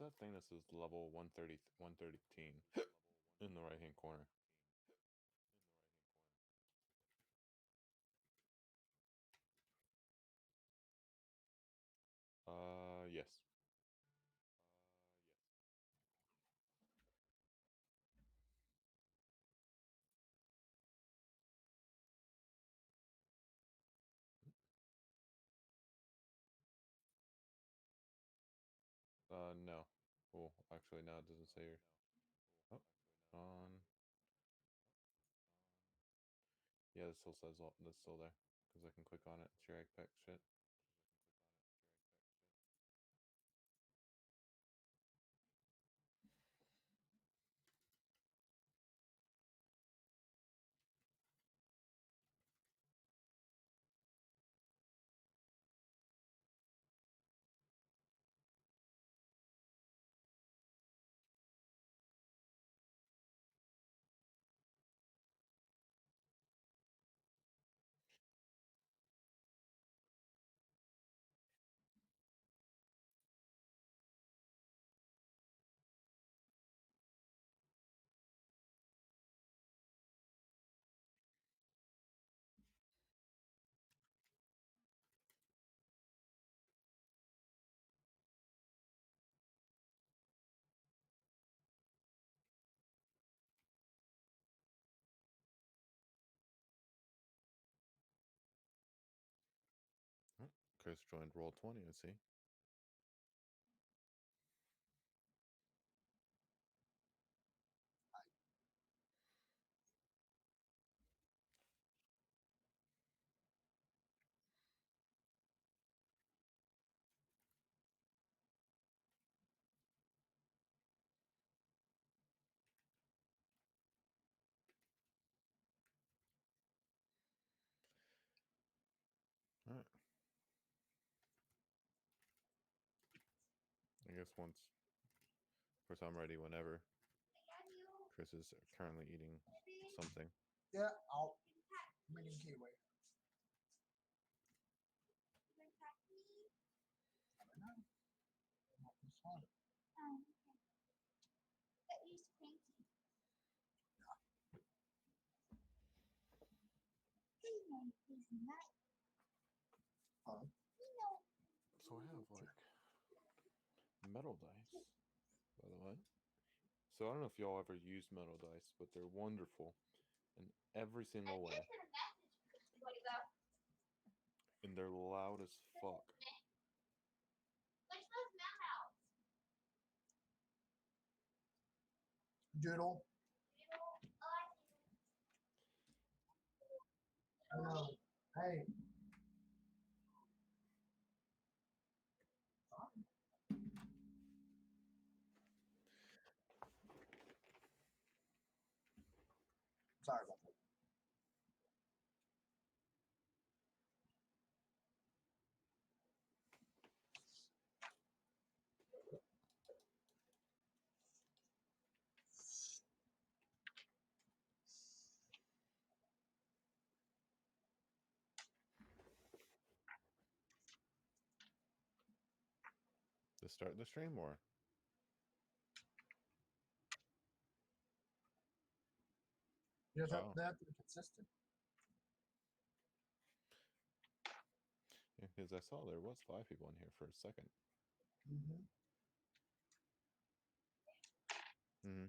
that thing that says level 130, 113 in the right-hand corner? Yes. No. Well, actually, no, it doesn't say here. Oh, on. Yeah, it still says that's still there because I can click on it. Cherry pick shit. Oh, Chris joined Roll20. I see. All right. I guess once. Of course, I'm ready whenever. Chris is currently eating something. Yeah, I'll make him gateway. I don't know. Not this one. Huh? So I have like metal dice, by the way. So I don't know if y'all ever use metal dice, but they're wonderful in every single way. And they're loud as fuck. Doodle. Hello. Hey. Sorry about that. To start the stream or? You just Oh. they have to be consistent. Yeah, because I saw there was 5 people in here for a second. Mm-hmm. Mm-hmm.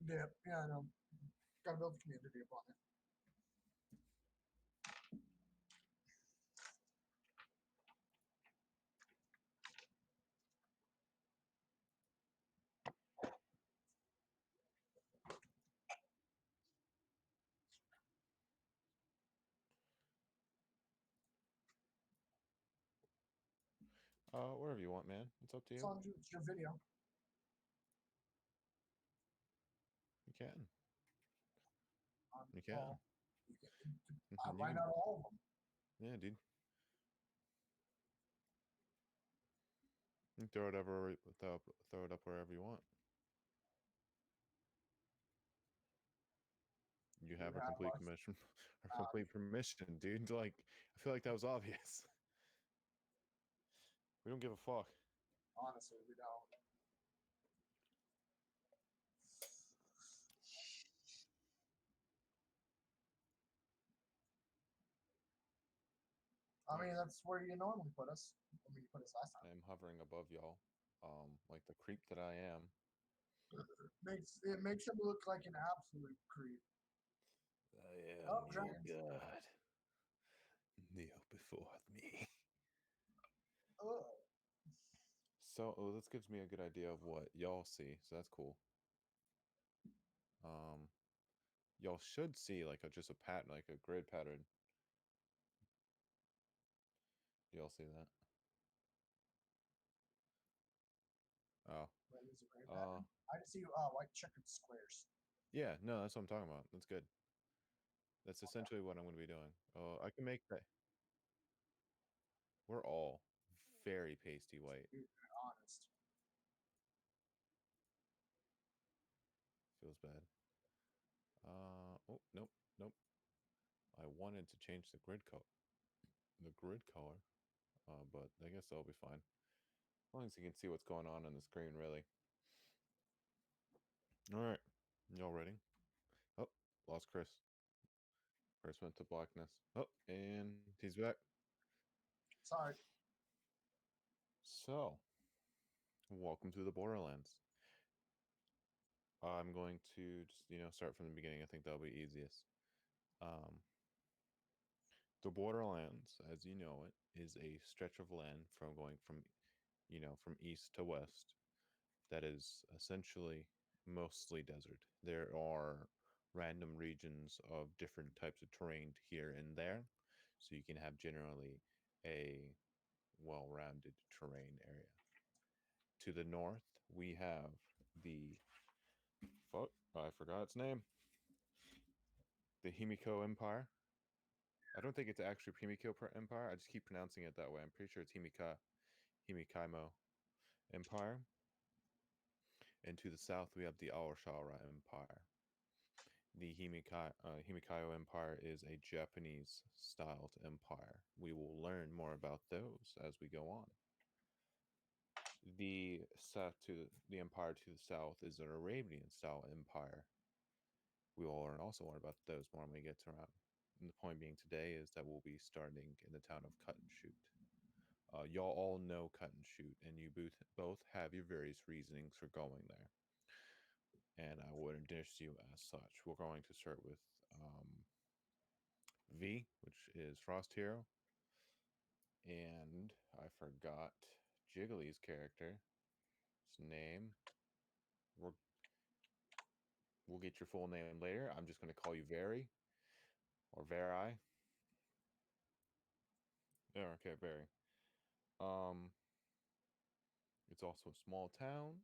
Yeah, I know. Gotta build the community upon it. Wherever you want, man. It's up to As you. long as it's your video. You can. On You can. all. You can You why can. not all of them? Yeah, dude. You can throw it throw it up wherever you want. You have a complete permission. A complete permission, dude. Like, I feel like that was obvious. We don't give a fuck. Honestly, we don't. I mean, that's where you normally put us. I mean, you put us last time. I'm hovering above y'all, like the creep that I am. It makes him look like an absolute creep. I am Oh, your dragons. god. Kneel before me. Ugh. So this gives me a good idea of what y'all see. So that's cool. Y'all should see like just a pattern, like a grid pattern. Y'all see that? Oh. Wait, is it great pattern? I just see white checkered squares. Yeah, no, that's what I'm talking about. That's good. That's essentially what I'm going to be doing. I can make that. We're all very pasty white. To be honest. Feels bad. Oh, nope, nope. I wanted to change the grid color. But I guess that'll be fine. As long as you can see what's going on the screen, really. All right, y'all ready? Oh, lost Chris. Chris went to blackness. Oh, and he's back. Sorry. So, welcome to the Borderlands. I'm going to just, start from the beginning. I think that'll be easiest. The Borderlands, as you know it, is a stretch of land from going from east to west that is essentially mostly desert. There are random regions of different types of terrain here and there, so you can have generally a well-rounded terrain area. To the north, we have the fuck, I forgot its name. The Himiko Empire. I don't think it's actually Himiko Empire. I just keep pronouncing it that way. I'm pretty sure it's Himikaimo Empire. And to the south, we have the Awashara Empire. The Himikayo Empire is a Japanese-styled empire. We will learn more about those as we go on. The empire to the south is an Arabian-style empire. We will also learn about those more when we get to around. And the point being today is that we'll be starting in the town of Cut and Shoot. Y'all all know Cut and Shoot, and you both have your various reasonings for going there. And I would introduce you as such. We're going to start with V, which is Frost Hero. And I forgot Jiggly's character. His name. We'll get your full name later. I'm just going to call you Very. Or Veri. Yeah, okay, Very. It's also a small town.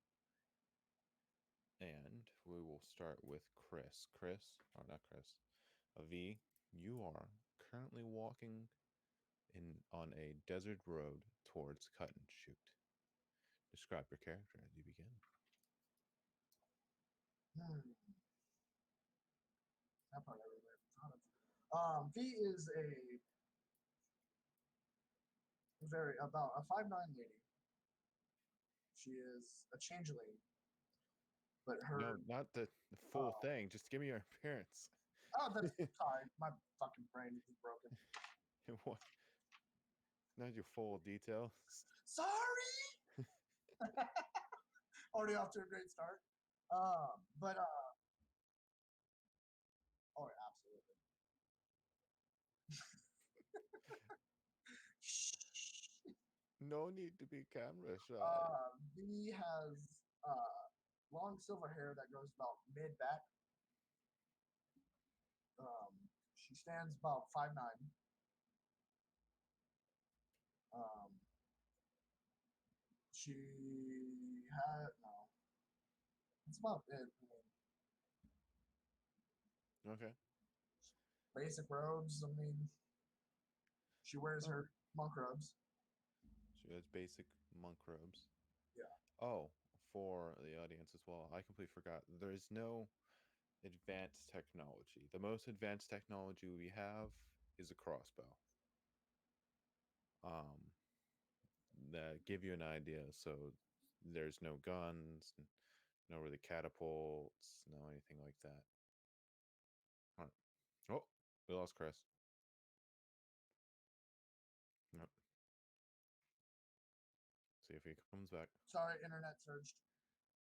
And we will start with Chris. Not Chris. V, you are currently walking on a desert road towards Cut and Shoot. Describe your character as you begin. That part I really thought of. V is about a 5'9" lady. She is a changeling, but her. No, not the full thing. Just give me your appearance. Oh, that's sorry. My fucking brain is broken. What? Not your full details. Sorry. Already off to a great start. Oh, absolutely. No need to be camera shy. V has long silver hair that goes about mid back. She stands about 5'9". She had no. That's about it. I mean, Okay. basic robes. I mean, she wears her monk robes. She has basic monk robes. Yeah. Oh, for the audience as well, I completely forgot. There is no advanced technology. The most advanced technology we have is a crossbow. give you an idea. So there's no guns, no really catapults, no anything like that. All right. Oh, we lost Chris. Yep. See if he comes back. Sorry, internet surged.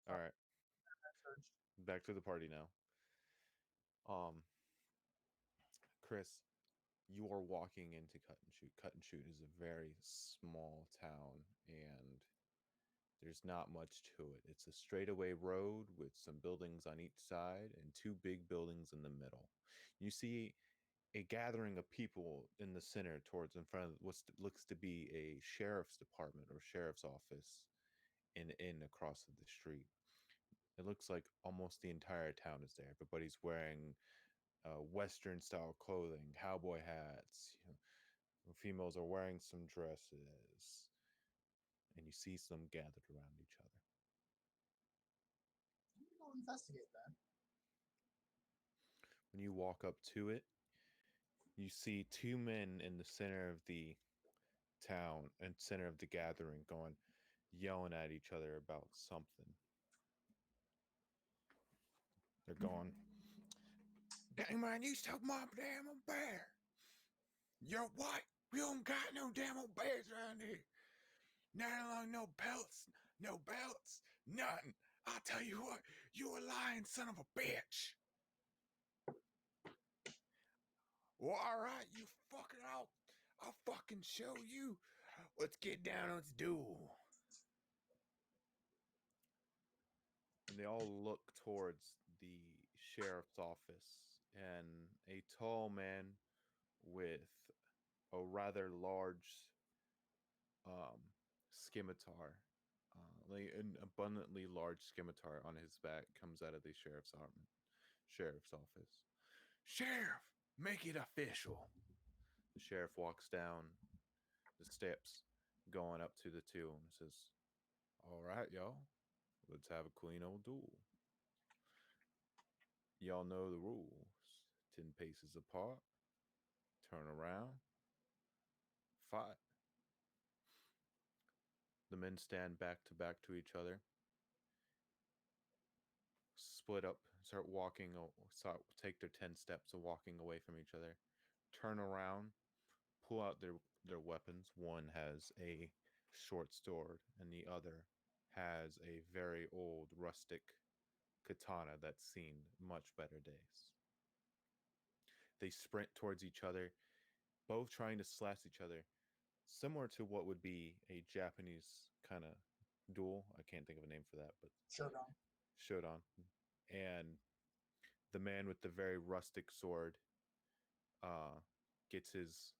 All right, Internet surged. back to the party now. Chris, you are walking into Cut and Shoot. Cut and Shoot is a very small town, and there's not much to it. It's a straightaway road with some buildings on each side and two big buildings in the middle. You see a gathering of people in the center towards in front of what looks to be a sheriff's department or sheriff's office in across the street. It looks like almost the entire town is there. Everybody's wearing Western style clothing, cowboy hats. Females are wearing some dresses, and you see some gathered around each other. I'm gonna go investigate that. When you walk up to it, you see two men in the center of the town and center of the gathering going yelling at each other about something. They're going, "Dang man, you took my damn old bear. You're white. We don't got no damn old bears around here. Not along no pelts, no belts, nothing. I'll tell you what, you a lying son of a bitch." "Well, all right, you fucking out. I'll fucking show you. Let's get down, let's duel." And they all look towards the sheriff's office, and a tall man with a rather large um, scimitar, like an abundantly large scimitar on his back, comes out of the sheriff's office. "Sheriff, make it official." The sheriff walks down the steps, going up to the two, and says, "All right, y'all, let's have a clean old duel. Y'all know the rules. 10 paces apart, turn around, fight." The men stand back to each other, split up, start walking, take their 10 steps of walking away from each other, turn around, pull out their weapons. One has a short sword, and the other has a very old rustic katana that's seen much better days. They sprint towards each other, both trying to slash each other, similar to what would be a Japanese kind of duel. I can't think of a name for that, but Showdown. Shodan. And the man with the very rustic sword uh, gets his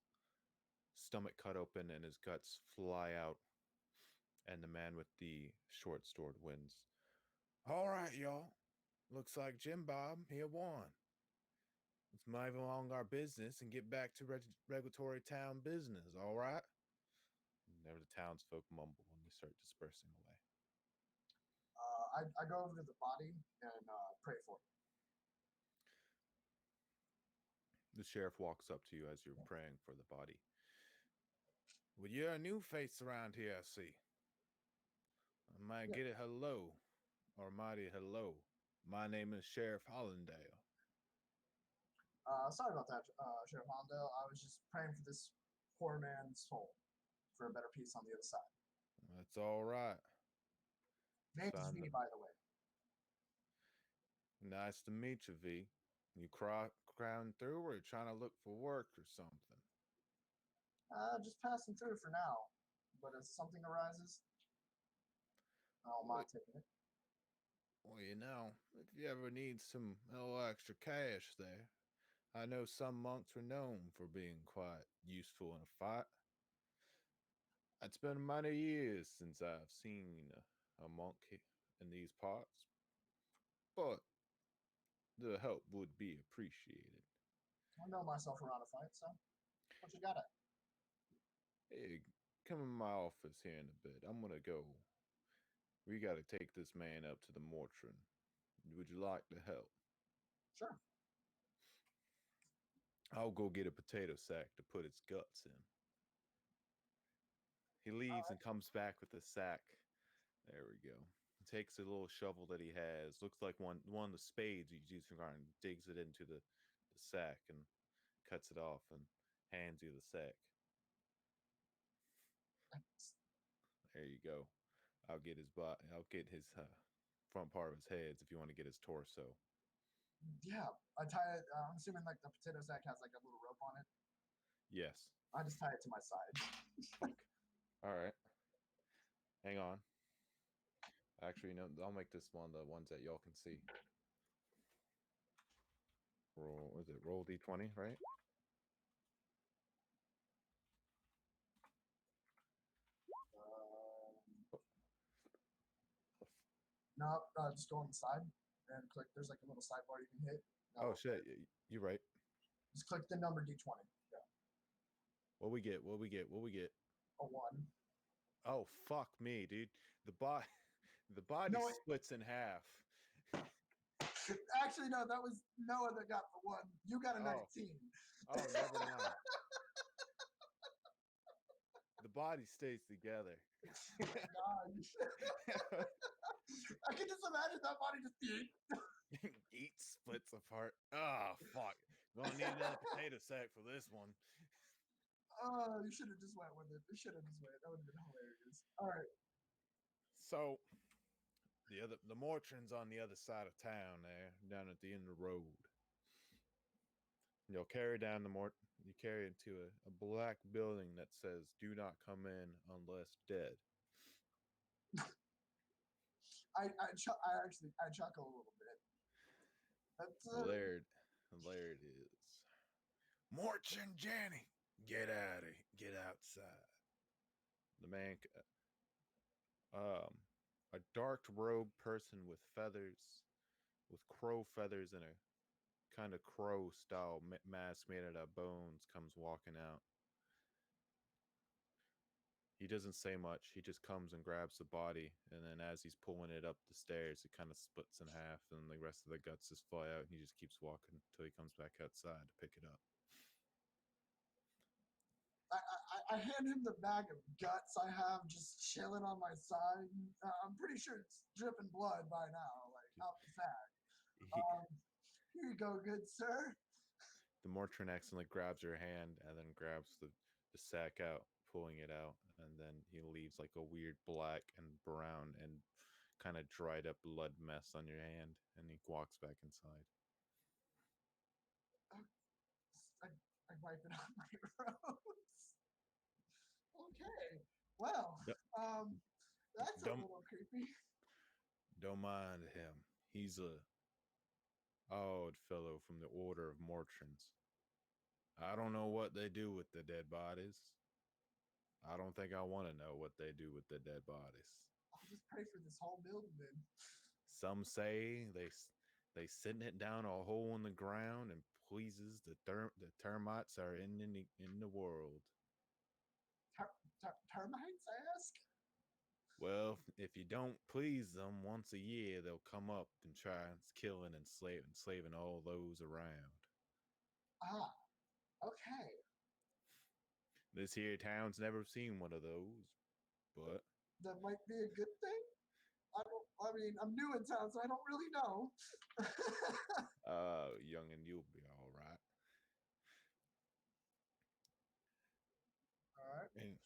stomach cut open and his guts fly out, and the man with the short sword wins. "All right, y'all. Looks like Jim Bob here won. Let's move along our business and get back to regulatory town business, all right?" And the townsfolk mumble and they start dispersing away. I go over to the body and pray for it. The sheriff walks up to you as you're praying for the body. "Well, you're a new face around here, I see. I might get it hello, or mighty hello. My name is Sheriff Hollandale." Sorry about that, Sheriff Hondo. I was just praying for this poor man's soul for a better peace on the other side. "That's all right. Name's V, by the way. Nice to meet you, V. You crowding through, or you trying to look for work or something?" Just passing through for now. But if something arises, I don't mind taking it. "Well, if you ever need some little extra cash there, I know some monks are known for being quite useful in a fight. It's been many years since I've seen a monk in these parts, but the help would be appreciated." I know myself around a fight, so what you got at? "Hey, come in my office here in a bit. I'm gonna go. We gotta take this man up to the mortuary. Would you like to help?" Sure. "I'll go get a potato sack to put its guts in." He leaves and comes back with a sack. There we go. He takes a little shovel that he has. Looks like one of the spades he's used for gardening. Digs it into the sack and cuts it off and hands you the sack. There you go. I'll get his I'll get his front part of his head if you want to get his torso. Yeah, I tie it. I'm assuming like the potato sack has like a little rope on it. Yes. I just tie it to my side. All right. Hang on. Actually, no, I'll make this one the ones that y'all can see. Roll, was it roll d20, right? No, just go on the side and click. There's like a little sidebar you can hit. Oh shit, you're right. Just click the number d20. Yeah. What we get? What we get? What we get? A 1. Oh fuck me, dude. The body splits in half. Actually, no, that was Noah that got the 1. You got a 19. Oh, never mind. The body stays together. Oh my gosh. I can just imagine that body just eat splits apart. Oh fuck. Gonna need another potato sack for this one. Oh, you should have just went with it. You should have just went. That would have been hilarious. All right. So the Mortrin's on the other side of town there, down at the end of the road. You'll carry down you carry it to a black building that says "Do not come in unless dead." I chuckle a little bit. There it is. Mortrin Janny, get outside. The man, a dark robed person with feathers, with crow feathers and a kind of crow style mask made out of bones, comes walking out. He doesn't say much. He just comes and grabs the body, and then as he's pulling it up the stairs, it kind of splits in half, and the rest of the guts just fly out, and he just keeps walking until he comes back outside to pick it up. I hand him the bag of guts I have just chilling on my side. I'm pretty sure it's dripping blood by now, like out the sack. Here you go, good sir. The Mortrin accidentally grabs your hand and then grabs the sack out, pulling it out, and then he leaves like a weird black and brown and kind of dried up blood mess on your hand, and he walks back inside. I wipe it on my rose. Okay. Well, that's a little creepy. Don't mind him. He's a odd fellow from the Order of Mortrins. I don't know what they do with the dead bodies. I don't think I want to know what they do with the dead bodies. I'll just pray for this whole building then. Some say they send it down a hole in the ground and pleases the termites are in the world. Termites, I ask? Well, if you don't please them once a year, they'll come up and try killing and slaving all those around. Ah, okay. This here town's never seen one of those, but that might be a good thing. I'm new in town, so I don't really know. Youngin', you'll be all right. All right. And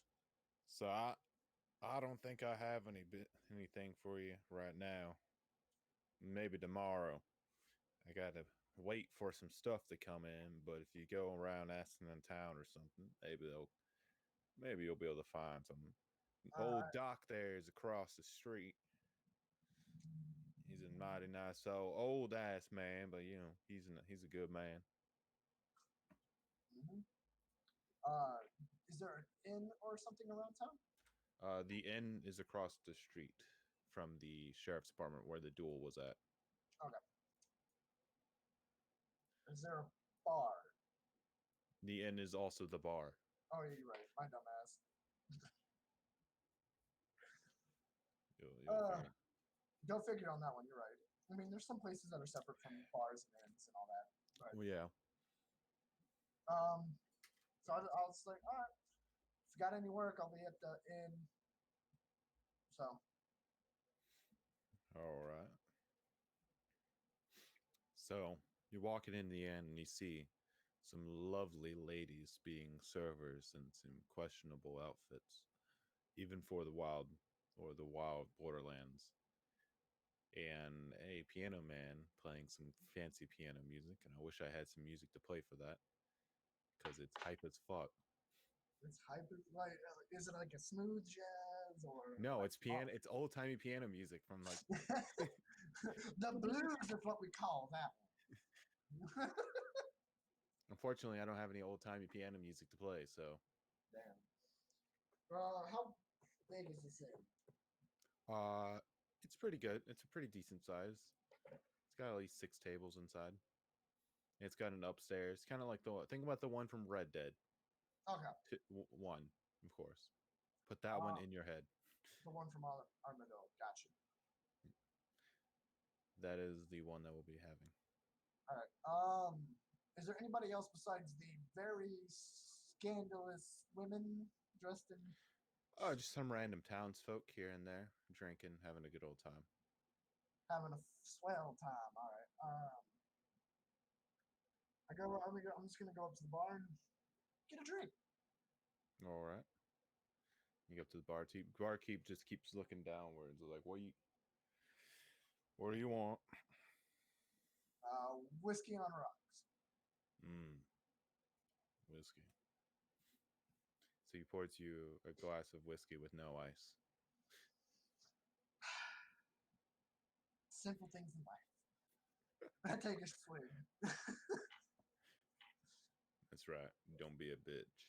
so I don't think I have anything for you right now. Maybe tomorrow. I gotta wait for some stuff to come in, but if you go around asking in town or something, maybe you'll be able to find something. Old Doc there is across the street. He's a mighty nice old ass man, but you know he's a good man. Mm-hmm. Is there an inn or something around town? The inn is across the street from the sheriff's department where the duel was at. Okay. Is there a bar? The inn is also the bar. Oh, yeah, you're right. My dumbass. Go figure on that one. You're right. I mean, there's some places that are separate from bars and inns and all that. But, well, yeah. So I was like, all right, you got any work, I'll be at the inn. So. All right. So you're walking in the inn and you see some lovely ladies being servers in some questionable outfits, even for the wild borderlands. And a piano man playing some fancy piano music, and I wish I had some music to play for that because it's hype as fuck. It's hyper. Like, is it like a smooth jazz or? No, like it's piano. It's old timey piano music from like. The blues is what we call that one. Unfortunately, I don't have any old timey piano music to play, so. Damn. How big is this inn? It's pretty good. It's a pretty decent size. It's got at least 6 tables inside. It's got an upstairs, kind of like think about the one from Red Dead. Okay. One, of course. Put that one in your head. The one from Armadillo. Gotcha. That is the one that we'll be having. All right. Is there anybody else besides the very scandalous women dressed in? Oh, just some random townsfolk here and there, drinking, having a good old time. Having a swell time. All right. I'm just gonna go up to the bar and get a drink. All right. You go up to the barkeep. Barkeep just keeps looking downwards, like, what do you want? Whiskey on rocks. Whiskey. So he pours you a glass of whiskey with no ice. Simple things in life. I take a swig. That's right. Don't be a bitch.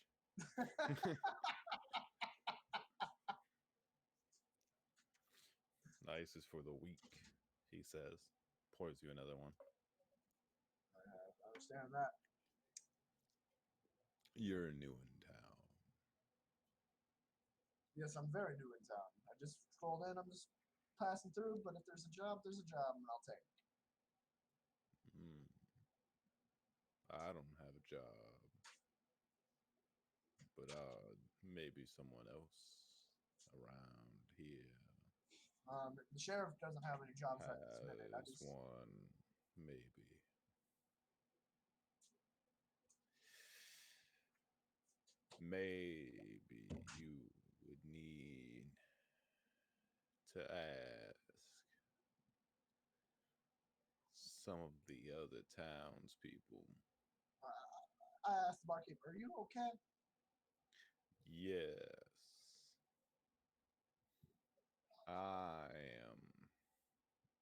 Ice is for the weak, he says. Pours you another one. I understand that. You're new in town. Yes, I'm very new in town. I just strolled in. I'm just passing through. But if there's a job, and I'll take it. I don't have a job, but maybe someone else around here. The sheriff doesn't have any jobs right this minute. I just one, maybe. Maybe you would need to ask some of the other townspeople. I asked the barkeeper, "Are you okay?" Yes, I am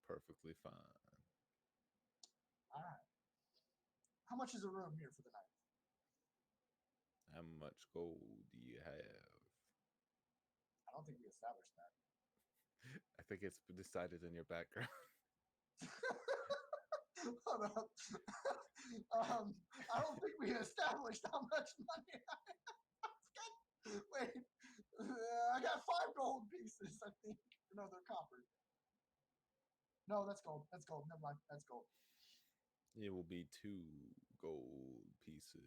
perfectly fine. All right. How much is a room here for the night? How much gold do you have? I don't think we established that. I think it's decided in your background. Hold up. I don't think we established how much money I have. Wait. I got 5 gold pieces, I think. No, they're copper. No, that's gold. That's gold. Never mind. That's gold. It will be 2 gold pieces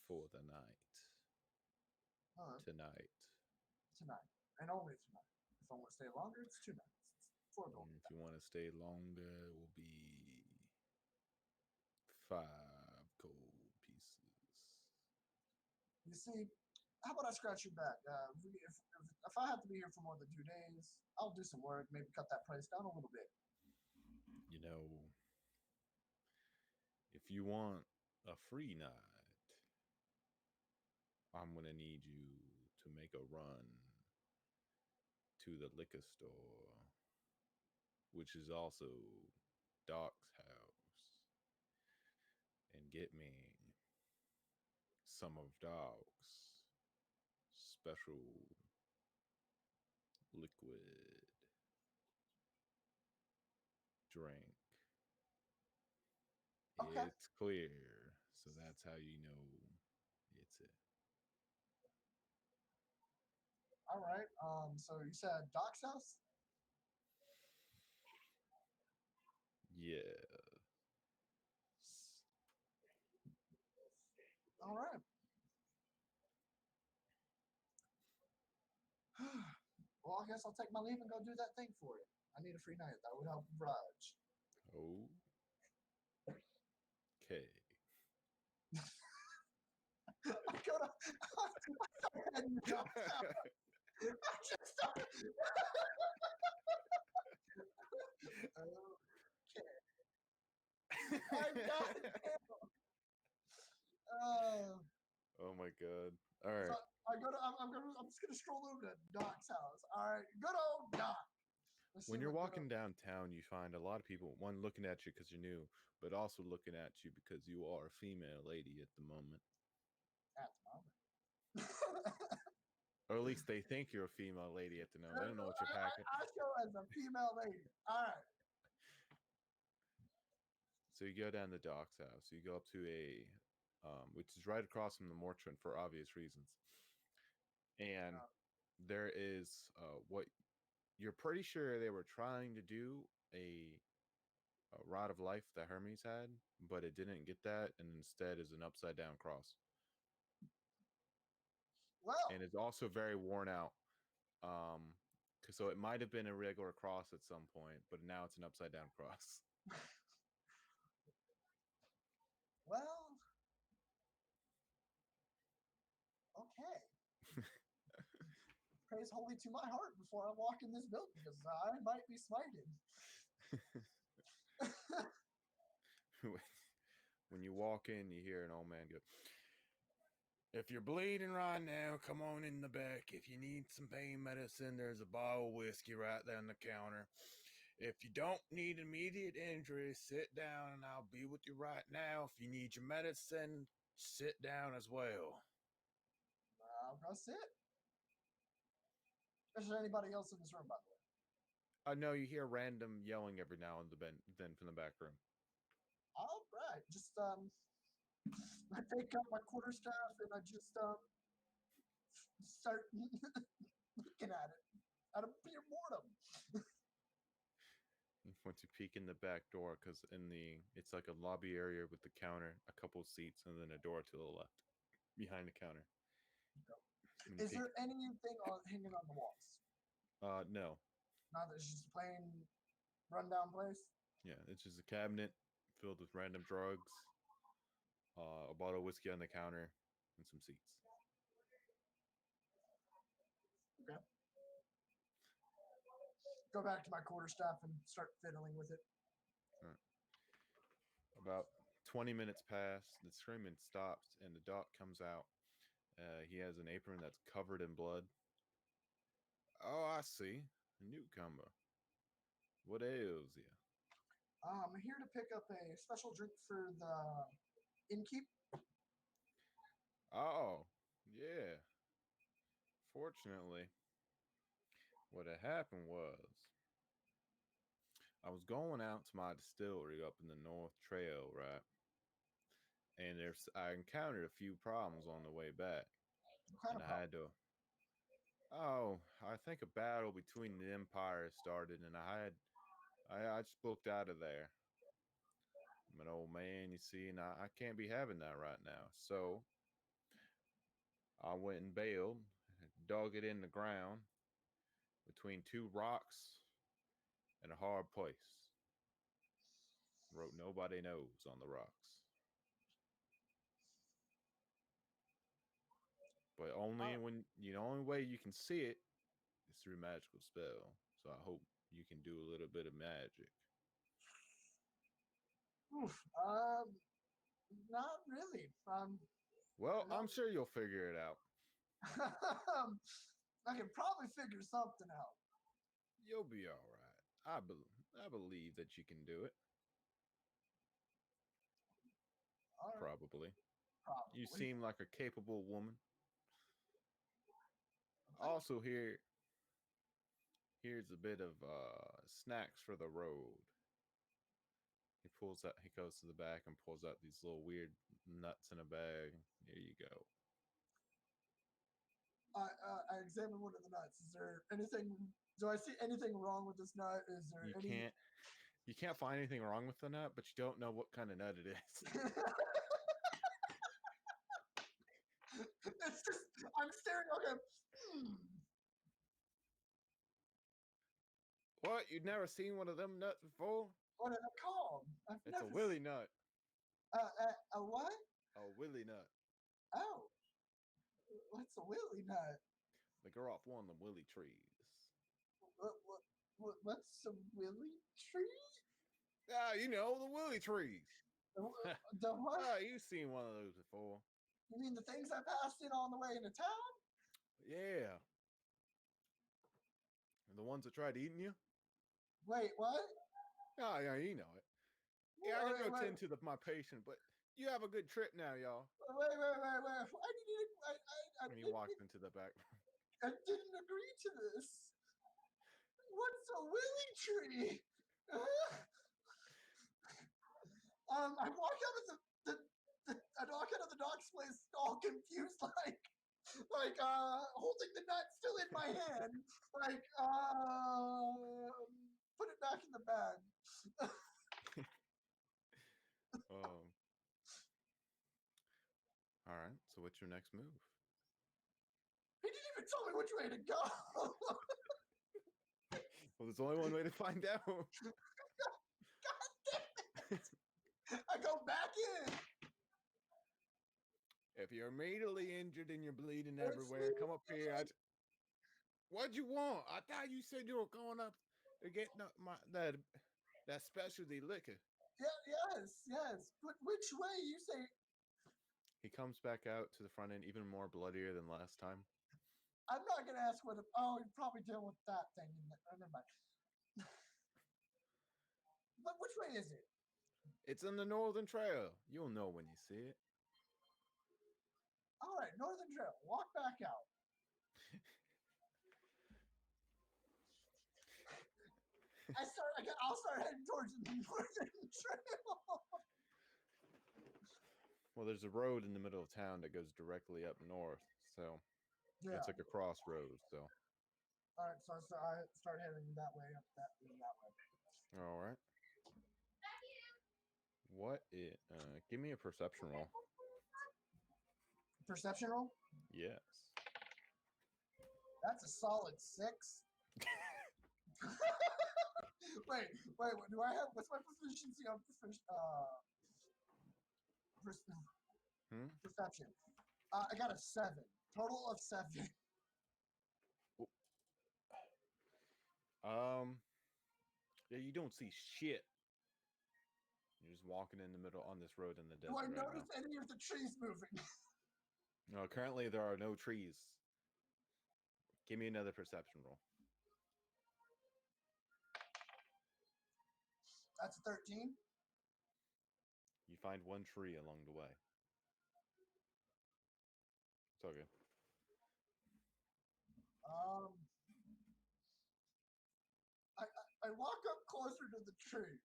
for the night. Tonight. And only tonight. If I want to stay longer, it's 2 nights. It's 4 gold. If you want to stay longer, it will be 5 gold pieces. You see, how about I scratch your back? If I have to be here for more than 2 days, I'll do some work, maybe cut that price down a little bit. You know, if you want a free night, I'm going to need you to make a run to the liquor store, which is also Doc's house, and get me some of Doc's special liquid drink. Okay. It's clear, so that's how you know it's it. All right. So you said Doc's house? Yeah. I guess I'll take my leave and go do that thing for you. I need a free night. That would help Raj. Oh. Okay. I go to. I just started. Okay. Oh my god. All right. So I'm just gonna stroll over to Doc's house. All right, good old Doc. When you're walking downtown, you find a lot of people, one, looking at you because you're new, but also looking at you because you are a female lady at the moment. At the moment. Or at least they think you're a female lady at the moment. They don't know what you're packing. I show as a female lady. All right. So you go down to Doc's house. You go up to which is right across from the mortuary for obvious reasons. And there is what you're pretty sure they were trying to do a rod of life that Hermes had, but it didn't get that, and instead is an upside down cross. Well, and it's also very worn out. So it might have been a regular cross at some point, but now it's an upside down cross. Well, okay. Praise holy to my heart before I walk in this building, because I might be smited. When you walk in, you hear an old man go, "If you're bleeding right now, come on in the back. If you need some pain medicine, there's a bottle of whiskey right there on the counter. If you don't need immediate injury, sit down and I'll be with you right now. If you need your medicine, sit down as well." I'll go sit. Is there anybody else in this room, by the way? No, you hear random yelling every now and then from the back room. All right. Just, I take out my quarterstaff and I just, start looking at it out of pure boredom. Once you peek in the back door, because it's like a lobby area with the counter, a couple seats, and then a door to the left behind the counter. Is there anything hanging on the walls? No. Not that it's just a plain rundown place? Yeah, it's just a cabinet filled with random drugs, a bottle of whiskey on the counter, and some seats. Okay. Go back to my quarterstaff and start fiddling with it. Right. About 20 minutes pass, the screaming stops, and the doc comes out. He has an apron that's covered in blood. "Oh, I see. A newcomer. What ails you?" I'm here to pick up a special drink for the innkeep. "Oh, yeah. Fortunately, what had happened was I was going out to my distillery up in the North Trail, right? And I encountered a few problems on the way back. What kind of problem? I think a battle between the empires started, and I just booked out of there. I'm an old man, you see, and I can't be having that right now. So I went and bailed, dug it in the ground between two rocks and a hard place. Wrote "Nobody Knows" on the rocks. But only the only way you can see it is through magical spell. So I hope you can do a little bit of magic. Oof. Not really. Well, I'm sure you'll figure it out. I can probably figure something out. You'll be all right. I believe that you can do it. All right. Probably. Probably. You seem like a capable woman. Okay. Also, here's a bit of snacks for the road. He goes to the back and pulls out these little weird nuts in a bag. Here you go. I examine one of the nuts. Is there anything? Do I see anything wrong with this nut? Is there You can't find anything wrong with the nut, but you don't know what kind of nut it is. It's just I'm staring at him. What? You've never seen one of them nuts before? What are they called? It's a willy nut. A what? A willy nut. Oh, what's a willy nut? They grow off one of the willy trees. What's a willy tree? Ah, you know, the willy trees. The what? Ah, you've seen one of those before. You mean the things I passed in on the way into town? Yeah. And the ones that tried eating you? Wait, what? Oh, yeah, you know it. Yeah, I gotta go tend to my patient, but you have a good trip now, y'all. Wait. And he walks into the back. I didn't agree to this. What's a willy tree? I walk out of I walk out of the dog's place all confused, holding the nut still in my hand, put it back in the bag. All right. So what's your next move? He didn't even tell me which way to go. Well, there's only one way to find out. God damn it! I go back in. If you're immediately injured and you're bleeding everywhere, come up here. What'd you want? I thought you said you were going up to get that specialty liquor. Yeah, yes. But which way? You say. He comes back out to the front end, even more bloodier than last time. I'm not gonna ask what. You're probably dealing with that thing. Never mind. But which way is it? It's on the Northern Trail. You'll know when you see it. All right, Northern Trail. Walk back out. I'll start heading towards the Northern Trail. Well, there's a road in the middle of town that goes directly up north, so yeah. It's like a crossroads. So. All right, so I start heading that way, up that way. All right. What is? Give me a perception roll. Perception roll? Yes. That's a solid 6. Wait. What do I have? What's my proficiency on perception? I got a 7. Total of 7. Yeah, you don't see shit. You're just walking in the middle on this road in the desert. Do I notice any of the trees moving? No, currently there are no trees. Give me another perception roll. That's a 13. You find one tree along the way. It's all good. I walk up closer to the tree.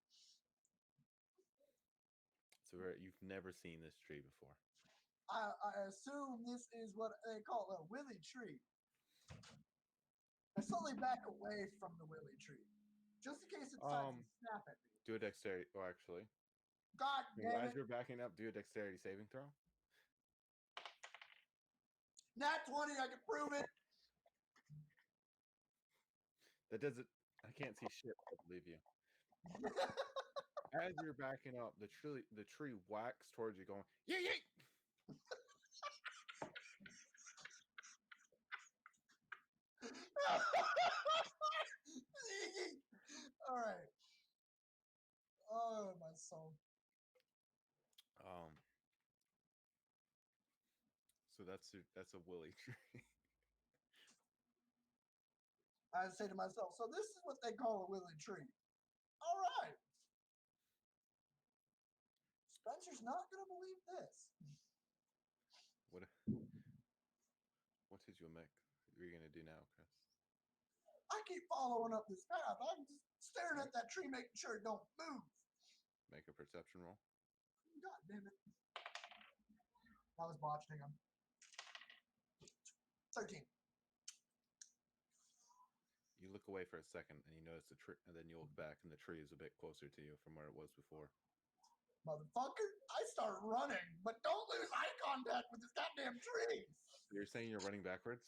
So you've never seen this tree before. I assume this is what they call a willy tree. I slowly back away from the willy tree, just in case it decides to snap at me. Do a dexterity. Oh, actually. God damn it. As you're backing up, do a dexterity saving throw. Nat 20, I can prove it. That doesn't. I can't see shit. I believe you. As you're backing up, the tree whacks towards you, going yay! All right. Oh, my soul. So that's a willy tree. I say to myself, so this is what they call a willy tree. All right. Spencer's not going to believe this. What did you make? What are you going to do now, Chris? I keep following up this path. I'm just staring at that tree, making sure it don't move. Make a perception roll. God damn it. I was botching him. 13. You look away for a second and you notice the tree, and then you look back and the tree is a bit closer to you from where it was before. Motherfucker, I start running, but don't lose eye contact with this goddamn tree. You're saying you're running backwards?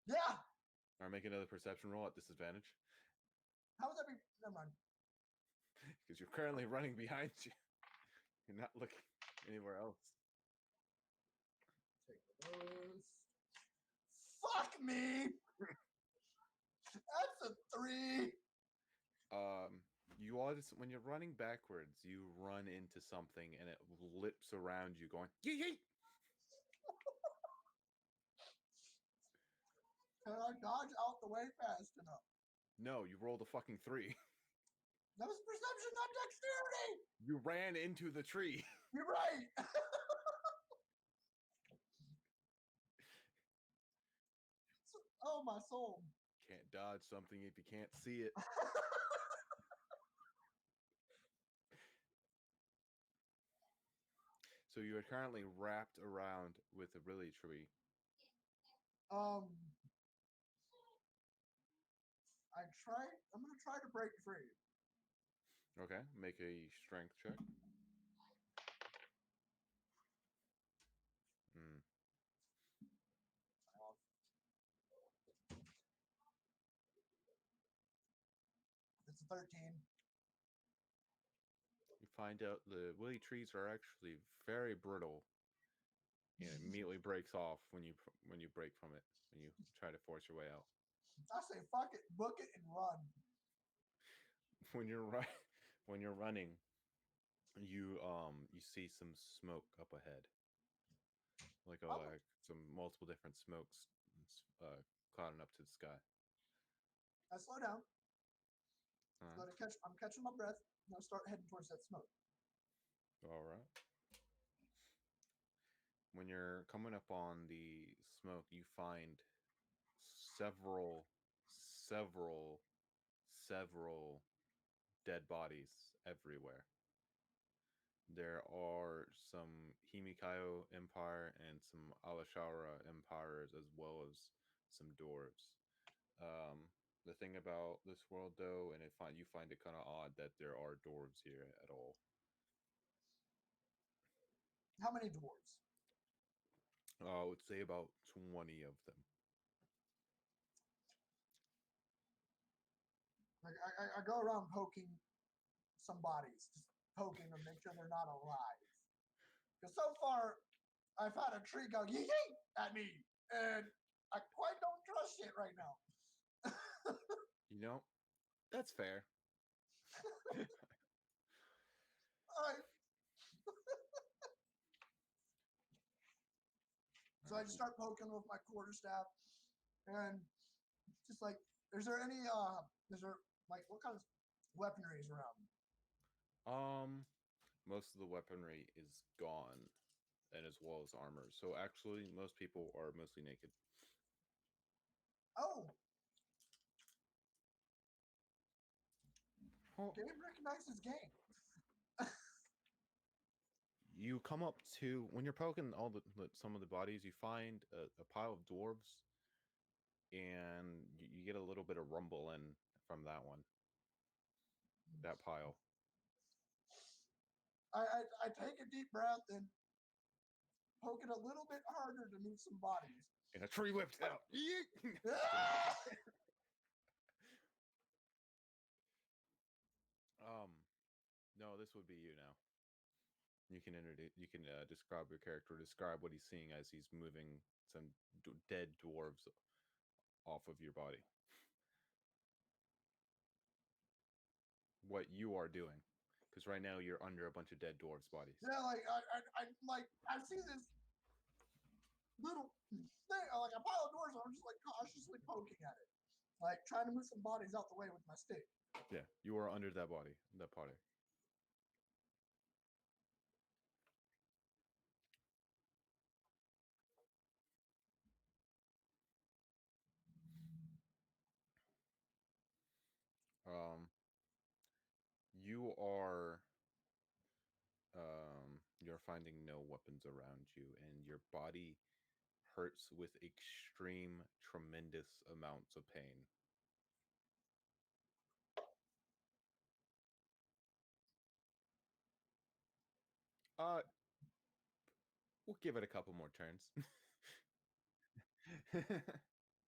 Yeah. Or make another perception roll at disadvantage. How would that be? Never mind. Because you're currently running behind you. You're not looking anywhere else. Take those. Fuck me! That's a 3. You always, when you're running backwards, you run into something and it lips around you, going yeet yeet. Can I dodge out the way fast enough? No, you rolled a fucking 3. That was perception, not dexterity! You ran into the tree. You're right! Oh, my soul. Can't dodge something if you can't see it. So you are currently wrapped around with a willy tree. I'm gonna try to break free. Okay, make a strength check. It's a 13. You find out the willy trees are actually very brittle, and it immediately breaks off when you break from it, when you try to force your way out. I say fuck it, book it, and run. When you're running, you see some smoke up ahead, like some multiple different smokes clouding up to the sky. I slow down. I'm catching my breath. And I'll start heading towards that smoke. All right. When you're coming up on the smoke, you find several dead bodies everywhere. There are some Himikayo Empire and some Alashara Empires, as well as some dwarves. The thing about this world, though, and you find it kind of odd that there are dwarves here at all. How many dwarves? I would say about 20 of them. Like I go around poking some bodies, just poking them, make sure they're not alive. Because so far, I've had a tree go yeet at me, and I quite don't trust it right now. You know, that's fair. So I just start poking with my quarterstaff, and just like, is there like what kind of weaponry is around? Most of the weaponry is gone, and as well as armor. So actually, most people are mostly naked. Oh. Game recognizes game. You come up to, when you're poking some of the bodies, you find a pile of dwarves, and you get a little bit of rumble in from that pile. I take a deep breath and poke it a little bit harder to move some bodies. And a tree whips out. No, this would be you now. You can describe your character, describe what he's seeing as he's moving some dead dwarves off of your body. What you are doing, because right now you're under a bunch of dead dwarves' bodies. Yeah, I see this little thing, like a pile of dwarves. I'm just like cautiously poking at it, like trying to move some bodies out the way with my stick. Yeah, you are under that body, that party. You're finding no weapons around you, and your body hurts with extreme, tremendous amounts of pain. We'll give it a couple more turns.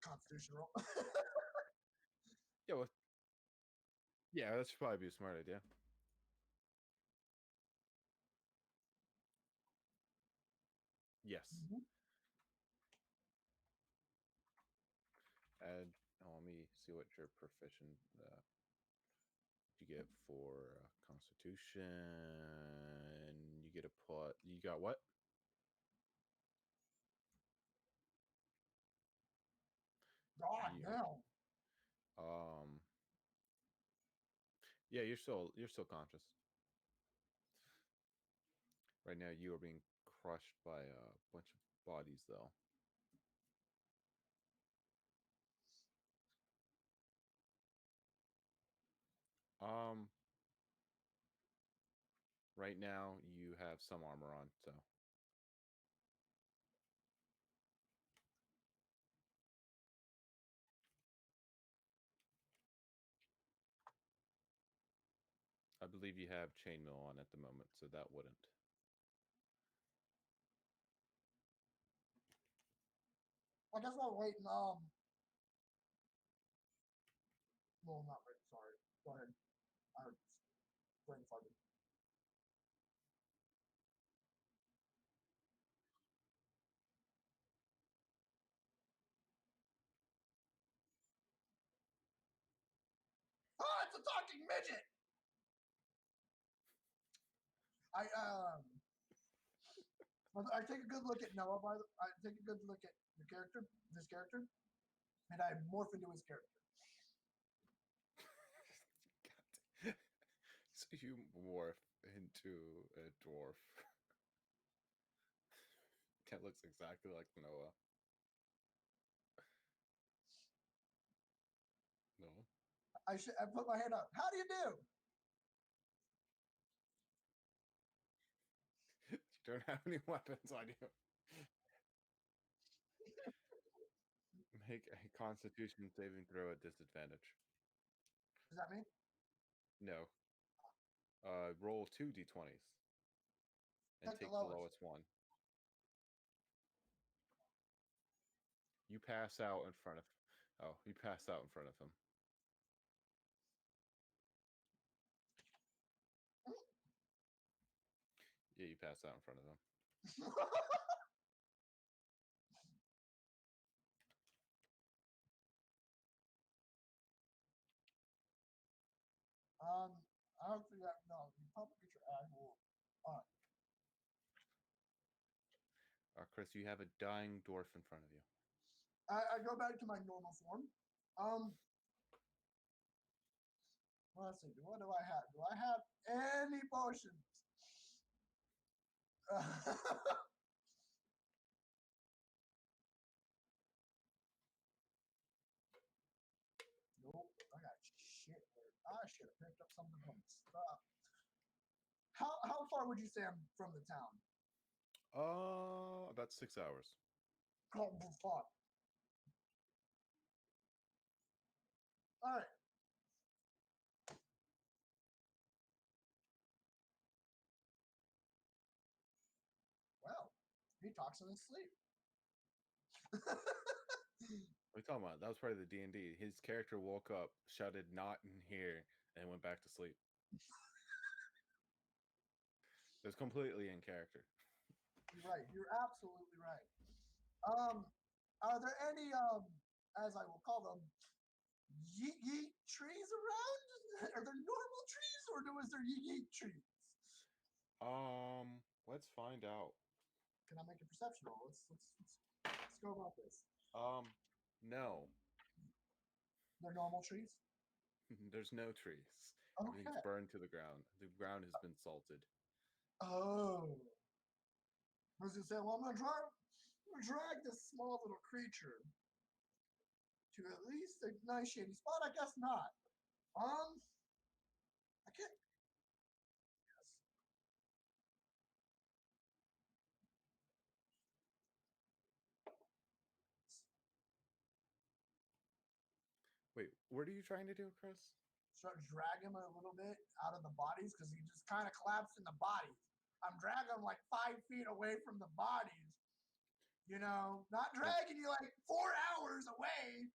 Constitution roll. Yeah, Yeah, that should probably be a smart idea. Yes. Mm-hmm. And let me see what your proficient you get for Constitution. You get a plus. You got what? God You, damn. um. Yeah, you're still conscious. Right now, you are being crushed by a bunch of bodies, though. Um. Right now, you have some armor on, so I believe you have chainmail on at the moment, so that wouldn't. I guess while waiting, well, not waiting, sorry. Go ahead. I brain farted. Oh, it's a talking midget! I take a good look at Noah. I take a good look at this character, and I morph into his character. So you morph into a dwarf that looks exactly like Noah. No, I put my hand up. How do you do? you don't have any weapons on you. Make a Constitution saving throw at disadvantage. Does that mean? No. Roll 2d20s and Take the take the lowest. lowest one. You pass out in front of. Oh, you pass out in front of him. Yeah, you pass out in front of him. I don't think that. No, you probably get your actual. Uh, Chris, you have a dying dwarf in front of you. I go back to my normal form. Let's see. What do I have? Do I have any potions? Nope. I got shit. I should have picked up something from the stuff. How far would you say I'm from the town? About 6 hours. Oh, fuck. All right. Well, he talks in his sleep. What are you talking about? That was part of the D&D. His character woke up, shouted "not in here," and went back to sleep. It was completely in character. You're right. You're absolutely right. Are there any as I will call them, yeet yeet trees around? Are there normal trees, or is there yeet yeet trees? Let's find out. Can I make a perception roll? Let's go about this. No. They're normal trees. There's no trees. Everything's Okay. burned to the ground. The ground has been salted. Oh. I was gonna say, well, I'm gonna drag this small little creature to at least a nice shady spot. I guess not. I can't. Yes. Wait, what are you trying to do, Chris? Start dragging him a little bit out of the bodies because he just kind of collapsed in the bodies. I'm dragging him like 5 feet away from the bodies. You know, not dragging you like 4 hours away.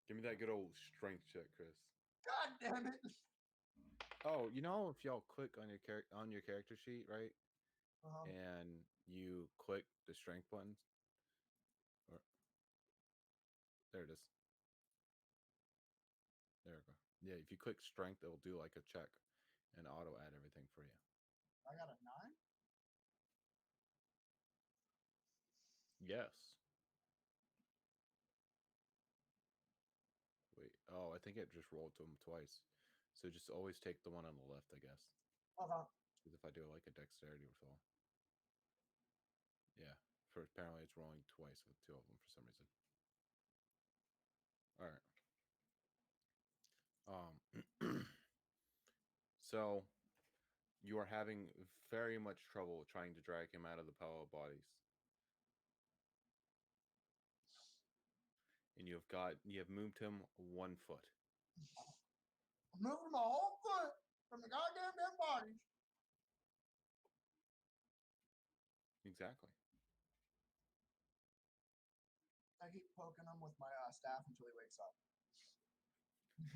Give me that good old strength check, Chris. God damn it. Oh, you know, if y'all click on your character sheet, right, Uh-huh. and you click the strength buttons, or there it is. There we go. Yeah, if you click strength, it'll do like a check and auto add everything for you. I got a 9. Yes. Wait. Oh, I think it just rolled to them twice. So just always take the one on the left, I guess. Uh-huh. Because if I do like a dexterity roll, yeah. For apparently it's rolling twice with two of them for some reason. All right. So you are having very much trouble trying to drag him out of the pile of bodies. And you have moved him 1 foot. I'm moving my whole foot from the goddamn dead bodies. Exactly. I keep poking him with my staff until he wakes up.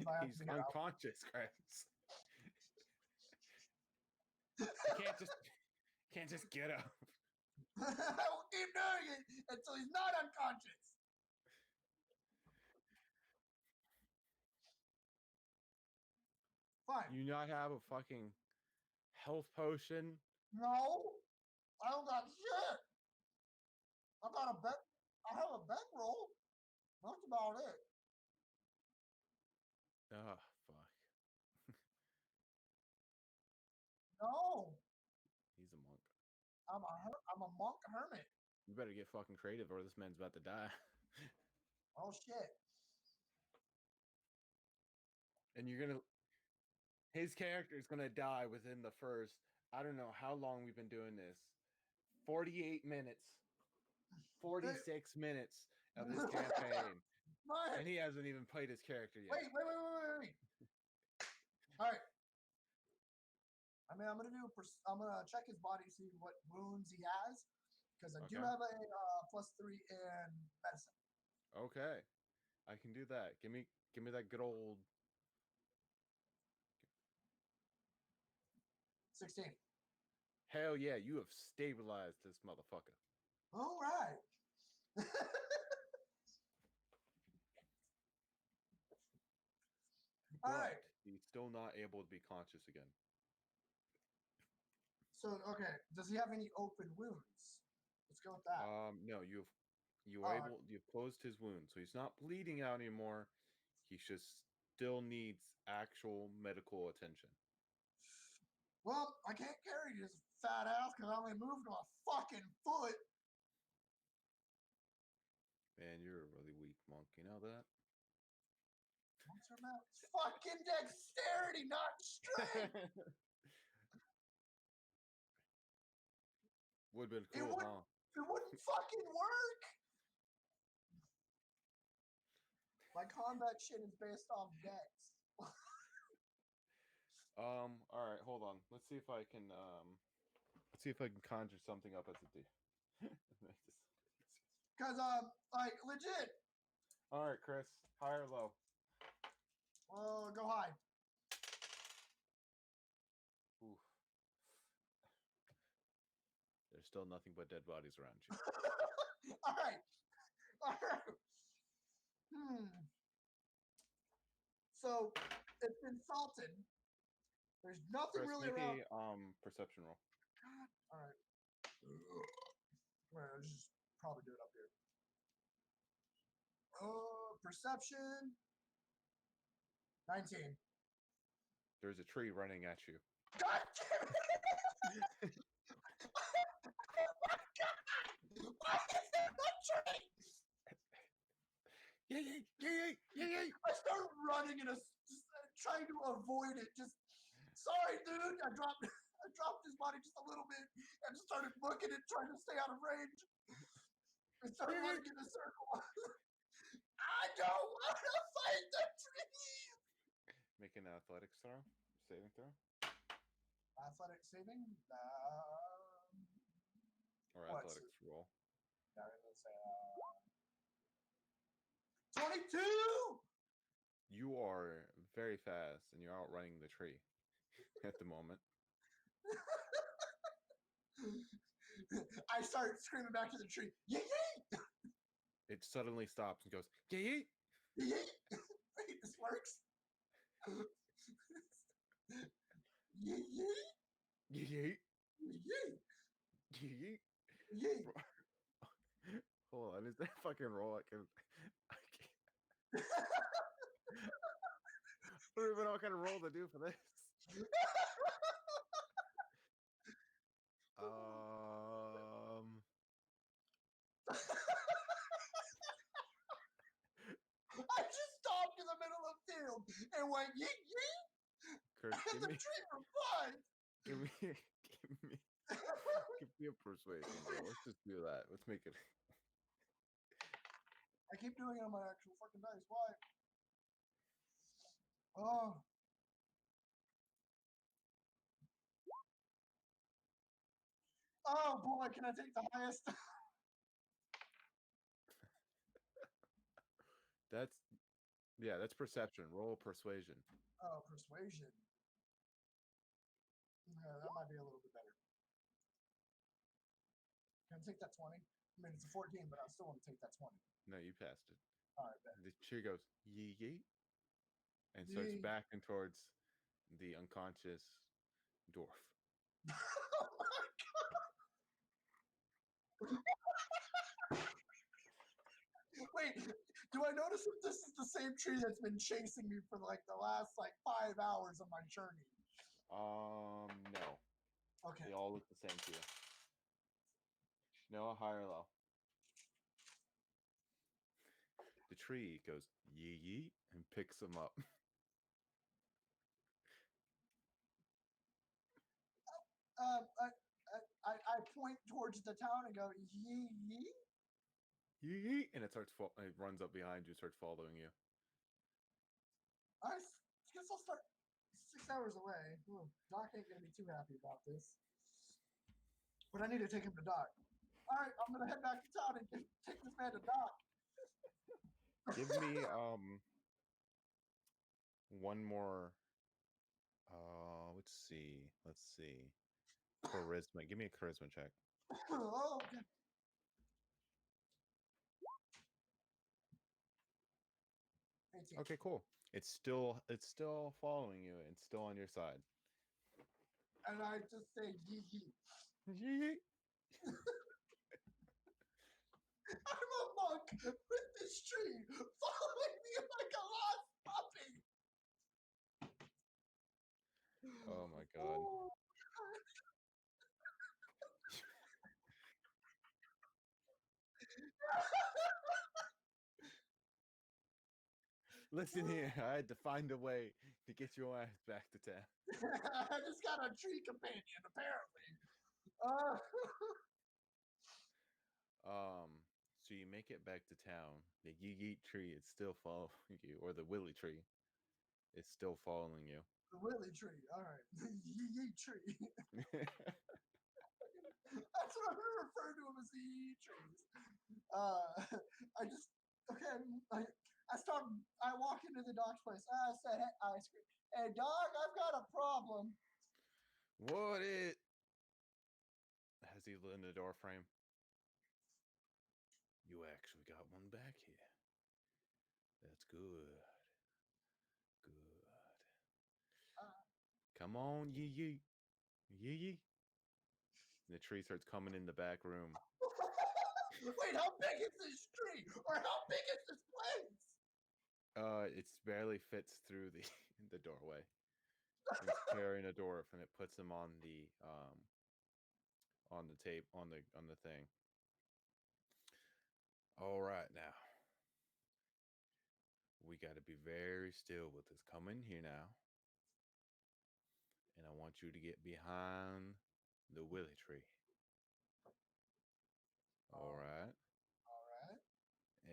I have He's to figure out. unconscious, Chris. You can't just get up. I will keep doing it until he's not unconscious. Fine. You not have a fucking health potion? No, I don't got shit. I got a bed. I have a bedroll. That's about it. Oh, fuck. No, He's a monk. I'm a monk hermit. You better get fucking creative or this man's about to die. Oh shit. And his character is gonna die within the first, I don't know how long we've been doing this. 48 minutes. 46 minutes of this campaign. And he hasn't even played his character yet. Wait. All right. I mean, I'm gonna check his body, see what wounds he has, because I do Okay. have a +3 in medicine. Okay. I can do that. Give me that good old 16. hell yeah, you have stabilized this motherfucker. All right. All right. He's still not able to be conscious again. So, okay, does he have any open wounds? Let's go with that. No, you've closed his wound, so he's not bleeding out anymore. He just still needs actual medical attention. Well, I can't carry his fat ass because I only moved my fucking foot. Man, you're a really weak monk. You know that? Monks are about fucking dexterity, not strength. Would have been cool, huh? It wouldn't fucking work. My combat shit is based off dex. All right, hold on. Let's see if I can conjure something up as a D. Cause like legit. All right, Chris, high or low? Well, go high. Oof. There's still nothing but dead bodies around you. All right. So it's been salted. There's nothing Chris, really make around. a perception roll. God. All right. Well, I'll just probably do it up here. Perception. 19. There's a tree running at you. God damn it! Oh my God! Why is there a tree? Yay! I started running and trying to avoid it. Just sorry, dude. I dropped his body just a little bit and just started booking it, trying to stay out of range. I started running in a circle. I don't want to fight the trees. Make an athletics throw, saving throw. Athletic saving. Or athletics roll. Yeah, let's say 22. You are very fast and you're outrunning the tree. at the moment. I start screaming back to the tree, yee yee! It suddenly stops and goes, yee Yee yee! Wait, this works? Yee yee! yee Yee yee. yee! Hold on, is that fucking roll? I can't. I don't even know what kind of roll to do for this. I just stopped in the middle of the field and went yee yee, Kurt, and the tree replied. give me a persuasion roll. Let's just do that. Let's make it. I keep doing it on my actual fucking dice. Why? Oh. Oh boy, can I take the highest? That's perception. Roll persuasion. Oh, persuasion. Yeah, that might be a little bit better. Can I take that 20? I mean, it's a 14, but I still want to take that 20. No, you passed it. All right, then. The tree goes yee yee, and starts backing towards the unconscious dwarf. Oh my god! Wait, do I notice if this is the same tree that's been chasing me for like the last 5 hours of my journey? No. Okay. They all look the same to you. No, high or low. The tree goes yee yee and picks them up. I point towards the town and go yee yee. Yee yee, and it runs up behind you, starts following you. I guess I'll start 6 hours away. Ooh, Doc ain't gonna be too happy about this. But I need to take him to Doc. All right, I'm gonna head back to town and take this man to Doc. Give me one more. Let's see. Charisma. Give me a charisma check. Oh, okay. Okay, cool. It's still following you. It's still on your side. And I just say yee yee. Yee. I'm a monk with this tree following me like a lost puppy. Oh my god. Oh. Listen here, I had to find a way to get your ass back to town. I just got a tree companion, apparently. So you make it back to town. The yee tree is still following you, or the willy tree is still following you. The willy tree, all right. The yee tree. That's what I'm gonna refer to him as the yee trees. I walk into the dog's place. I scream, "Hey, dog, I've got a problem." What it? Has he in the door frame? You actually got one back here. That's good. Good. Come on, yee. The tree starts coming in the back room. Wait, how big is this tree? Or how big is this place? It barely fits through the doorway. He's carrying a dwarf, and it puts him on the tape on the thing. All right, now we got to be very still with this. Come in here now, and I want you to get behind the willy tree. All right. All right.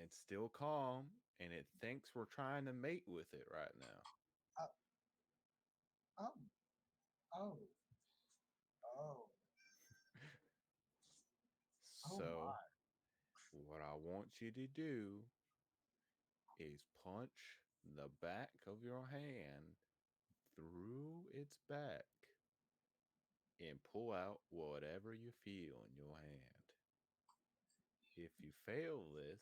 It's still calm, and it thinks we're trying to mate with it right now. Oh. So, what I want you to do is punch the back of your hand through its back and pull out whatever you feel in your hand. If you fail this,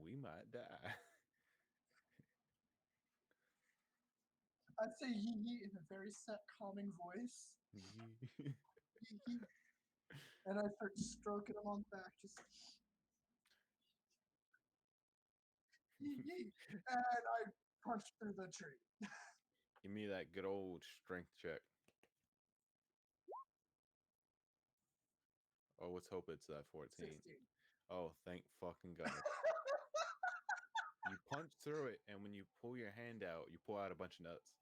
we might die. I'd say yee yee in a very set, calming voice. Yee yee. And I start stroking him on the back, just yee yee. And I punch through the tree. Give me that good old strength check. Oh, let's hope it's that 14. 16. Oh, thank fucking God. You punch through it, and when you pull your hand out, you pull out a bunch of nuts.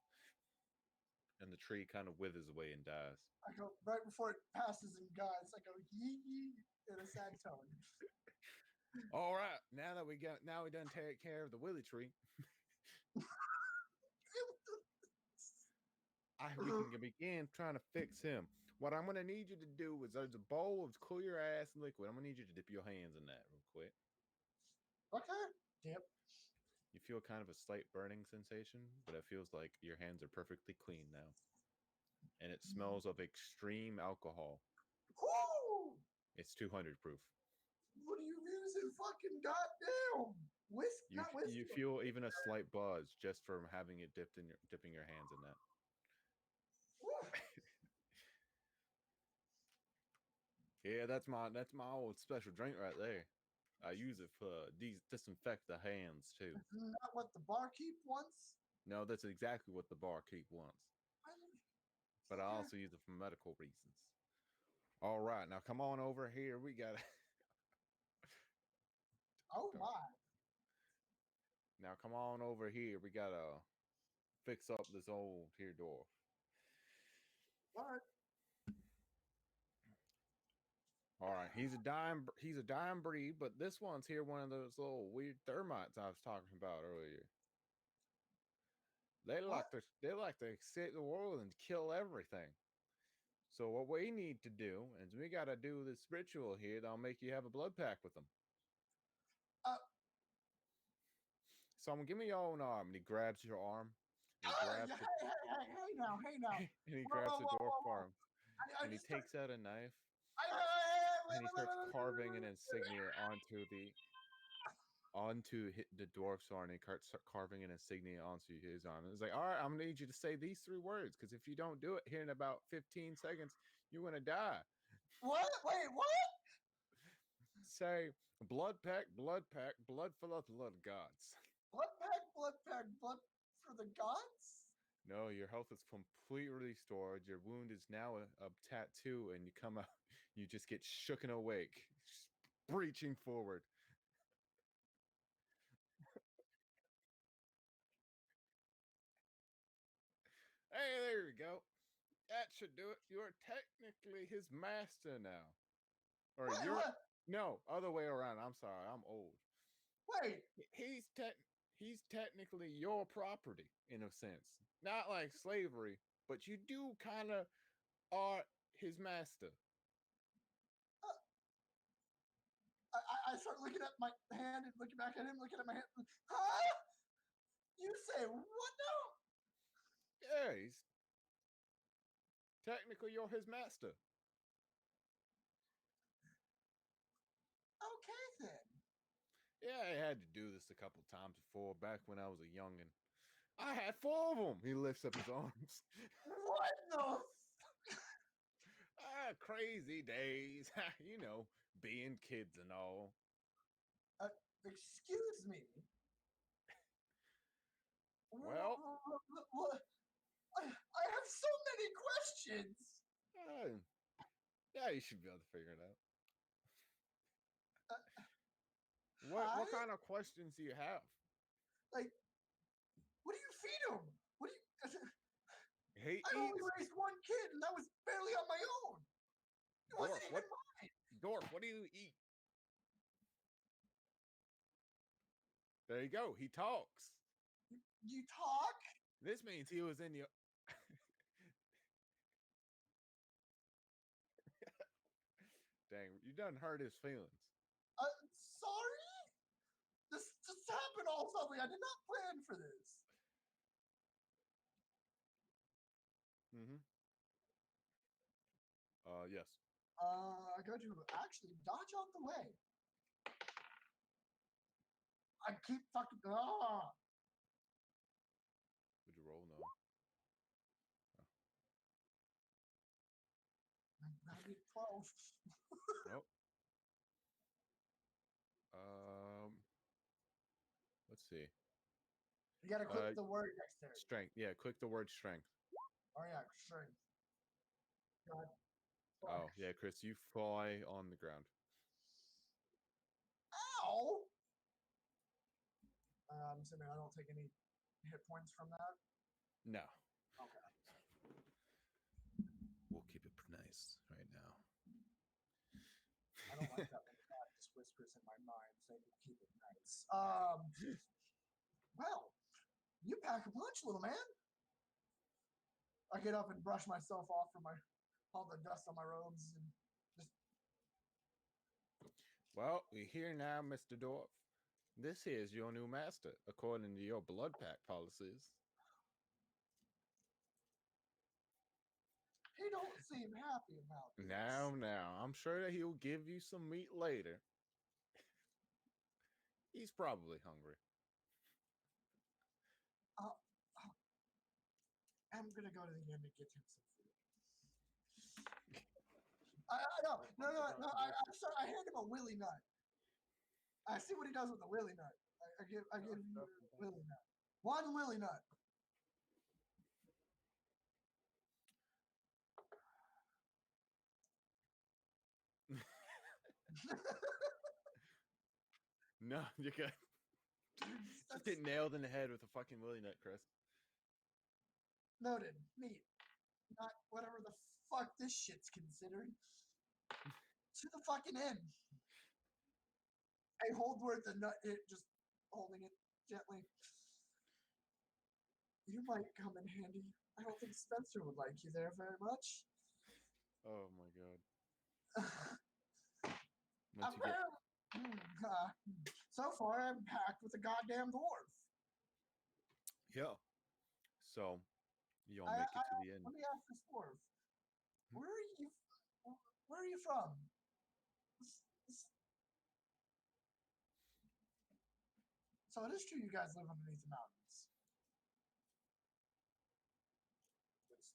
And the tree kind of withers away and dies. I go, right before it passes and dies, I go, yee yee, in a sad tone. All right, now we done take care of the willy tree. We can begin trying to fix him. What I'm gonna need you to do is there's a bowl of clear ass liquid. I'm gonna need you to dip your hands in that real quick. Okay. Dip. You feel kind of a slight burning sensation, but it feels like your hands are perfectly clean now. And it smells of extreme alcohol. Woo! It's 200 proof. What are you using? Fucking goddamn whiskey. Not whiskey. You feel even a slight buzz just from having it dipping your hands in that. Yeah, that's my old special drink right there. I use it for disinfect the hands too. Isn't that what the barkeep wants? No, that's exactly what the barkeep wants. But I also use it for medical reasons. All right, now come on over here. We got. Oh my! Now come on over here. We gotta fix up this old here dwarf. What? All right, he's a dying breed, but this one's here one of those little weird thermites I was talking about earlier. They like to escape the world and kill everything. So what we need to do is we gotta do this ritual here that'll make you have a blood pact with them. So I'm gonna give me your own arm, and he grabs your arm. Hey now. And he grabs the dwarf arm, and he takes out a knife, and he starts carving an insignia onto the dwarf's arm, and he starts carving an insignia onto his arm. And it's like, all right, I'm gonna need you to say these 3 words, because if you don't do it here in about 15 seconds, you're gonna die. What? Wait, what? Say blood pact, blood for the blood gods. Blood pact, blood for the gods? No, your health is completely restored. Your wound is now a tattoo, and you come out, you just get shooken awake, breaching forward. Hey, there you go. That should do it. You're technically his master now. Or no, other way around. I'm sorry, I'm old. Wait. He's technically your property in a sense. Not like slavery, but you do kind of are his master. I start looking at my hand and looking back at him, looking at my hand. Huh? You say what now? Yeah, he's technically you're his master. Okay then. Yeah, I had to do this a couple times before, back when I was a youngin'. I had 4 of them. He lifts up his arms. What the? Crazy days. You know, being kids and all. Excuse me. Well, I have so many questions. Yeah, you should be able to figure it out. What kind of questions do you have? Like, what do you feed him? What do you? I only raised 1 kid, and that was barely on my own. It wasn't even mine. Dwarf, what do you eat? There you go. He talks. You talk? This means he was in your. Dang, you done hurt his feelings. Sorry? This just happened all suddenly. I did not plan for this. Yes. I go to actually dodge out the way. I keep fucking. Would you roll? No. I'm gonna be 12. Nope. Let's see. You gotta click the word dexterity. Strength. Yeah, click the word strength. Oh yeah, strength. God. Oh yeah, Chris, you fly on the ground. Ow! I'm assuming I don't take any hit points from that. No. Okay. We'll keep it nice right now. I don't like that when God just whispers in my mind saying keep it nice. Well, you pack a punch, little man. I get up and brush myself off from all the dust on my robes and just. Well, we're here now, Mr. Dwarf. This is your new master, according to your blood pack policies. He don't seem happy about this. Now, I'm sure that he'll give you some meat later. He's probably hungry. I'm gonna go to the inn and get him some food. No. I hand him a willy nut. I see what he does with the willy nut. I give him a willy nut. One willy nut. No, you're good. Just get nailed in the head with a fucking willy nut, Chris. Noted. Meat. Not whatever the fuck this shit's considered. To the fucking end. I hold where the nut hit, just holding it gently. You might come in handy. I don't think Spencer would like you there very much. Oh my god. So far, I'm packed with a goddamn dwarf. Yeah. So, you all make it to the end. Let me ask this dwarf. Where are you from? So it is true you guys live underneath the mountains. It's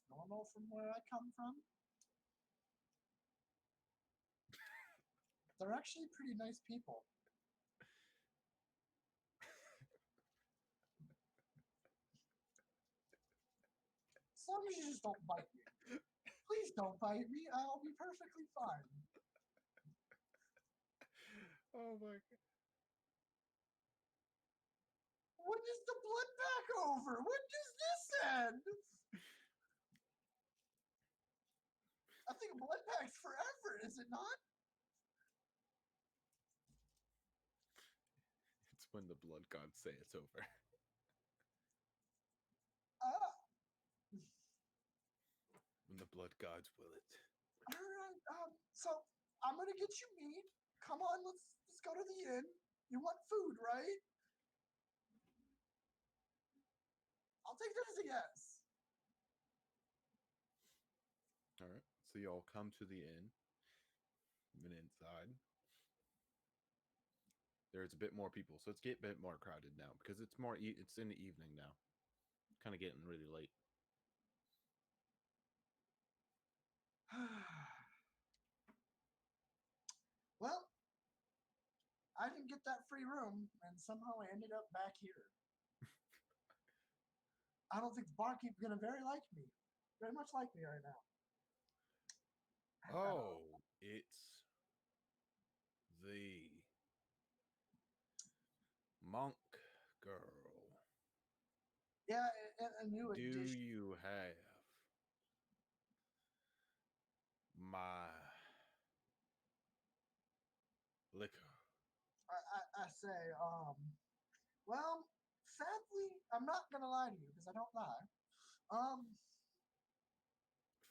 normal from where I come from. They're actually pretty nice people. As long as you just don't bite me. Please don't bite me. I'll be perfectly fine. Oh my god. When does the blood pack over? When does this end? I think blood pack's forever, is it not? It's when the blood gods say it's over. When the blood gods will it. Alright, so I'm gonna get you meat. Come on, let's go to the inn. You want food, right? I'll take that as a yes. Alright, so you all come to the inn. And inside, there's a bit more people, so it's getting a bit more crowded now because it's it's in the evening now. Kind of getting really late. Well, I didn't get that free room, and somehow I ended up back here. I don't think the barkeep's gonna very much like me right now. Oh, it's the monk girl. Yeah, a new Do addition. you have my liquor? I say, well, sadly, I'm not gonna lie to you because I don't lie.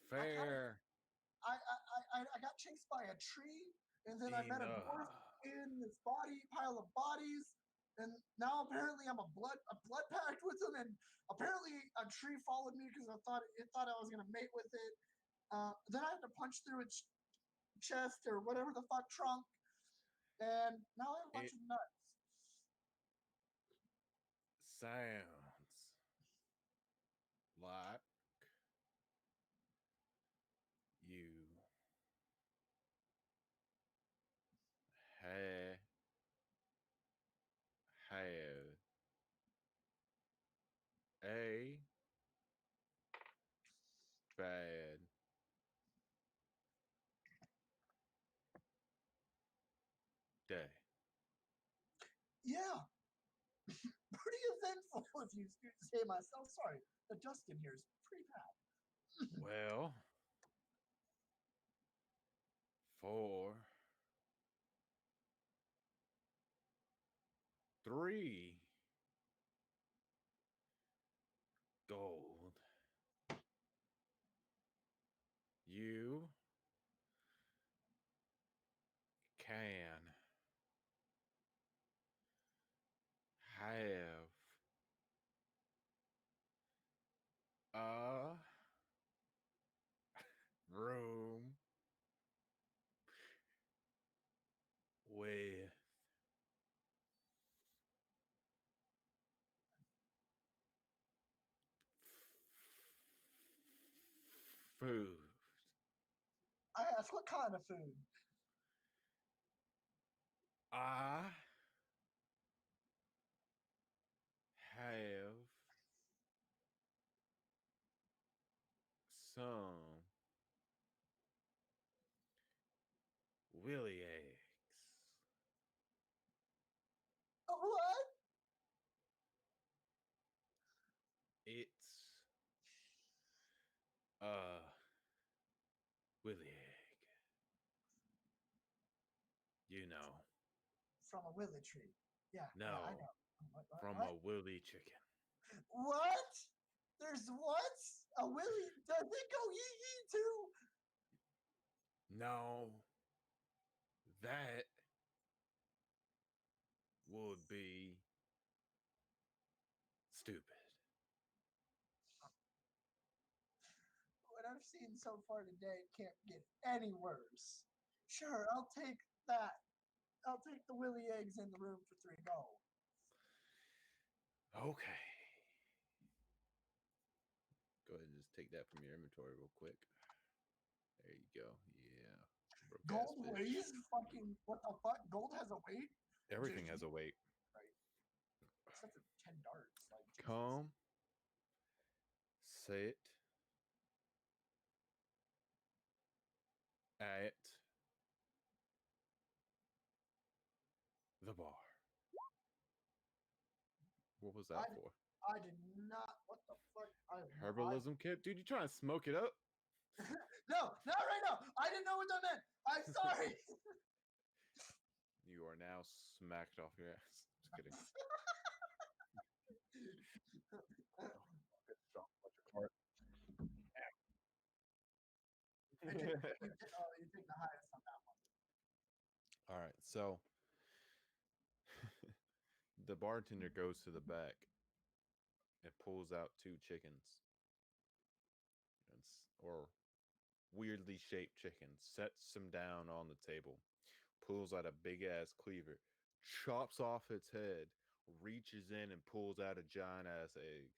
Fair. I got chased by a tree, and then I met a dwarf in this pile of bodies, and now apparently I'm a blood pact with him, and apparently a tree followed me because it thought I was gonna mate with it. Then I had to punch through its chest or whatever the fuck trunk, and now I have a bunch of nuts. Sounds like you have a bad day. Yeah, pretty eventful if you say myself. Sorry, the dust in here is pretty bad. Well, for 3 gold, you can have a room with food. I asked, what kind of food? I have some willy eggs. What? It's a willy egg. You know. From a willy tree. Yeah, No. yeah, I know. From a willy chicken. What? There's what? A willy? Does it go yee yee too? No. That would be stupid. What I've seen so far today can't get any worse. Sure, I'll take that. I'll take the willy eggs in the room for 3 gold. Okay. Go ahead and just take that from your inventory real quick. There you go. Yeah. Gold weighs fucking what the fuck? Gold has a weight? Everything has a weight. Right. Except for 10 darts. Like, come sit at the bar. What was that for? I did not. What the fuck? Herbalism kit? Dude, you trying to smoke it up? No, not right now. I didn't know what that meant. I'm sorry. You are now smacked off your ass. Just kidding. You take the highest on that one. All right, so the bartender goes to the back and pulls out 2 chickens. Or weirdly shaped chickens, sets them down on the table, pulls out a big ass cleaver, chops off its head, reaches in and pulls out a giant ass egg.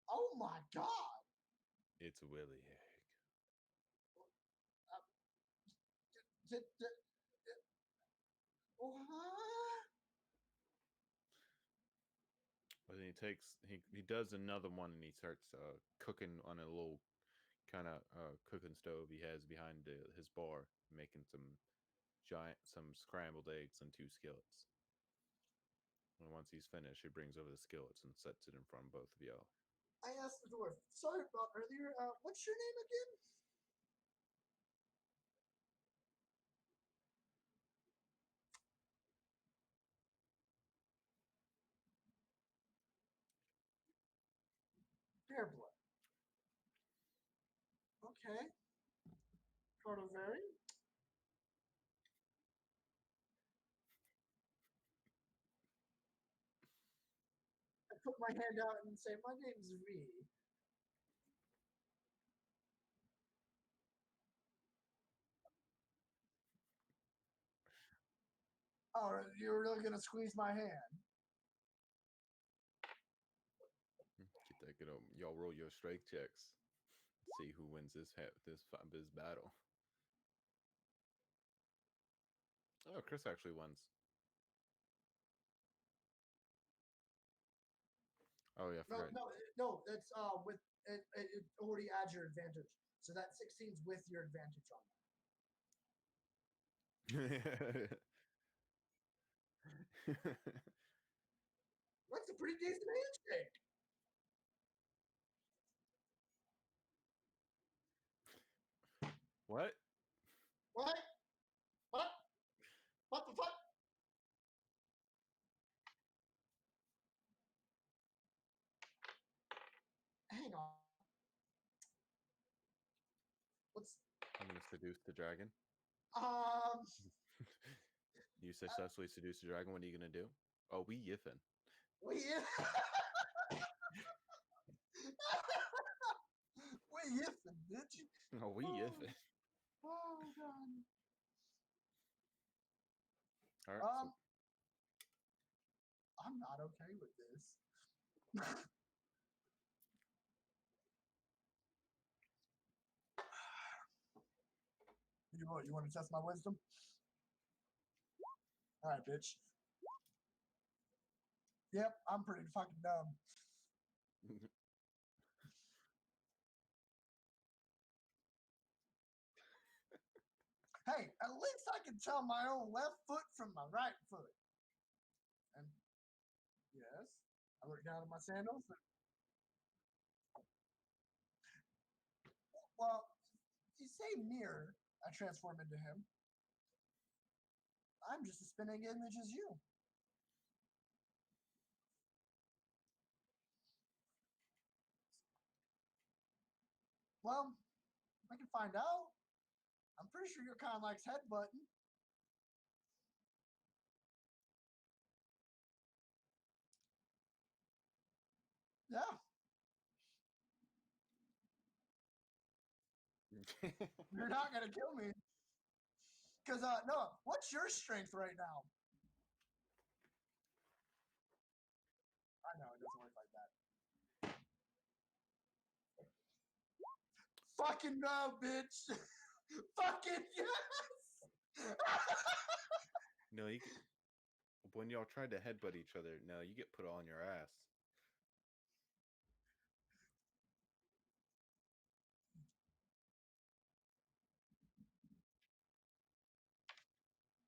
Oh my god! It's a willy egg. What? But then he does another one and he starts cooking on a little kind of cooking stove he has behind his bar, making some scrambled eggs and 2 skillets. And once he's finished, he brings over the skillets and sets it in front of both of y'all. I asked the dwarf. Sorry about earlier. What's your name again? Bearblood. Okay. Protovary. I put my hand out and say, my name's V. Oh, you're really gonna squeeze my hand? Get that good. Y'all roll your strength checks. See who wins this battle. Oh, Chris actually wins. Oh yeah, I No, forgot. no. It's with it already adds your advantage. So that 16's with your advantage on that. That's a pretty decent handshake. What? What? What? What the fuck? Hang on. What's I'm gonna seduce the dragon. um? You successfully seduce the dragon. What are you gonna do? Oh, we yiffin. We we yiffin, bitch. Oh, we yiffin. Oh god. All right. I'm not okay with this. You want to test my wisdom? All right, bitch. Yep, I'm pretty fucking dumb. Hey, at least I can tell my own left foot from my right foot. And yes, I look down at my sandals. Well, you say mirror, I transform into him. I'm just a spinning image as you. Well, I can find out. I'm pretty sure your kind likes headbutting. Yeah. You're not gonna kill me. Cause no, what's your strength right now? I know it doesn't work like that. Fucking no, bitch. Fucking yes. No, when y'all tried to headbutt each other, no, you get put on your ass.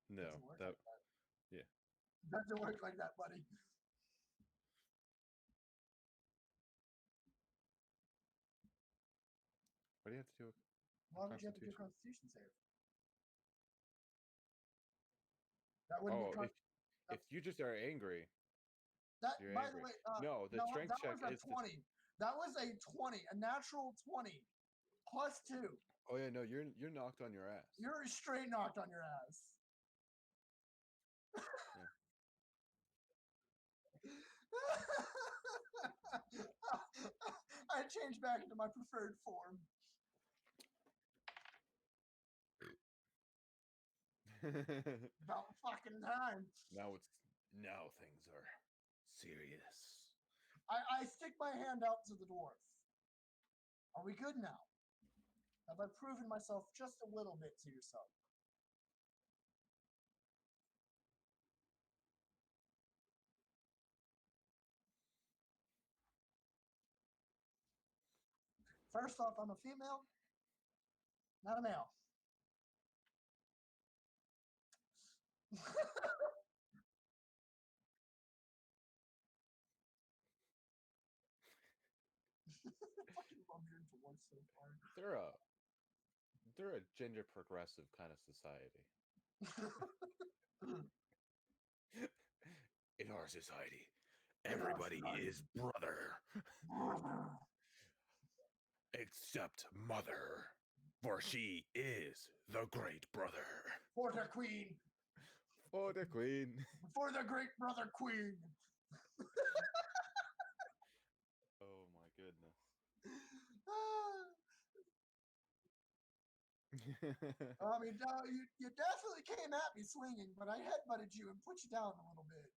No, that like that. Yeah. Doesn't work like that, buddy. What do you have to do? Why would you have to do a Constitution? Constitution save? That wouldn't Oh, be. if you just are angry, That, you're by angry. the way, No, the no, strength that check was a is 20. That was a 20, a natural 20, plus 2. Oh yeah, no, you're knocked on your ass. You're straight knocked on your ass. Yeah. I changed back into my preferred form. About fucking time. Now things are serious. I stick my hand out to the dwarf. Are we good now? Have I proven myself just a little bit to yourself? First off, I'm a female, not a male. Fucking love your dwarf so far. They're a gender progressive kind of society. In our society, everybody is brother. Except mother, for she is the great brother. For the queen. For the queen. For the great brother queen. Oh my goodness. I mean, no, you definitely came at me swinging, but I headbutted you and put you down a little bit.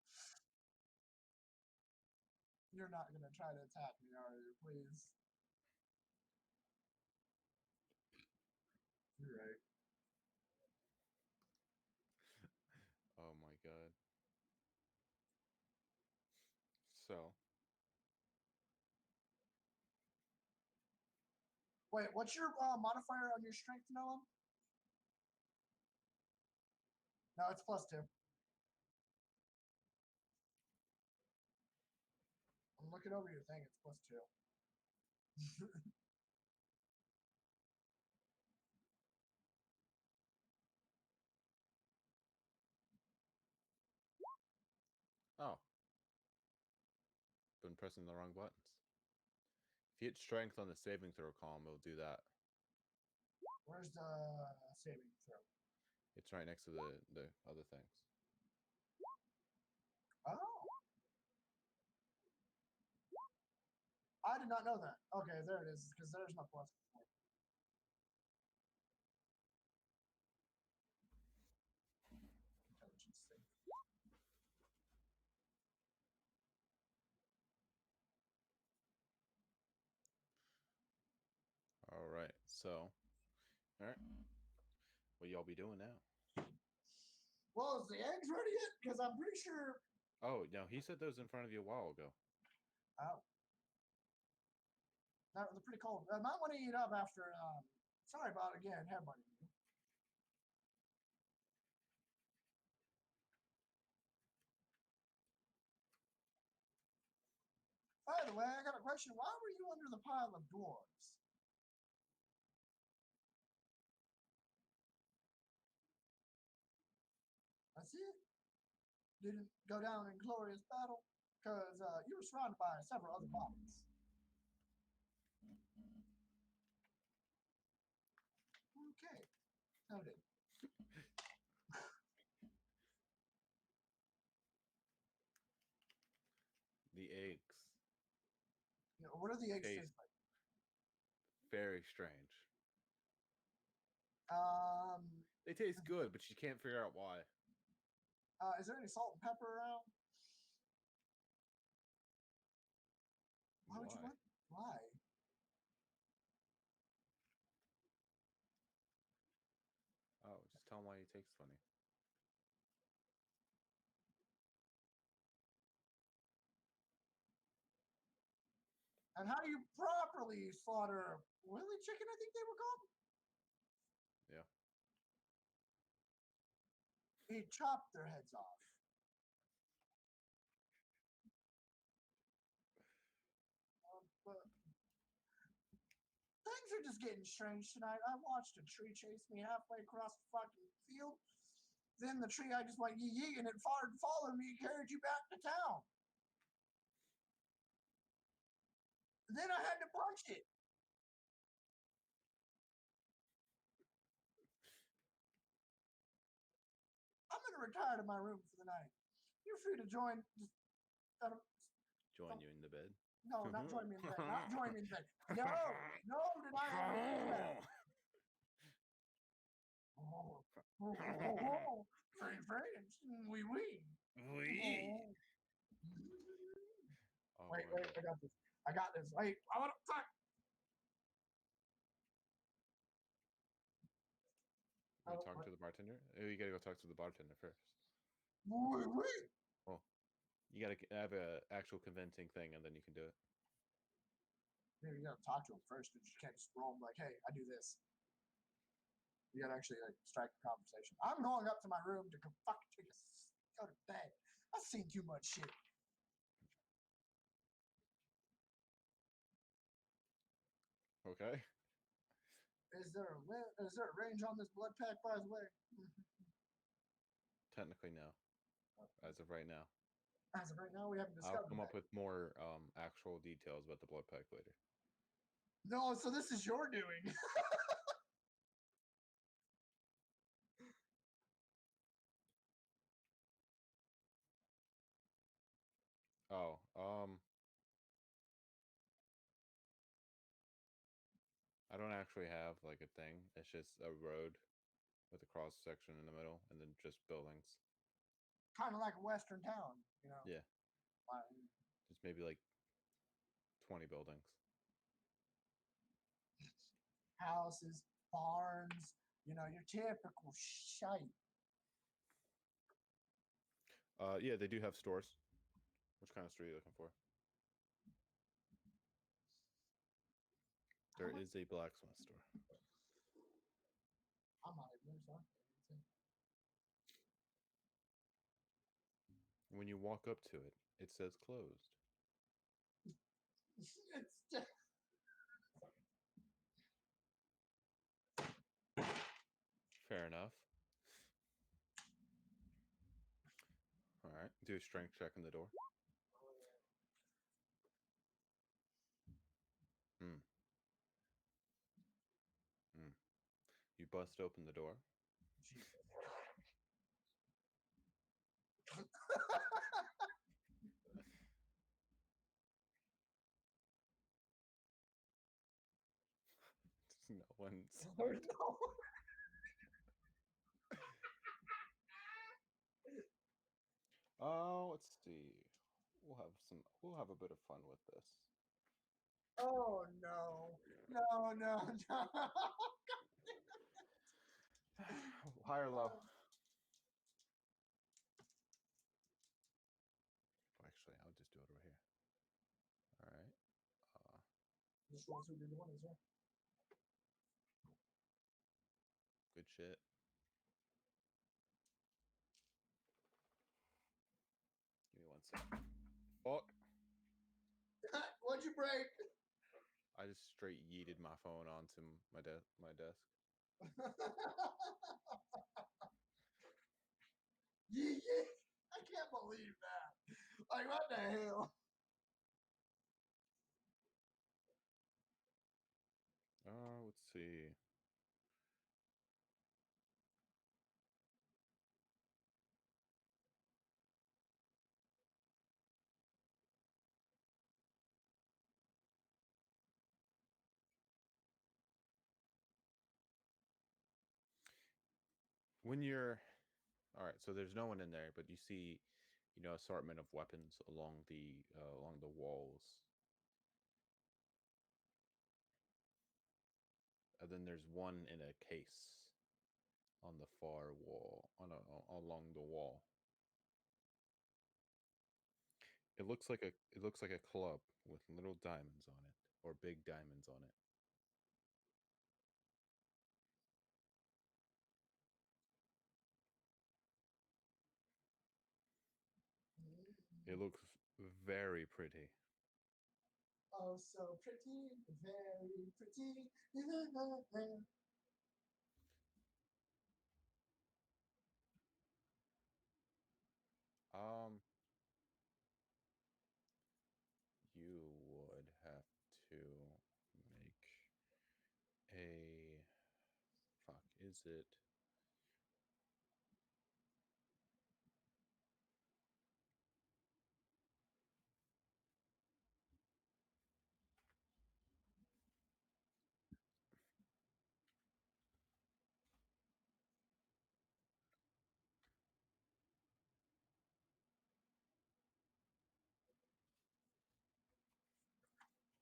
You're not going to try to attack me, are you? Please. You're right. Oh my god. So. Wait, what's your modifier on your strength, Noah? No, it's +2. I'm looking over your thing. It's +2. Oh. Been pressing the wrong buttons. If you hit strength on the saving throw column, it'll do that. Where's the saving throw? It's right next to the other things. Oh. I did not know that. Okay, there it is, because there's my +4. Intelligence thing. All right. So, all right. What y'all be doing now? Well, is the eggs ready yet? Because I'm pretty sure. Oh no, he said those in front of you a while ago. Oh. That was pretty cold. I might want to eat up after. Sorry about it again, headbutting you. By the way, I got a question. Why were you under the pile of dwarves? That's it? Didn't go down in glorious battle? Because you were surrounded by several other bodies. Okay. Noted. The eggs. What are the eggs taste like? Very strange. They taste good, but you can't figure out why. Is there any salt and pepper around? Why would you want? Why? Oh, just tell him why he tastes funny. And how do you properly slaughter willy chicken, I think they were called? Yeah. He chopped their heads off. But things are just getting strange tonight. I watched a tree chase me halfway across the fucking field. Then the tree, I just went yee yee, and it followed me and carried you back to town. Then I had to punch it. I'm gonna retire to my room for the night. You're free to join. Join you in the bed? No, not join me in bed. Not join me in bed. No, no, did I understand that? Friends, oui, oui. Wait, I got this. I got this. Wait, I want to fuck. You want to talk to the bartender? Oh, you gotta go talk to the bartender first. Oui, oui. Well, you gotta have an actual convincing thing, and then you can do it. Yeah, you gotta talk to him first. You just can't just roll him like, hey, I do this. You gotta actually like strike a conversation. I'm going up to my room to go to bed. I've seen too much shit. Okay. Is there a range on this blood pack, by the way? Technically, no. As of right now. As of right now, we haven't discovered. I'll come up with more actual details about the blood pack later. No, so this is your doing. Oh, I don't actually have like a thing. It's just a road with a cross section in the middle, and then just buildings. Kind of like a western town, you know. Yeah. Just maybe like 20 buildings. Houses, barns, you know, your typical shite. Yeah, they do have stores. Which kind of store are you looking for? There is a blacksmith store. I'm not even there, so When you walk up to it, it says closed. it's just... Fair enough. All right, do a strength check in the door. You bust open the door. No one's. No. Let's see. We'll have a bit of fun with this. Oh no. No, no, no. High or low? Actually, I'll just do it over here. All right. Just roll through the one, is there? Good shit. Give me 1 second. Fuck. What'd you break? I just straight yeeted my phone onto my desk. Yeah. I can't believe that. Like, what the hell? Let's see. When you're all right, so there's no one in there, but you see, assortment of weapons along the walls. And then there's one in a case on the far wall, along the wall. It looks like a club with little diamonds on it, or big diamonds on it. It looks very pretty. Oh, so pretty, very pretty. You would have to make a fuck. Is it?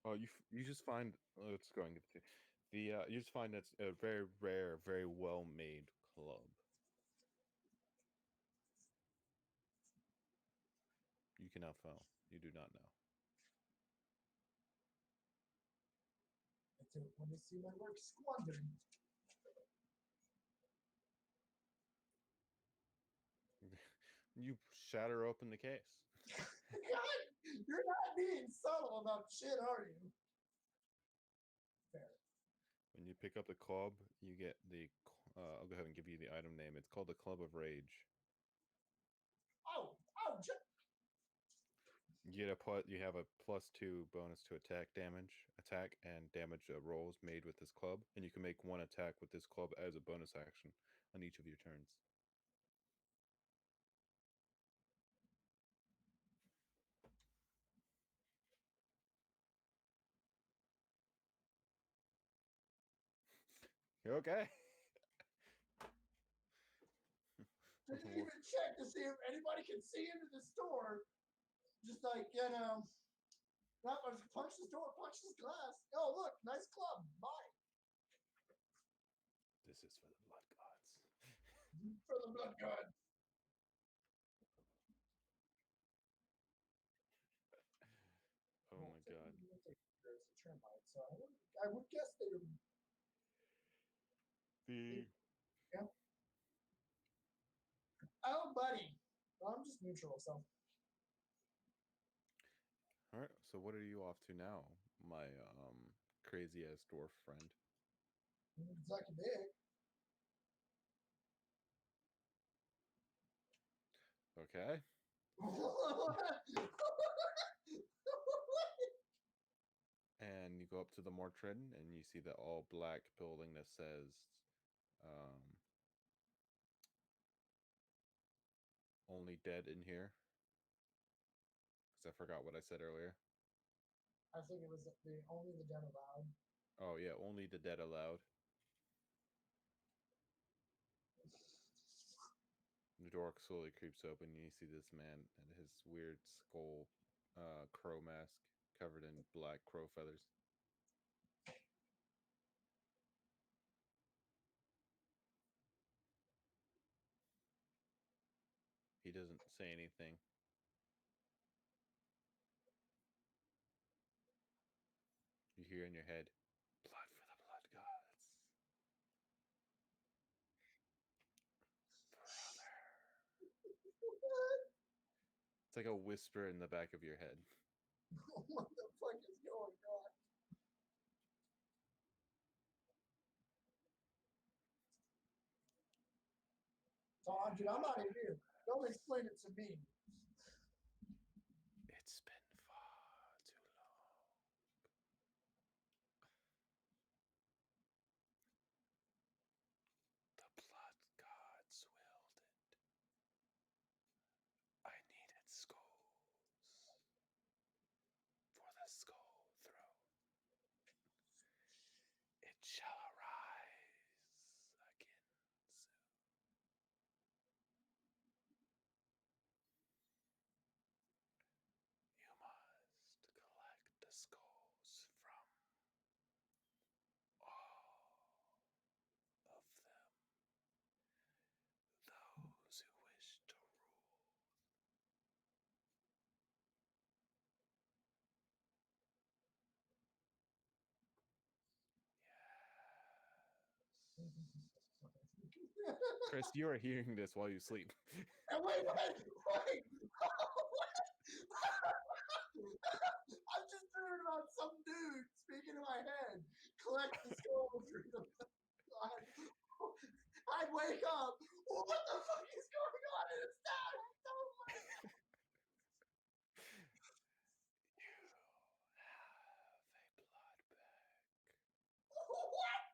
Oh, you just find. Let's go and get you just find it's a very rare, very well made club. You cannot know. You do not know. I don't want to see my work squandered. You shatter open the case. God, you're not being subtle about shit, are you? Fair. When you pick up the club, you get the. I'll go ahead and give you the item name. It's called the Club of Rage. Oh, You have a +2 bonus to attack and damage rolls made with this club, and you can make one attack with this club as a bonus action on each of your turns. Okay. Didn't even check to see if anybody can see into the store. Just like, not punch this door, punch this glass. Oh, look, nice club. Bye. This is for the blood gods. For the blood gods. Oh my god. There's a termite, so I would guess they would. Yeah. Oh, buddy. I'm just neutral, so. All right. So what are you off to now, my crazy ass dwarf friend? Suck a dick. Okay. And you go up to the Mortrin, and you see the all black building that says, "Only dead in here." Because I forgot what I said earlier. I think it was only the dead allowed. Oh yeah, only the dead allowed. The door slowly creeps open, and you see this man and his weird skull crow mask covered in black crow feathers. He doesn't say anything. You hear in your head, "Blood for the blood gods. Brother." It's like a whisper in the back of your head. What the fuck is going on? Tom, dude, I'm out of here. Don't explain it to me. It's been far too long. The blood gods willed it. I needed skulls for the skull throne. It shall arise again soon. You must collect the skulls from all of them, those who wish to rule. Chris, you are hearing this while you sleep. Wait. I'm just dreaming about some dude speaking in my head. Collect the skulls. I'd wake up. What the fuck is going on? And it's that. You have a blood bag. What?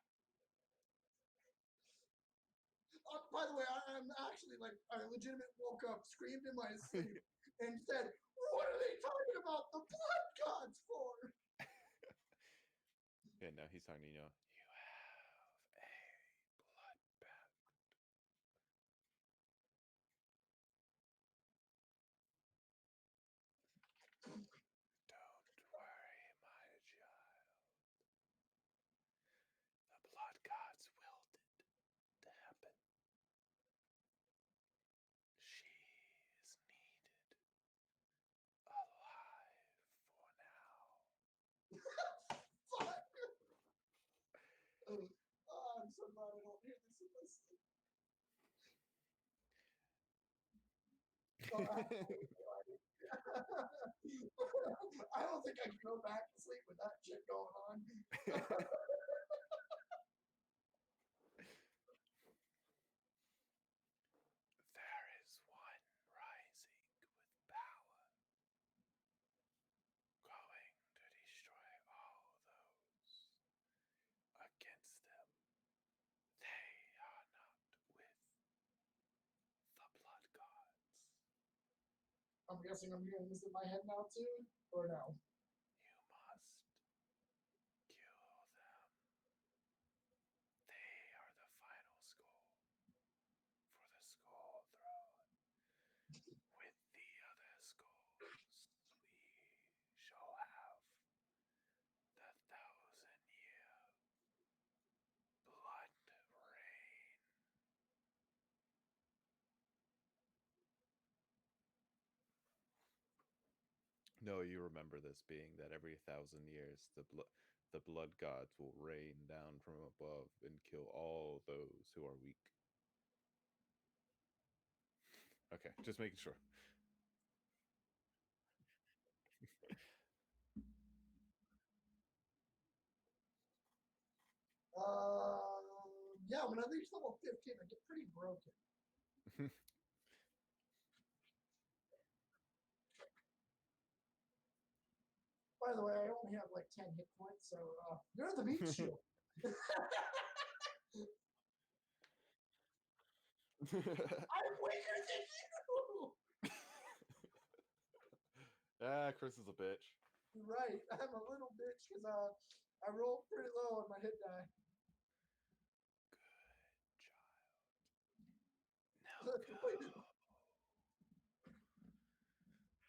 By the way, I'm actually I legitimately woke up, screamed in my sleep, and said, "What are they talking about the blood gods for?" Yeah, no, he's talking to you. You have a blood bag. Don't worry, my child. The blood gods willed it to happen. She is needed alive for now. Fuck. I'm so glad I don't hear this in my sleep. I don't think I can go back to sleep with that shit going on. There is one rising with power, going to destroy all those against them. They are not with the blood gods. I'm guessing I'm hearing this in my head now too, or no? You must kill them. They No, you remember this being that every 1,000 years the blood gods will rain down from above and kill all those who are weak. Okay, just making sure. Yeah, when I reach level 15, I get pretty broken. By the way, I only have like 10 hit points, so you're the meat shield. I'm weaker than you! Chris is a bitch. You're right, I'm a little bitch because I rolled pretty low on my hit die. Good child. Now go.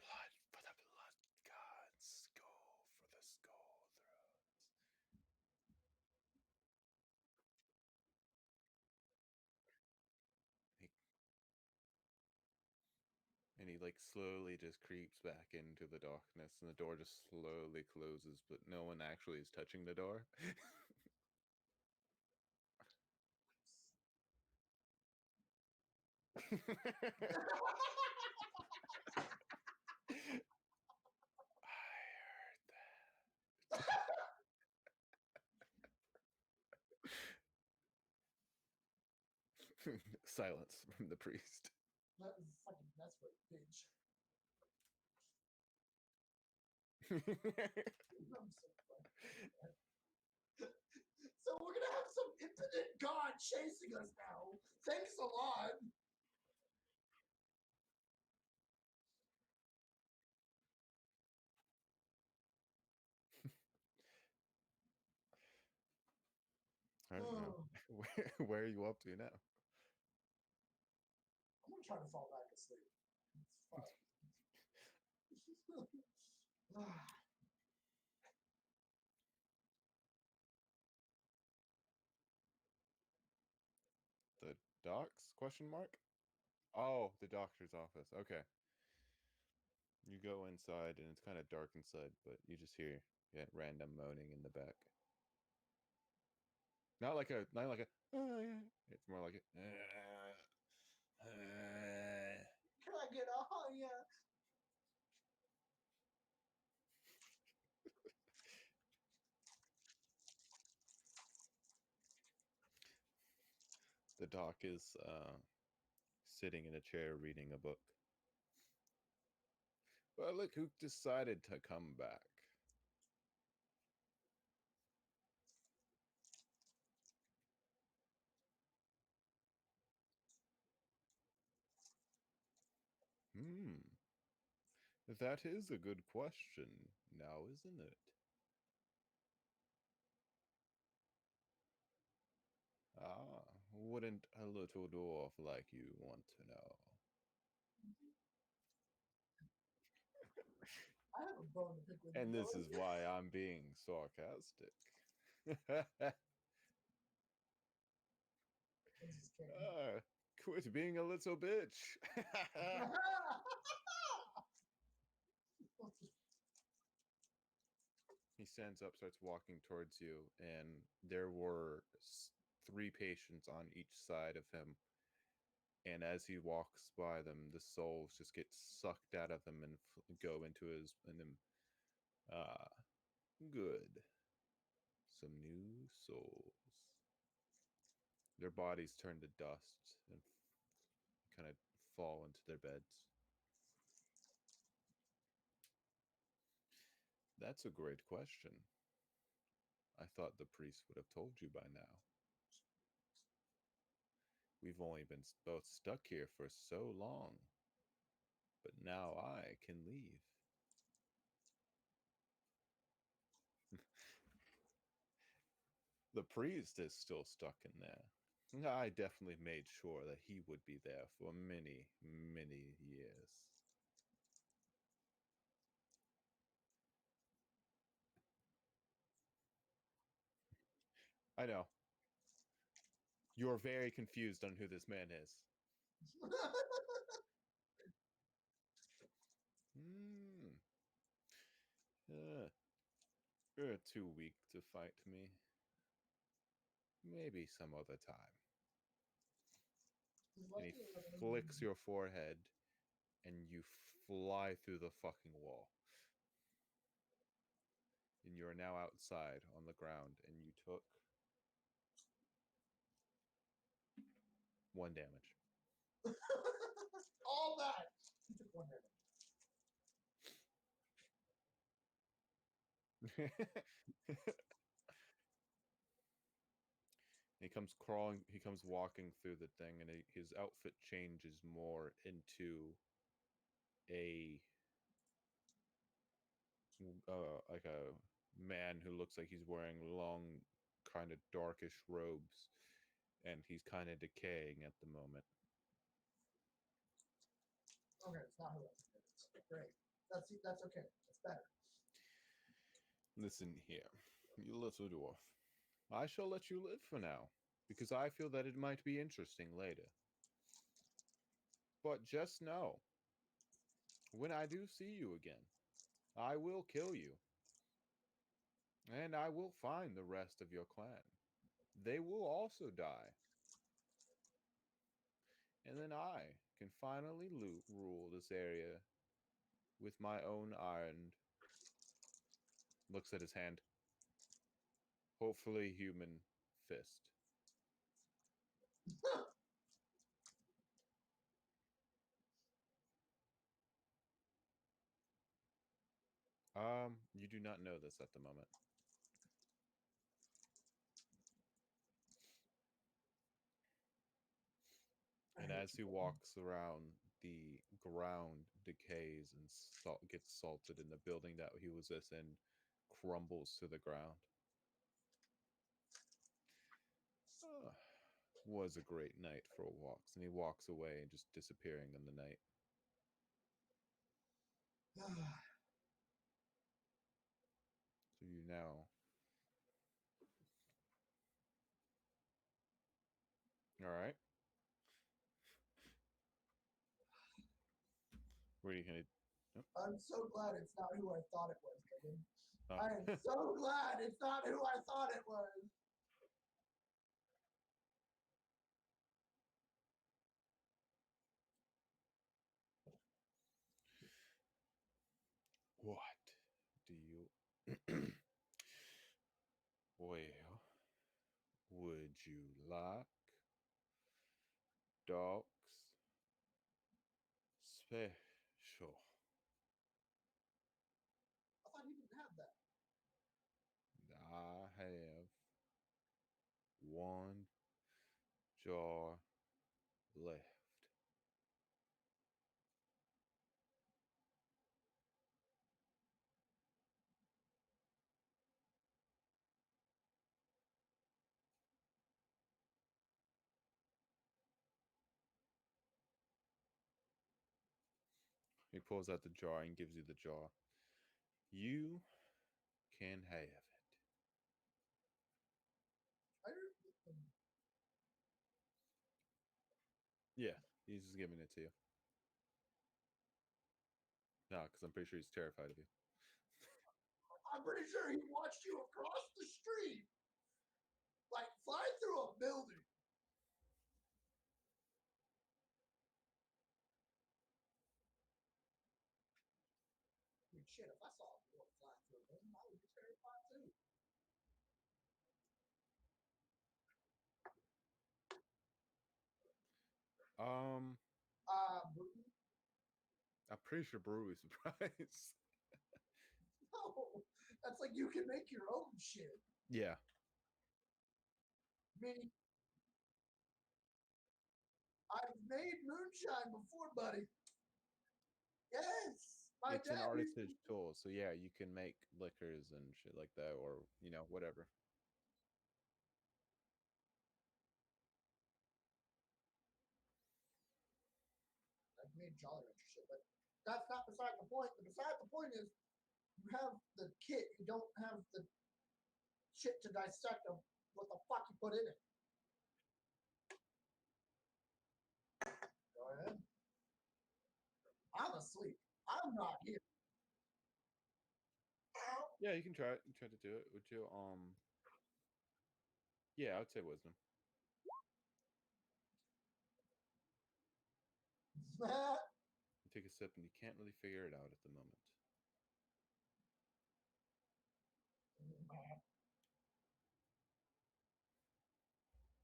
Blood for the blood gods. Go for the skull thrones. And he like slowly just creeps back into the darkness, and the door just slowly closes, but no one actually is touching the door. Silence from the priest. That is fucking desperate, bitch. So we're gonna have some infinite god chasing us now. Thanks a lot. I don't know. Where are you up to now? I'm gonna try to fall back asleep. It's fine. The docks? Question mark? Oh, the doctor's office. Okay. You go inside, and it's kind of dark inside, but you just hear random moaning in the back. Not like a. It's more like a. Can I get a yeah? The doc is sitting in a chair reading a book. Well, look who decided to come back. That is a good question, now isn't it? Ah, wouldn't a little dwarf like you want to know? I have a bone to pick with And you. this is why I'm being sarcastic. Quit being a little bitch. He stands up, starts walking towards you, and there were 3 patients on each side of him. And as he walks by them, the souls just get sucked out of them and go into his. And then, good. Some new souls. Their bodies turn to dust and kind of fall into their beds. That's a great question. I thought the priest would have told you by now. We've only been both stuck here for so long. But now I can leave. The priest is still stuck in there. I definitely made sure that he would be there for many, many years. I know. You're very confused on who this man is. Uh, you're too weak to fight me. Maybe some other time. And he flicks your forehead, and you fly through the fucking wall. And you are now outside on the ground, and you took 1 damage. All that. You took 1 damage. He comes crawling, he comes walking through the thing, and his outfit changes more into a like a man who looks like he's wearing long, kind of darkish robes, and he's kind of decaying at the moment. Okay, it's not who I think it is. Great. That's okay. It's better. Listen here, you little dwarf. I shall let you live for now, because I feel that it might be interesting later. But just know, when I do see you again, I will kill you. And I will find the rest of your clan. They will also die. And then I can finally rule this area with my own iron. Looks at his hand. Hopefully human fist. You do not know this at the moment. And as he walks around, the ground decays and gets salted, and the building that he was just in crumbles to the ground. Was a great night for walks, and he walks away and just disappearing in the night. So you now. All right. What are you gonna? Oh. I'm so glad it's not who I thought it was, Megan. Oh. I am so glad it's not who I thought it was. What do you? Well, would you like dogs special? I thought he didn't have that. I have 1 jar left. He pulls out the jar and gives you the jar. You can have it. Yeah, he's just giving it to you. No, because I'm pretty sure he's terrified of you. I'm pretty sure he watched you across the street, like fly through a building. I mean, shit, if I saw a boy flying through a building, I would be terrified too. I'm pretty sure Brew is surprised. No, that's like you can make your own shit. Yeah. Me, I've made moonshine before, buddy. Yes. It's an artisan's tool, so yeah, you can make liquors and shit like that, or whatever. I've made Jolly Rancher shit, but that's not beside the point. Beside the point is you have the kit, you don't have the shit to dissect of what the fuck you put in it. Go ahead. I'm asleep. I'm not here. Yeah, you can try it. You try to do it. Would you yeah, I would say wisdom. You take a sip and you can't really figure it out at the moment.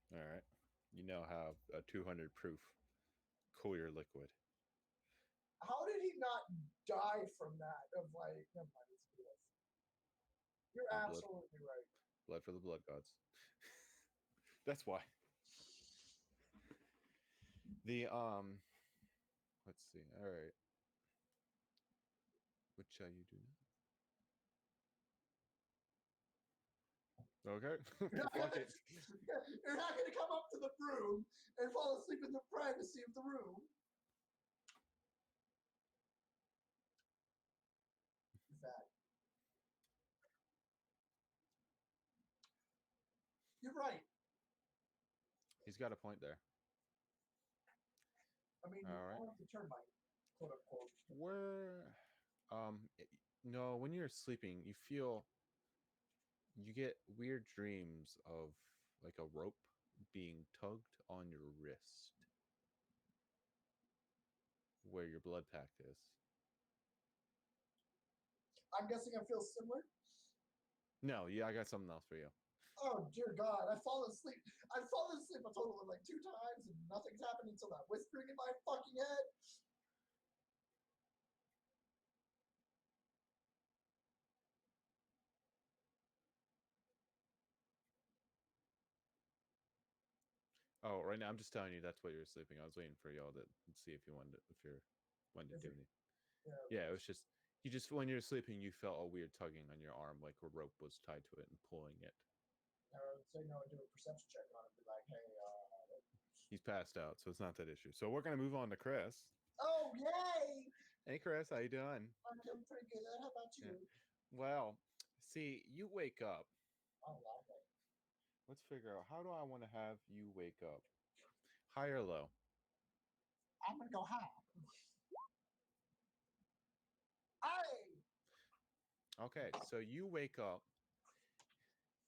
All right. You now have a 200 proof clear liquid. How did he not die from that? Of like, never mind, it's BS. You're Blood, absolutely right. blood for the blood gods. That's why. The let's see. All right. What shall you do now? Okay. Fuck it. You're not gonna come up to the room and fall asleep in the privacy of the room. That. You're right. He's got a point there. I mean, All right. the termite, quote unquote. Where no, when you're sleeping, you get weird dreams of like a rope being tugged on your wrist where your blood pact is. I'm guessing I feel similar. No, yeah, I got something else for you. Oh dear God, I've fallen asleep. I've fallen asleep a total of like 2 times and nothing's happened until that whispering in my fucking head. Oh, right now I'm just telling you that's what you're sleeping. I was waiting for y'all to see if you wanted if you're wanted to do anything. Yeah, it was just you just when you're sleeping you felt a weird tugging on your arm like a rope was tied to it and pulling it. So you know, do a perception check on it, be like, hey, He's passed out, so it's not that issue. So we're gonna move on to Chris. oh yay! Hey Chris, how you doing? I'm doing pretty good. How about you? Yeah. Well, see, you wake up. Oh, lovely. Let's figure out how do I want to have you wake up? High or low? I'm gonna go high. Hey! Okay, so you wake up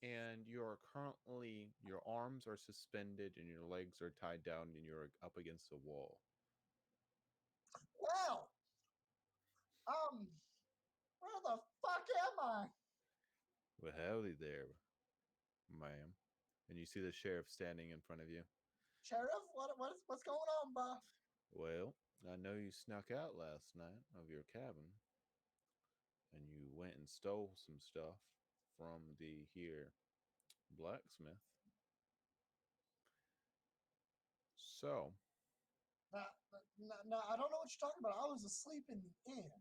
and you're currently your arms are suspended and your legs are tied down and you're up against a wall. Well, where the fuck am I? Well, howdy there, ma'am. And you see the sheriff standing in front of you. Sheriff, what's going on, bro? Well, I know you snuck out last night of your cabin and you went and stole some stuff from the here blacksmith. So, No, I don't know what you're talking about. I was asleep in the inn.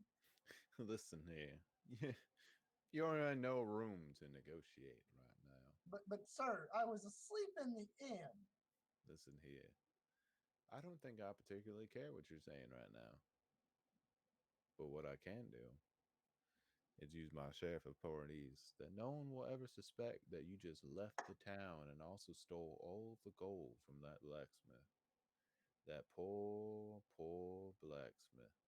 listen here. You're in no room to negotiate right now. But sir, I was asleep in the inn. Listen here. I don't think I particularly care what you're saying right now. But what I can do is use my sheriff authorities that no one will ever suspect that you just left the town and also stole all the gold from that blacksmith. That poor, poor blacksmith.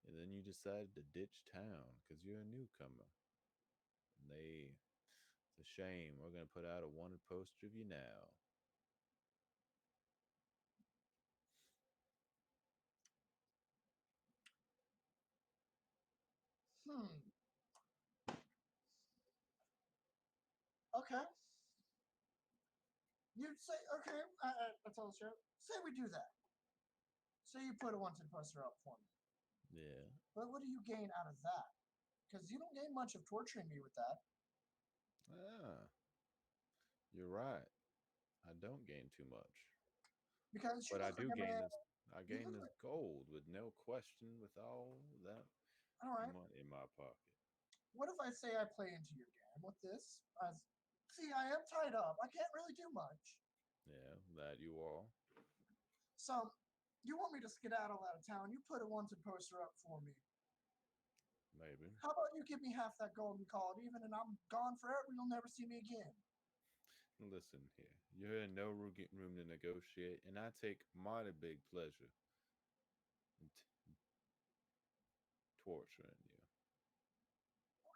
And then you decided to ditch town because you're a newcomer. And it's a shame. We're going to put out a wanted poster of you now. Okay. You'd say, okay, I told the sheriff, say we do that. Say you put a wanted poster up for me. Yeah. But what do you gain out of that? Because you don't gain much of torturing me with that. Ah, you're right. I don't gain too much. Because What I do gain is gold with no question with all that money in my pocket. What if I say I play into your game with this? See, I am tied up. I can't really do much. Yeah, that you are. So, you want me to skedaddle out of town? You put a wanted poster up for me. Maybe. How about you give me half that gold and call it even, and I'm gone forever. You'll never see me again. Listen here. You're in no room to negotiate, and I take mighty big pleasure in torturing you.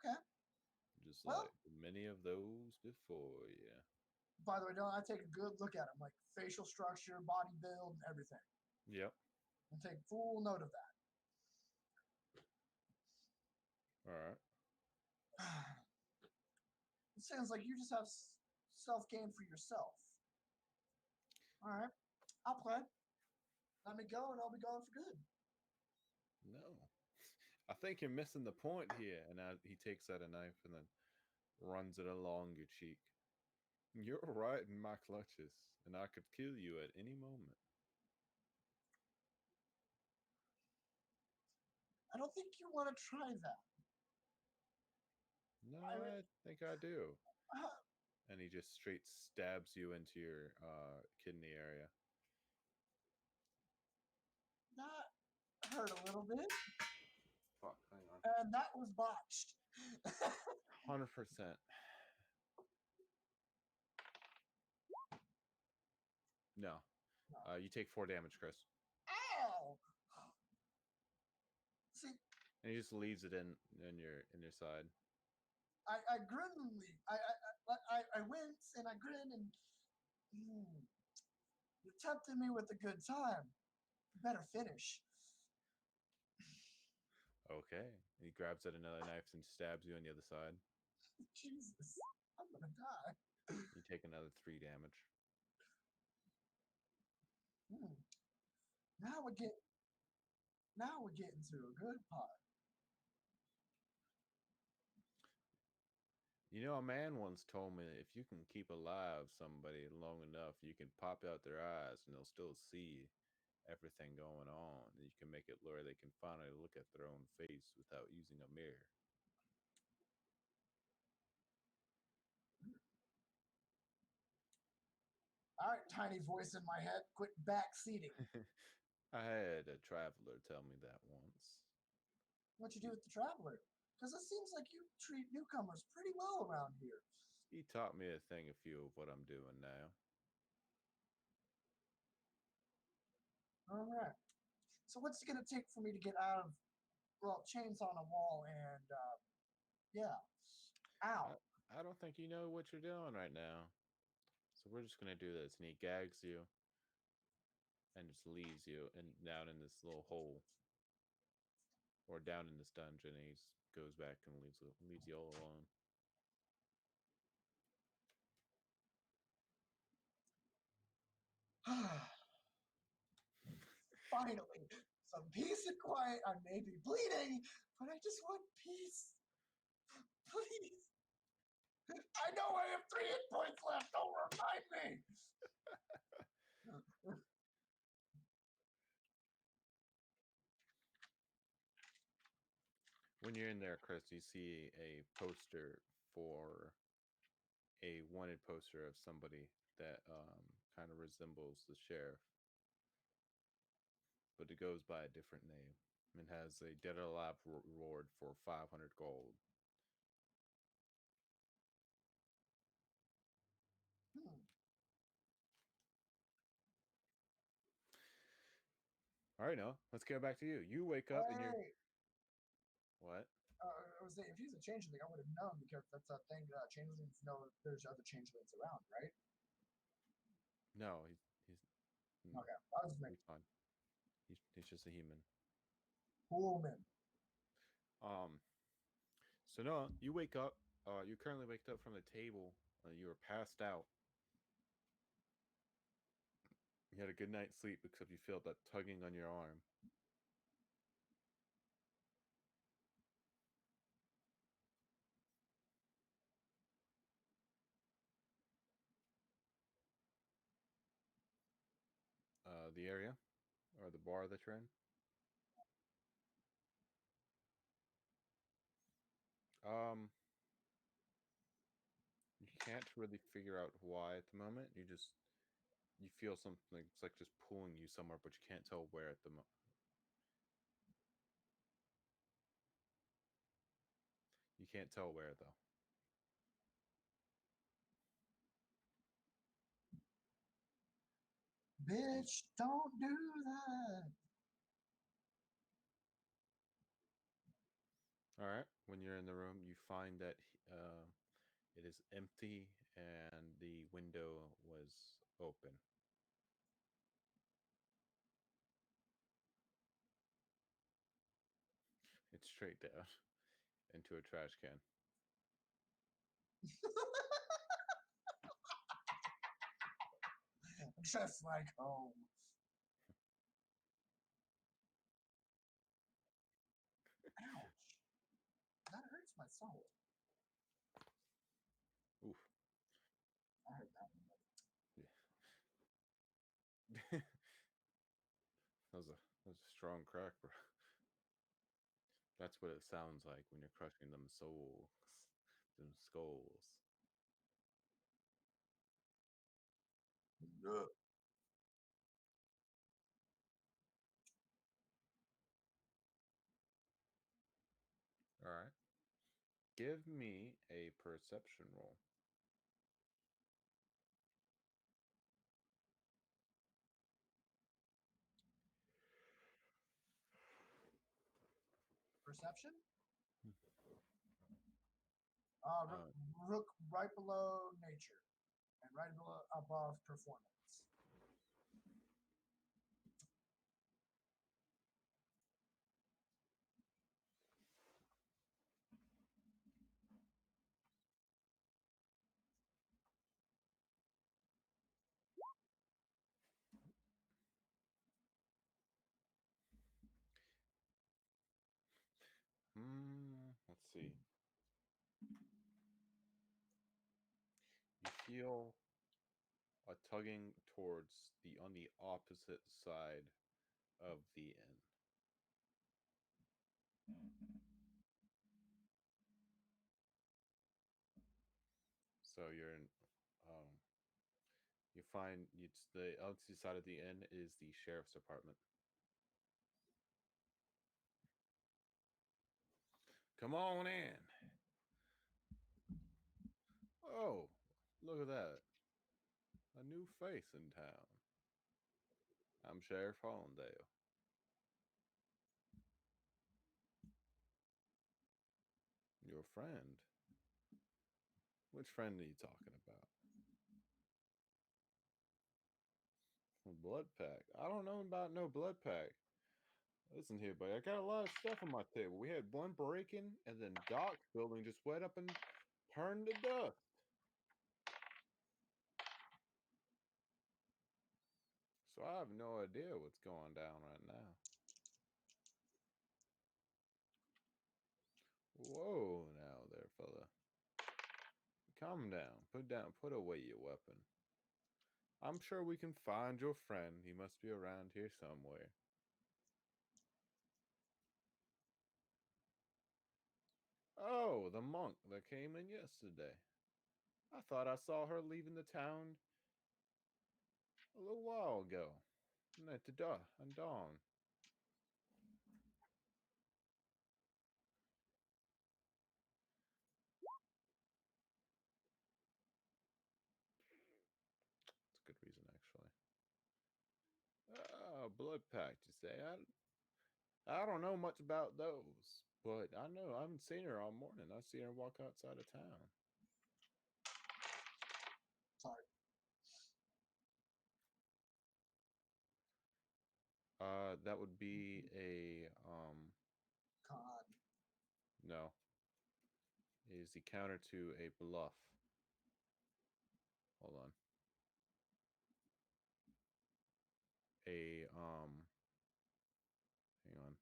Okay. just Well, like many of those before you. by the way, don't I take a good look at him, like facial structure, body build, and everything, Yep. and take full note of that. All right. It sounds like you just have self-gain for yourself. All right, I'll play. Let me go, and I'll be gone for good. No. I think you're missing the point here. And he takes out a knife and then runs it along your cheek. You're right in my clutches, and I could kill you at any moment. I don't think you want to try that. No, I mean, I think I do. uh, And he just straight stabs you into your kidney area. that hurt a little bit, Fuck, hang on. and that was botched. 100%. No. You take 4 damage, Chris. Ow! See, And he just leaves it in your side. I grin and leave. I wince and I grin and you tempted me with a good time. Better finish. Okay. And he grabs out another knife and stabs you on the other side. Jesus, I'm gonna die. You take another 3 damage. Now we're getting to a good part. You know, a man once told me that if you can keep alive somebody long enough, you can pop out their eyes and they'll still see everything going on. And you can make it where they can finally look at their own face without using a mirror. All right, tiny voice in my head, quit backseating. I had a traveler tell me that once. What'd you do with the traveler? Because it seems like you treat newcomers pretty well around here. He taught me a thing, a few of what I'm doing now. All right. So what's it gonna take for me to get out of, well, chains on a wall and yeah. Ow. I don't think you know what you're doing right now. So we're just gonna do this. And he gags you and just leaves you down in this little hole. Or down in this dungeon, and he goes back and leaves you all alone. Finally, some peace and quiet. I may be bleeding, but I just want peace. Please. I know I have 3 hit points left. Don't remind me. When you're in there, Chris, you see a poster for a wanted poster of somebody that kind of resembles the sheriff, but it goes by a different name and has a dead or alive reward for 500 gold. All right, now let's get back to you. You wake up and you're Hey, what? I was saying, if he's a changeling, I would have known because that's a thing. Changelings know there's other changelings around, right? No, Okay, I was just he's making. fine. He's just a human. Woman. Um. So no, you wake up. You currently waked up from the table. You were passed out. You had a good night's sleep, except you felt that tugging on your arm. The area or the bar that you're in. Um, you can't really figure out why at the moment. You feel something. It's like just pulling you somewhere, but you can't tell where at the moment. You can't tell where though. Bitch, don't do that. All right. When you're in the room, you find that it is empty and the window was open. It's straight down into a trash can. Just like home. Ouch. That hurts my soul. Oof. I heard that one. Yeah. that was a strong crack, bro. That's what it sounds like when you're crushing them souls, them skulls. Ugh. All right. Give me a perception roll. Perception? Hmm. Rook, Uh, rook right below nature and right below above performance. let's see. You feel a tugging towards the on the opposite side of the inn. So you're in. Um, you find it's the opposite side of the inn is the sheriff's department. Come on in. Oh, look at that. A new face in town. I'm Sheriff Hollandale. Your friend. Which friend are you talking about? Blood pack. I don't know about no blood pack. Listen here, buddy. I got a lot of stuff on my table. We had one breaking, and then Doc's building just went up and turned to dust. So I have no idea what's going down right now. Whoa, now there, fella. Calm down. Put away your weapon. I'm sure we can find your friend. He must be around here somewhere. Oh, the monk that came in yesterday. I thought I saw her leaving the town a little while ago. At the dawn. It's a good reason, actually. Blood pact, you say? I don't know much about those, but I know I haven't seen her all morning. I seen her walk outside of town. Sorry. That would be a Con. no. Is the counter to a bluff. Hold on. A hang on.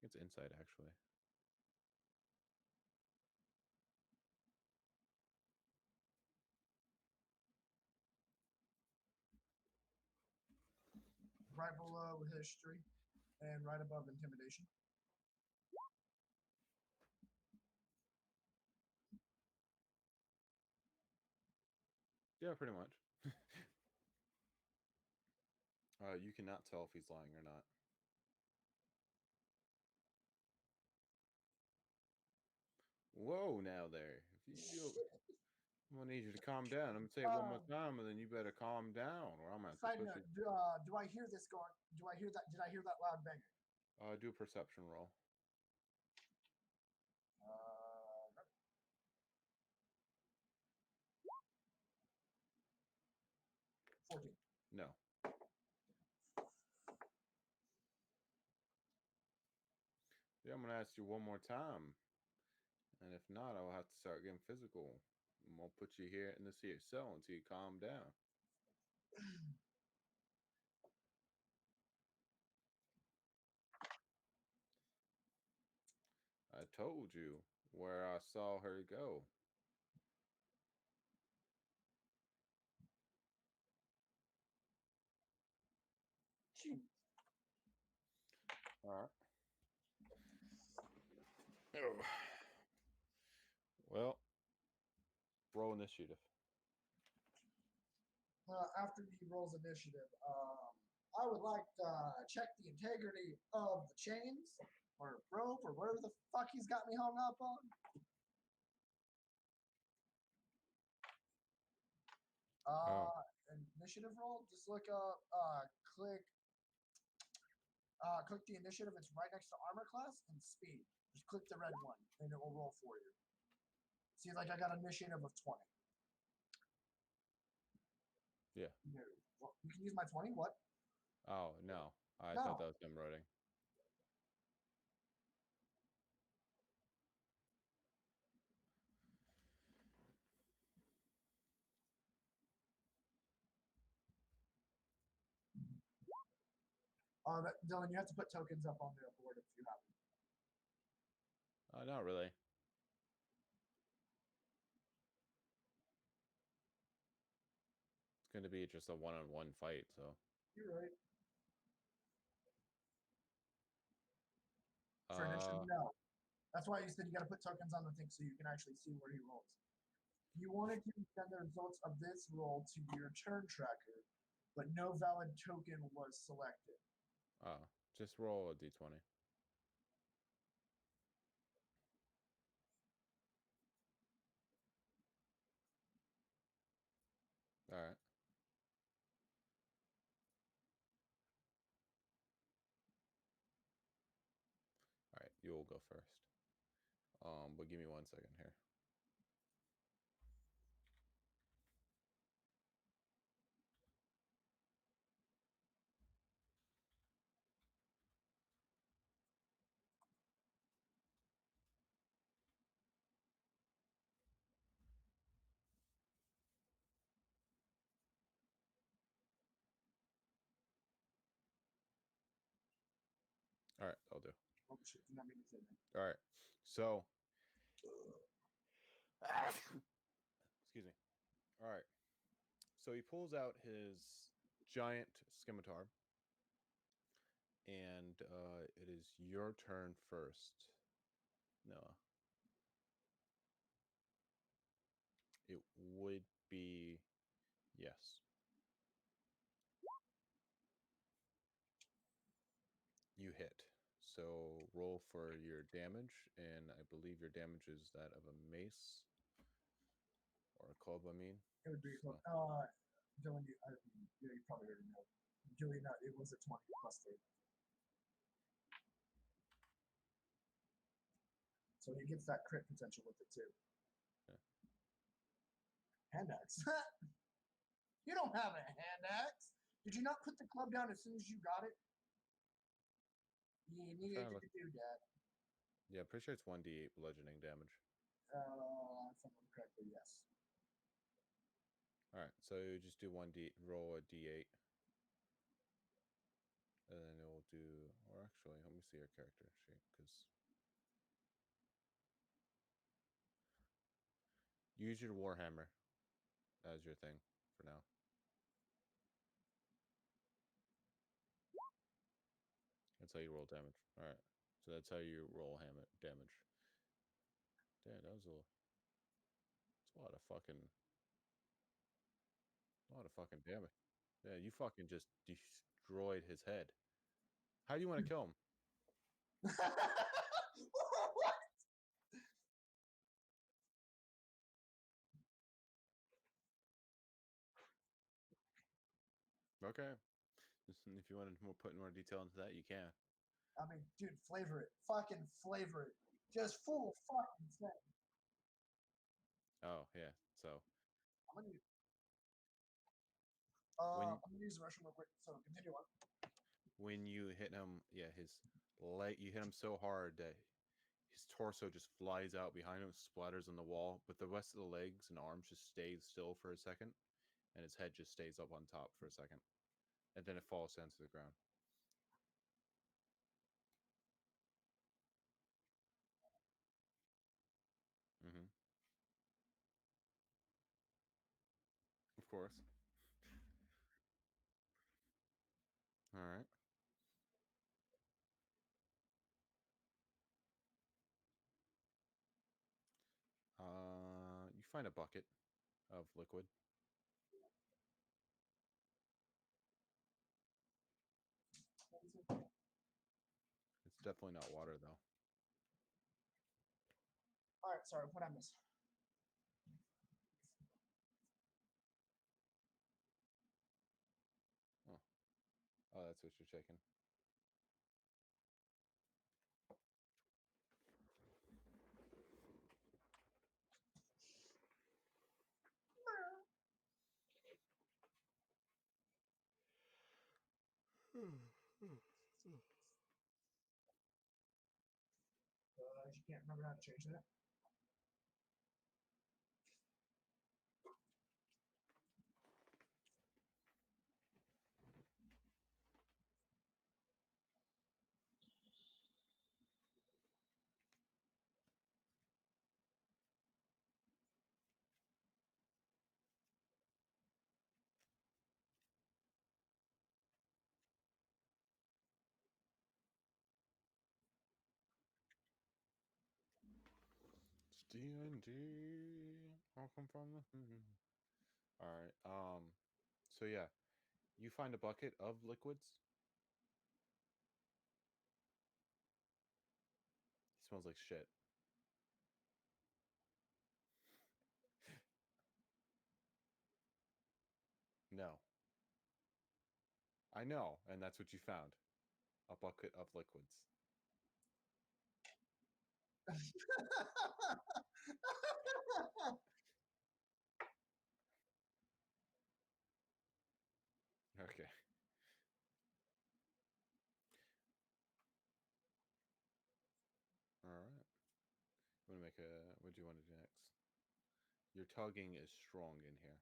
It's inside actually. Right below history and right above intimidation. Yeah, pretty much. You cannot tell if he's lying or not. Whoa, now there. If you do, I'm gonna need you to calm down. I'm gonna say it one more time, and then you better calm down, or I'm gonna have to Side push note, you. do I hear this going? Do I hear that? Did I hear that loud banging? Do a perception roll. 14. No. Yeah, I'm gonna ask you one more time, and if not, I'll have to start getting physical. I'm gonna put you here in this here cell until you calm down. I told you where I saw her go. Jeez. All right. Oh. Well, roll initiative. After he rolls initiative, I would like to check the integrity of the chains or rope or whatever the fuck he's got me hung up on. Initiative roll. Just look up, click the initiative. It's right next to armor class and speed. Just click the red one, and it will roll for you. See, like I got initiative of 20. Yeah. No. Well, you can use my 20. What? Oh no, I No. thought that was him writing. Dylan, you have to put tokens up on the board if you have them. Not really. It's going to be just a one-on-one fight, so. You're right. For initiative, no. That's why you said you got to put tokens on the thing so you can actually see where he rolls. You wanted to send the results of this roll to your turn tracker, but no valid token was selected. Just roll a d20. All right. All right, you will go first. But give me 1 second here. All right, I'll do. Oh shit! Did not mean to say that. All right, so. Excuse me. All right. So he pulls out his giant scimitar, and it is your turn first, Noah. It would be yes. You hit. So roll for your damage, and I believe your damage is that of a mace or a club. I mean, It would be so. Dylan. You probably already know. Julie, no, it was a 20 plus 3. So he gets that crit potential with it too. Yeah. Hand axe. You don't have a hand axe. Did you not put the club down as soon as you got it? You needed to do that. Yeah, I'm pretty sure it's 1d8 bludgeoning damage. If I remember correctly, yes. All right, so you just do roll a d8, and then it will do. Or actually, let me see your character sheet, because use your warhammer as your thing for now. That's how you roll damage. All right, so that's how you roll damage. Damn, that was it's a lot of fucking damage. Yeah, you fucking just destroyed his head. How do you want to kill him? Okay. If you wanted to put more detail into that, you can. I mean, dude, flavor it. Fucking flavor it. Just full fucking thing. Oh yeah. So I'm gonna use, when I'm gonna use the restroom real quick. So continue on. when you hit him, yeah, his leg, you hit him so hard that his torso just flies out behind him, splatters on the wall, but the rest of the legs and arms just stays still for a second, and his head just stays up on top for a second, and then it falls down to the ground. Hmm. Of course. All right. You find a bucket of liquid. It's definitely not water though. All right, sorry, what I miss? Oh, oh, that's what you're taking. You can't remember how to change that. It's D&D. I'll come from the. All right. So yeah, you find a bucket of liquids. It smells like shit. No, I know, and that's what you found. A bucket of liquids. Okay. All right. You want to make a. What do you want to do next? Your tugging is strong in here.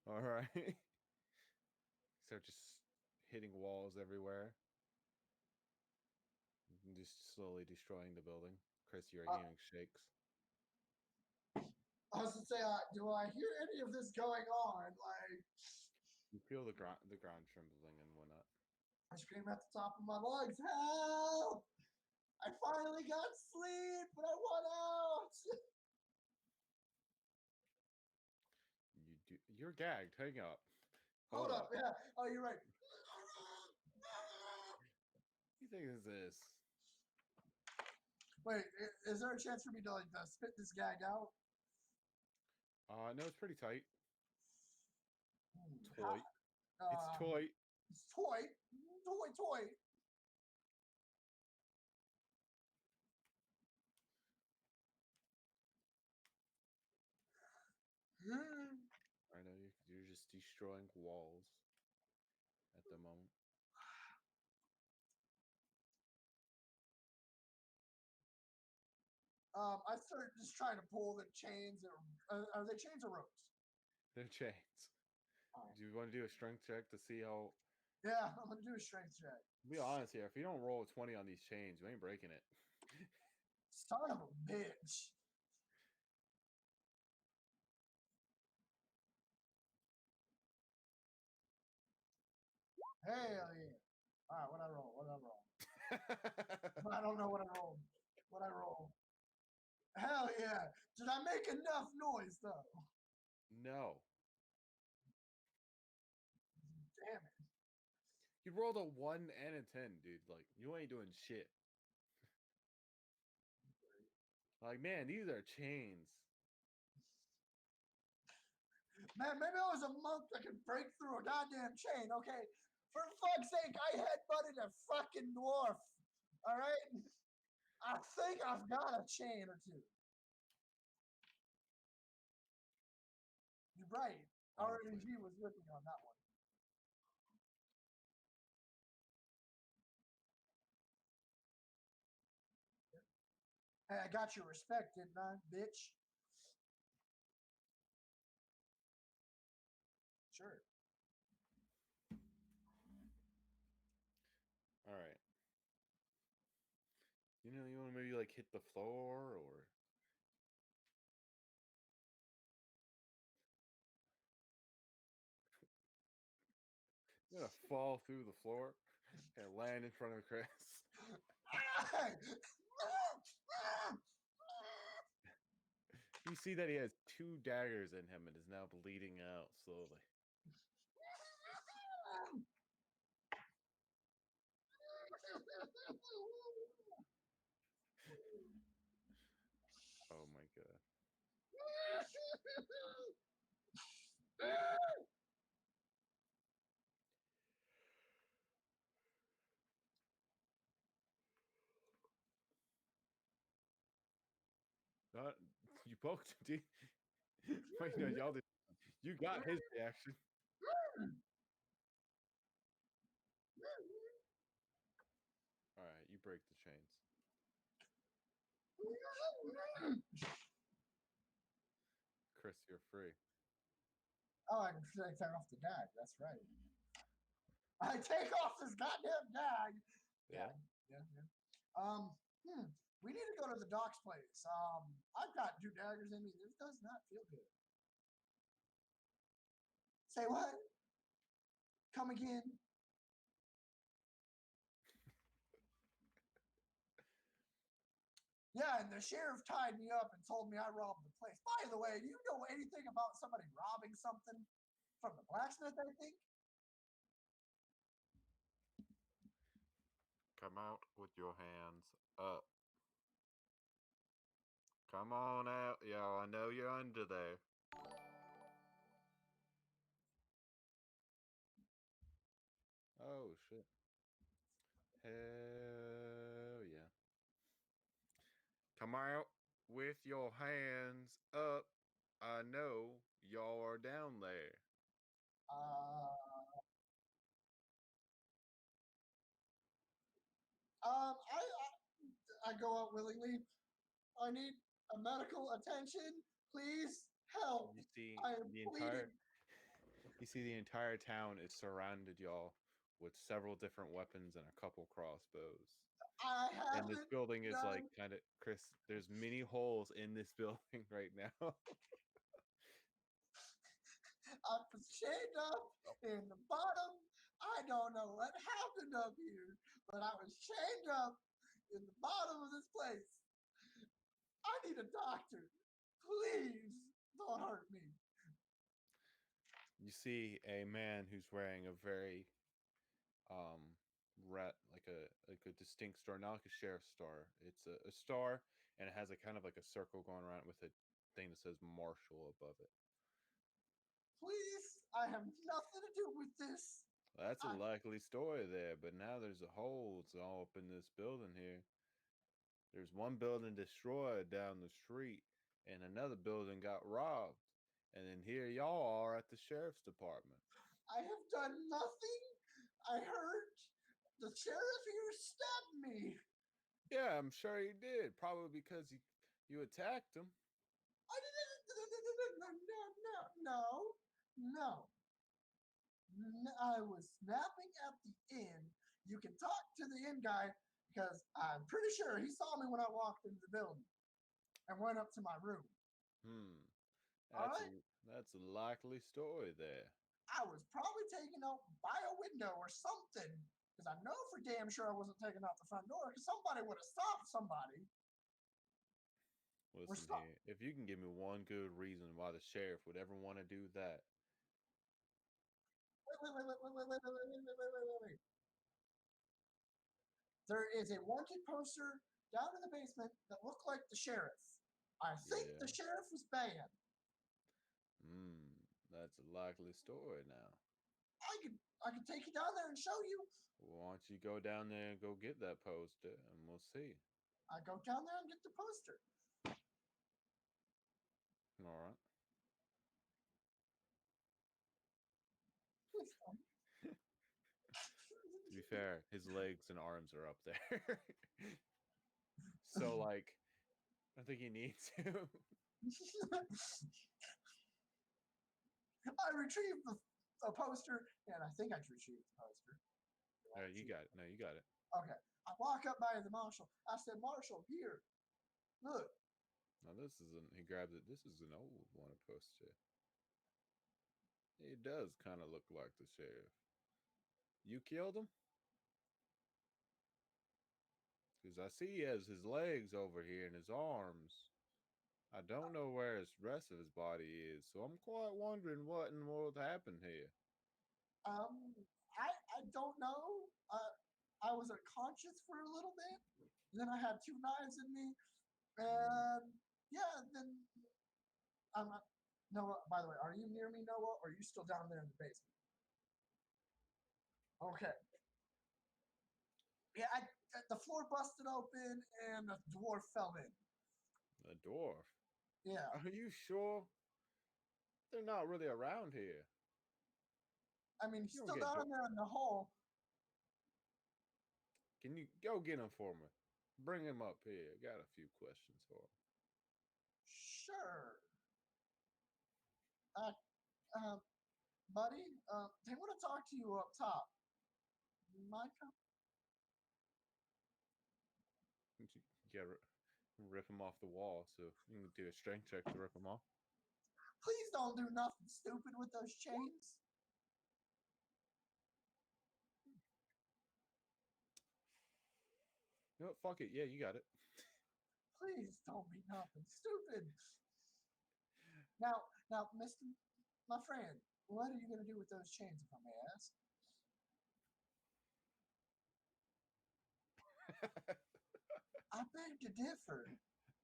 All right. Start just hitting walls everywhere. Just slowly destroying the building. Chris, you're hearing shakes. I was to say, do I hear any of this going on? Like, You feel the ground trembling and whatnot. I scream at the top of my lungs, help! I finally got sleep, but I want out. You're gagged. Hang up. Hold up. Yeah. Oh, you're right. What do you think is this? Wait, is there a chance for me to like spit this gag out? No, it's pretty tight. How, Toy. It's toy. It's toy. Toy. I know you're just destroying walls at the moment. I start just trying to pull the chains. Are they chains or ropes? They're chains. Right. Do you want to do a strength check to see how? Yeah, I'm gonna do a strength check. Be honest here. If you don't roll a 20 on these chains, you ain't breaking it. Son of a bitch. Hell yeah. All right, what I roll? I don't know what I rolled. What I roll? Hell yeah. Did I make enough noise though? No. Damn it. You rolled a 1 and a 10, dude. Like, you ain't doing shit. Like, man, these are chains. Man, maybe I was a monk that could break through a goddamn chain, okay? For fuck's sake, I headbutted a fucking dwarf. All right? I think I've got a chain or two. You're right. RNG was with me on that one. Hey, I got your respect, didn't I, bitch? Sure. All right. You know, you want to maybe like hit the floor or. You're gonna fall through the floor and land in front of Chris. You see that he has 2 daggers in him and is now bleeding out slowly. Oh my god. Not, you poked him, Wait, no, y'all did. You got his reaction. All right, you break the chains. Chris, you're free. Oh, I can take off the gag. That's right. I take off this goddamn gag. Yeah. We need to go to the doc's place. I've got 2 daggers in me. This does not feel good. Say what? Come again? Yeah, and the sheriff tied me up and told me I robbed the place. By the way, do you know anything about somebody robbing something from the blacksmith, I think? Come out with your hands up. Come on out, y'all. I know you're under there. Oh, shit. Hell yeah. Come out with your hands up. I know y'all are down there. I go out willingly. I need a medical attention. Please help. You see I am bleeding. You see the entire town is surrounded, y'all, with several different weapons and a couple crossbows. And this building is like kind of, Chris, there's many holes in this building right now. I was chained up in the bottom. I don't know what happened up here, but I was chained up in the bottom of this place. I need a doctor. Please don't hurt me. You see a man who's wearing a very like a distinct star, not like a sheriff's star. It's a star, and it has a kind of like a circle going around it with a thing that says Marshall above it. Please, I have nothing to do with this. Well, that's a likely story there, but now there's a holes all up in this building here. There's one building destroyed down the street, and another building got robbed. And then here y'all are at the sheriff's department. I have done nothing. I heard the sheriff here stabbed me. Yeah, I'm sure he did. Probably because you attacked him. I didn't. No. I was snapping at the inn. You can talk to the inn guy because I'm pretty sure he saw me when I walked into the building and went up to my room. That's a likely story there. I was probably taken out by a window or something, because I know for damn sure I wasn't taken out the front door, because somebody would have stopped somebody. Listen here, if you can give me one good reason why the sheriff would ever want to do that. Wait. There is a wanted poster down in the basement that looked like the sheriff. I think the sheriff was banned. That's a likely story now. I could take you down there and show you. Why don't you go down there and go get that poster, and we'll see. I go down there and get the poster. All right. Please don't. To be fair, his legs and arms are up there. So, like, I think he needs to. I retrieved the poster, and I think I retrieved the poster. You got it. No, you got it. Okay. I walk up by the marshal. I said, Marshal, here, look. Now, this isn't. He grabs it. This is an old wanted poster. It does kind of look like the sheriff. You killed him? Because I see he has his legs over here and his arms. I don't know where his rest of his body is, so I'm quite wondering what in the world happened here. I don't know. I was unconscious for a little bit. Then I had 2 knives in me, and yeah, then Noah. By the way, are you near me, Noah, or are you still down there in the basement? Okay. Yeah, the floor busted open and the dwarf fell in. A dwarf? Yeah. Are you sure? They're not really around here. I mean, he's You still don't get down there in the hole. Can you go get him for me? Bring him up here. Got a few questions for him. Sure. Buddy, they want to talk to you up top. Mind come? Yeah, rip him off the wall, so you can do a strength check to rip him off. Please don't do nothing stupid with those chains. You know what? Fuck it. Yeah, you got it. Please don't be nothing stupid. Now, Mister, my friend, what are you gonna do with those chains, if I may ask? I beg to differ.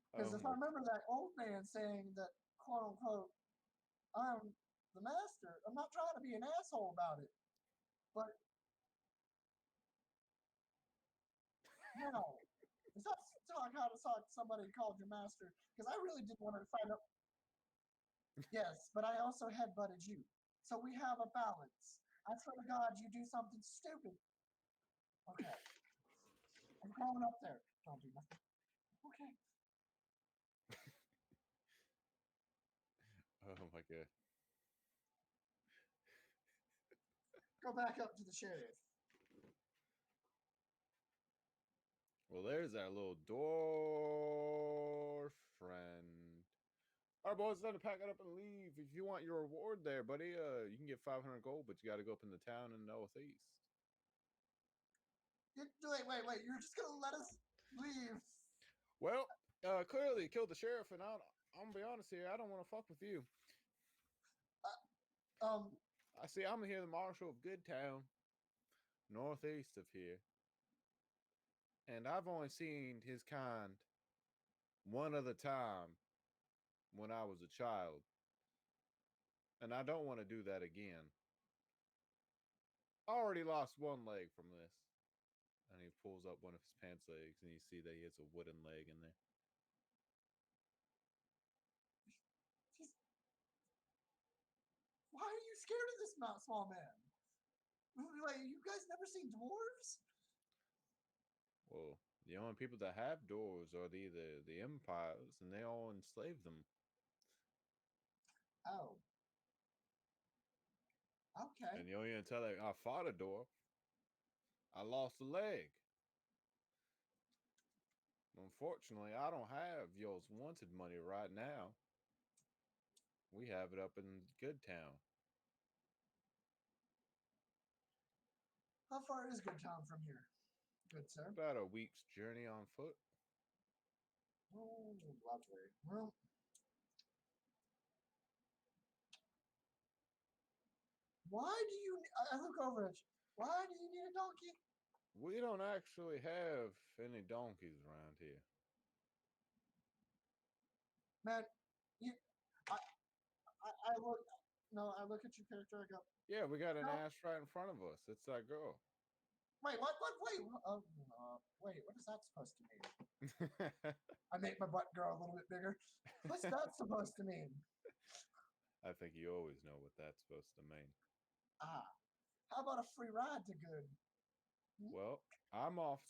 Because if I remember that old man saying that, quote unquote, I'm the master, I'm not trying to be an asshole about it. But now, is that how to talk to somebody who called you master? Because I really did want to find out. Yes, but I also headbutted you. So we have a balance. I swear to God, you do something stupid. Okay. I'm crawling up there. Don't do nothing. Okay. Oh my god. Go back up to the sheriff. Well, there's our little dwarf friend. All right, boys, it's time to pack it up and leave. If you want your reward there, buddy, you can get 500 gold, but you got to go up in the town in the northeast. Wait. You're just going to let us leave? Well, clearly you killed the sheriff, and I'm going to be honest here, I don't want to fuck with you. I see I'm here, the marshal of Good Town, northeast of here. And I've only seen his kind one other time when I was a child. And I don't want to do that again. I already lost one leg from this. And he pulls up one of his pants legs and you see that he has a wooden leg in there. Why are you scared of this small man? Like, you guys never seen dwarves? Well, the only people that have dwarves are the empires, and they all enslave them. Oh. Okay. And the only until I fought a dwarf, I lost a leg. Unfortunately, I don't have yours wanted money right now. We have it up in Good Town. How far is Good Town from here? Good, sir. About a week's journey on foot. Oh, lovely. Well, why do you... I look over at you. Why do you need a donkey? We don't actually have any donkeys around here. Man, I look... No, I look at your character. I go, Yeah, we got an No. ass right in front of us. It's that girl. wait, what? Wait, wait, what is that supposed to mean? I make my butt grow a little bit bigger. What's that supposed to mean? I think you always know what that's supposed to mean. Ah, how about a free ride to good? Well, I'm off.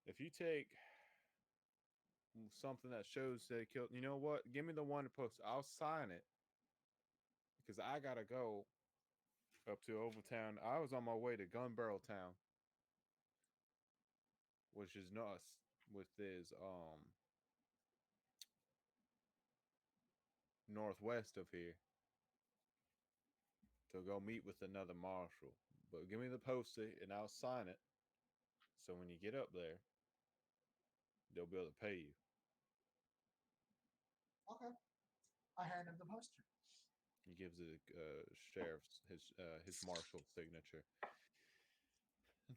If you take something that shows they killed, you know what? Give me the one to post. I'll sign it because I gotta go up to Ovaltown. I was on my way to Gun Barrel Town, which is nuts. With this northwest of here to go meet with another marshal. But give me the post-it and I'll sign it. So when you get up there, they'll be able to pay you. Okay. I hand him the poster. He gives it a sheriff's his marshal's signature.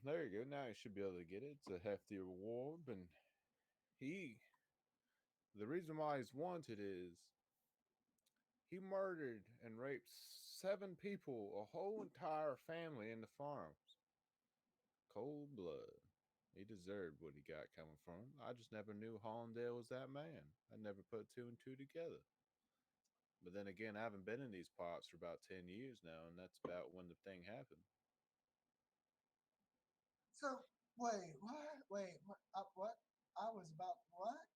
There you go. Now you should be able to get it. It's a hefty reward, and the reason why he's wanted is he murdered and raped 7 people, a whole entire family in the farms. Cold blood. He deserved what he got coming from him. I just never knew Hollandale was that man. I never put 2 and 2 together. But then again, I haven't been in these parts for about 10 years now, and that's about when the thing happened. So, wait, what? Wait, what? What? I was about what?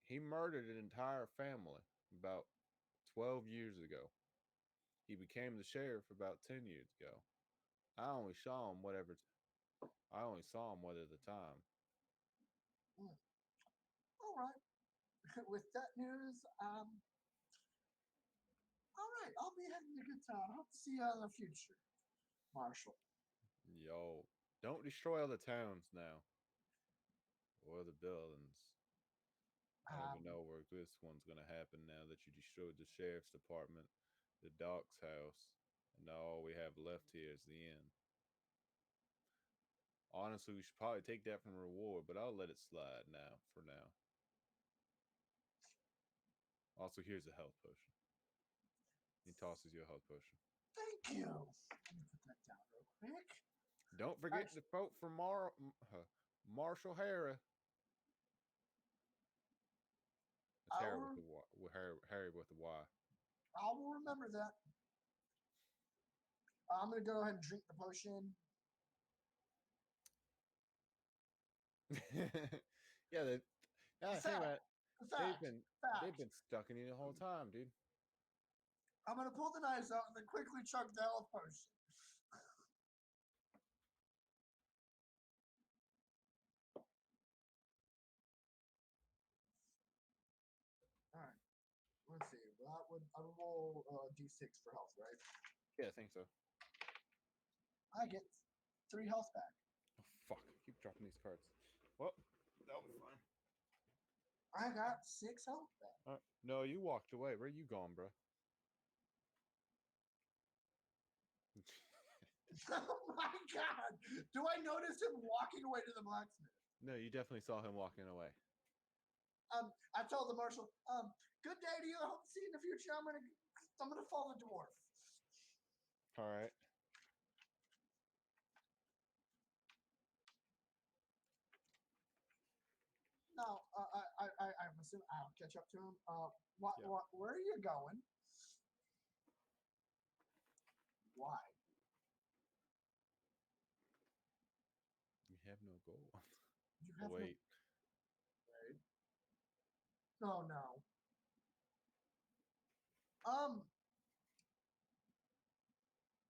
He murdered an entire family about 12 years ago. He became the sheriff about 10 years ago. I only saw him I only saw him whether the time. All right. With that news, all right, I'll be heading to Good Town. Hope to see you in the future, Marshall. Yo, don't destroy other towns now. Or the buildings. I don't even know where this one's going to happen now that you destroyed the sheriff's department, the doc's house, and now all we have left here is the inn. Honestly, we should probably take that from reward, but I'll let it slide now, for now. Also, here's a health potion. He tosses you a health potion. Thank you. Let me put that down real quick. Don't forget to vote for Marshall Harry. It's Harry with the Y. Harry with the Y. I will remember that. I'm going to go ahead and drink the potion. Yeah, think about it. They've been stuck in you the whole time, dude. I'm gonna pull the knives out and then quickly chug the health potion. All right. Let's see. I would roll d6 for health, right? Yeah, I think so. I get 3 health back. Oh fuck! I keep dropping these cards. Well, that'll be fine. I got 6 health back. No, you walked away. Where you going, bro? Oh my god! Do I notice him walking away to the blacksmith? No, you definitely saw him walking away. I told the marshal, good day to you. I hope to see you in the future. I'm gonna follow the dwarf. All right. Now, I'm assuming I'll catch up to him. Where are you going? Why? You have no goal. You have Wait. Wait. Oh no.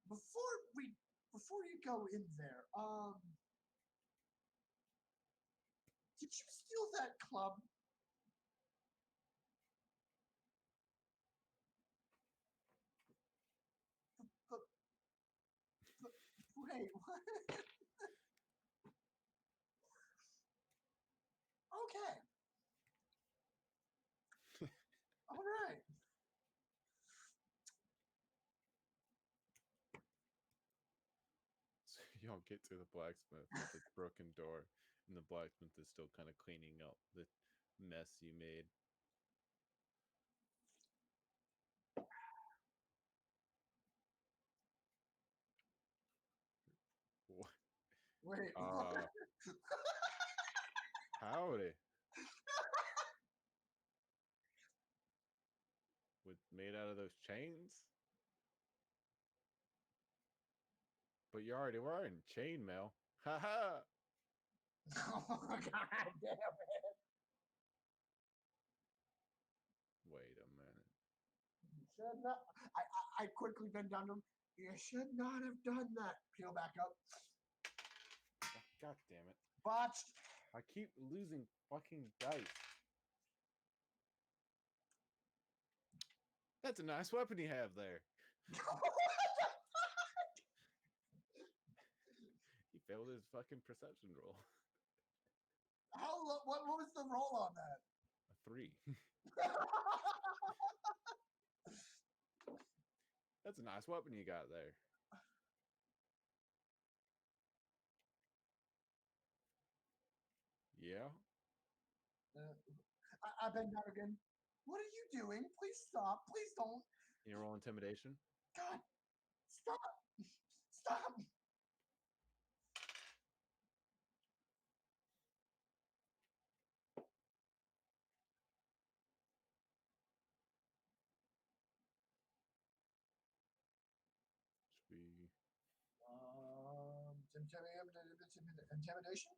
Before you go in there, did you steal that club? Wait, what? Okay. All right. So y'all get to the blacksmith with the broken door, and the blacksmith is still kind of cleaning up the mess you made. Wait. Howdy. With made out of those chains? But you're already wearing chainmail. Ha ha! Oh, God damn it. Wait a minute. You should not. I quickly bend down to him. You should not have done that. Peel back up. God damn it. Botched. I keep losing fucking dice. That's a nice weapon you have there. He failed his fucking perception roll. What was the roll on that? A 3. That's a nice weapon you got there. Yeah. I bend down again. What are you doing? Please stop. Please don't. You roll intimidation? God, stop. Stop. Should we... Intimidation?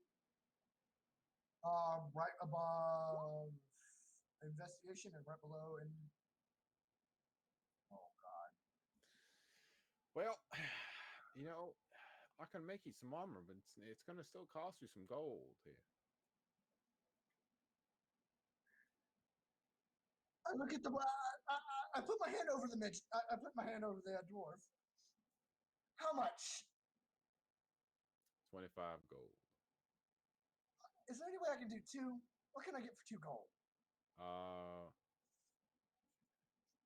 Right above investigation and right below and oh god. Well, you know, I can make you some armor, but it's going to still cost you some gold here. I look at the I put my hand over the midget. I put my hand over the dwarf. How much? 25 gold. Is there any way I can do 2? What can I get for 2 gold?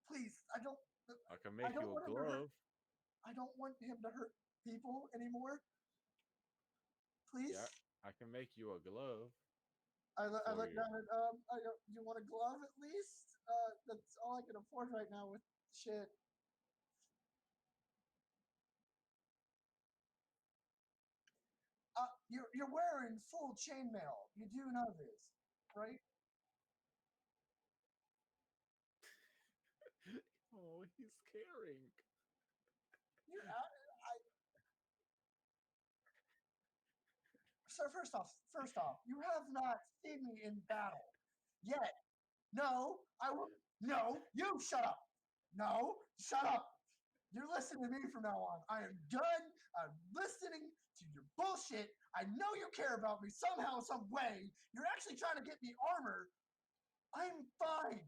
Please, I can make you a glove. I don't want him to hurt people anymore. Please. Yeah, I can make you a glove. I look down at do you want a glove at least? That's all I can afford right now with shit. You're wearing full chainmail. You do know this, right? Oh, he's caring. So first off, you have not seen me in battle yet. No, I will. No, you shut up. No, shut up. You're listening to me from now on. I am done. I'm listening to your bullshit. I know you care about me somehow, some way. You're actually trying to get me armor. I'm fine.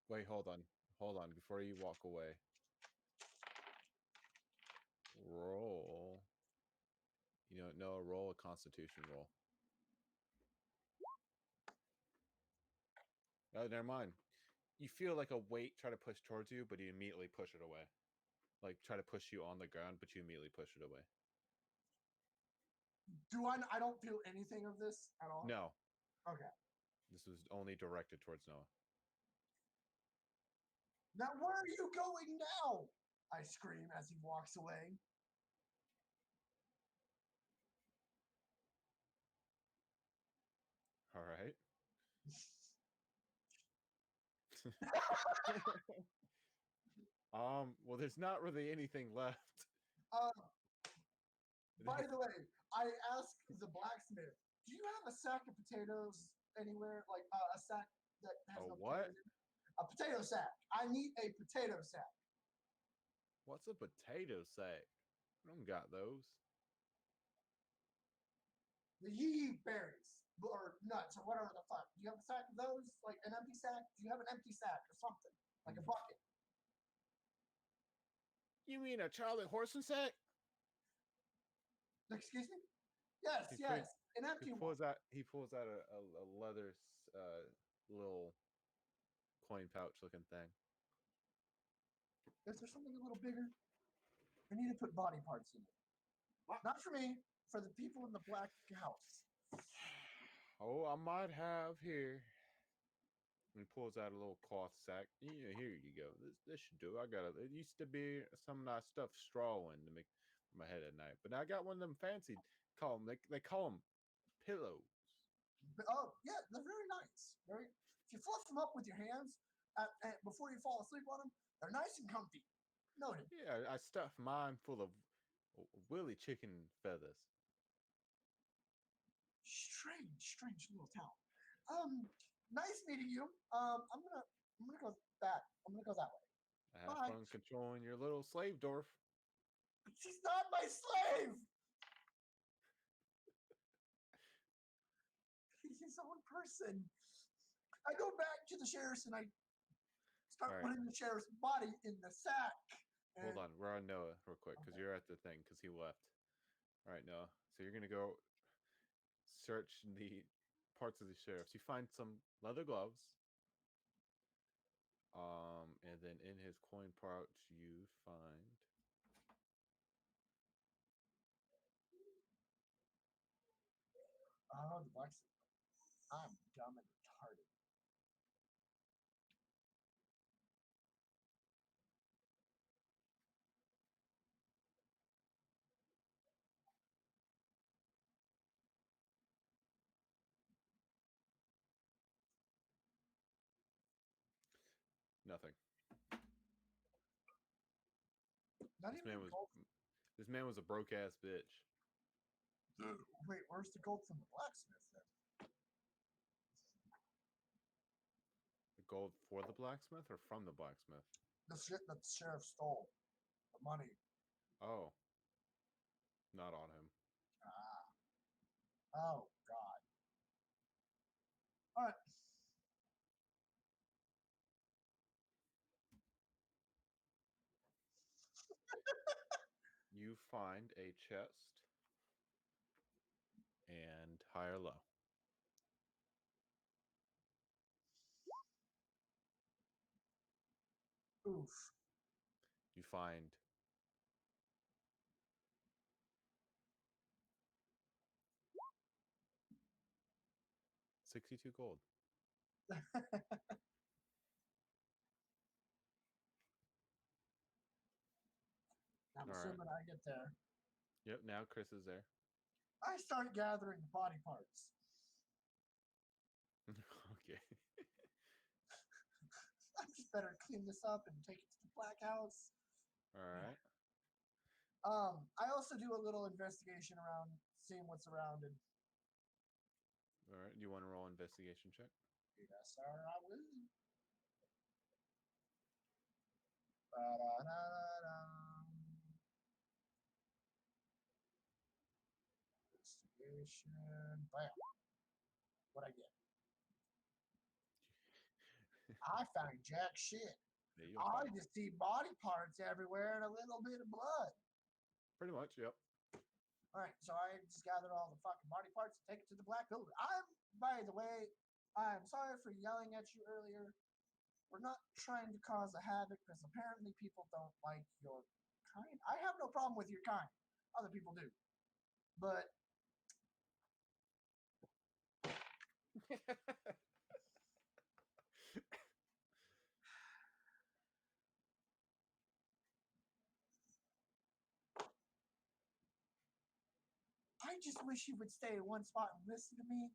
Wait, hold on. Hold on. Before you walk away. Roll. You know, no, roll a constitution roll. Oh, never mind. You feel like a weight try to push towards you, but you immediately push it away. Like, try to push you on the ground, but you immediately push it away. I don't feel anything of this at all? No. Okay. This was only directed towards Noah. Now, where are you going now? I scream as he walks away. All right. Well, there's not really anything left. By the way, I asked the blacksmith, do you have a sack of potatoes anywhere? Like a sack that has no what? potatoes in it? A potato sack. I need a potato sack. What's a potato sack? I don't got those. The yee berries or nuts or whatever the fuck. Do you have a sack of those? Like an empty sack? Do you have an empty sack or something? Like a bucket? You mean a Charlie Horson sack? Excuse me? Yes, yes. An empty one. He pulls out a leather little coin pouch looking thing. Is there something a little bigger? I need to put body parts in it. Not for me, for the people in the black house. Oh, I might have here. And he pulls out a little cloth sack. Yeah, here you go. This should do. It used to be some nice stuff straw in to make. my head at night. But now I got one of them fancy. They call them pillows. Oh, yeah, they're very nice. Very. If you fluff them up with your hands before you fall asleep on them, they're nice and comfy. Noted. Yeah, I stuffed mine full of willy chicken feathers. Strange little town. Nice meeting you. I'm gonna go that. I'm gonna go that way. Have Bye. fun controlling your little slave dwarf. She's not my slave. He's his own person. I go back to the sheriff's and I start All right. putting the sheriff's body in the sack. Hold on, we're on Noah real quick because you're at the thing because he left. All right, Noah. So you're gonna go search the parts of the sheriff's. You find some leather gloves. And then in his coin pouch you find Oh, the blacksmith. I'm dumb and retarded. nothing. Not This even man the was gold. this man was a broke ass bitch. Wait, where's the gold from the blacksmith then? The gold for the blacksmith or from the blacksmith? The shit that the sheriff stole. The money. Oh, not on him. Ah. Oh, God. All right. You find a chest and high or low. Oof. You find 62 gold. I'm All right. assuming I get there. Yep, now Chris is there. I start gathering body parts. Okay. I just better clean this up and take it to the black house. All right. I also do a little investigation around, seeing what's around, and All right. Do you want to roll investigation check? yes, sir, I will. Ba-da-da-da-da. Investigation. Bam. What'd I get? I found jack shit. Yeah, you'll I find just see body parts everywhere and a little bit of blood. pretty much. Yep. All right, so I just gathered all the fucking body parts and take it to the black building. By the way, I'm sorry for yelling at you earlier. We're not trying to cause a havoc because apparently people don't like your kind. I have no problem with your kind. Other people do. But I just wish you would stay in one spot and listen to me.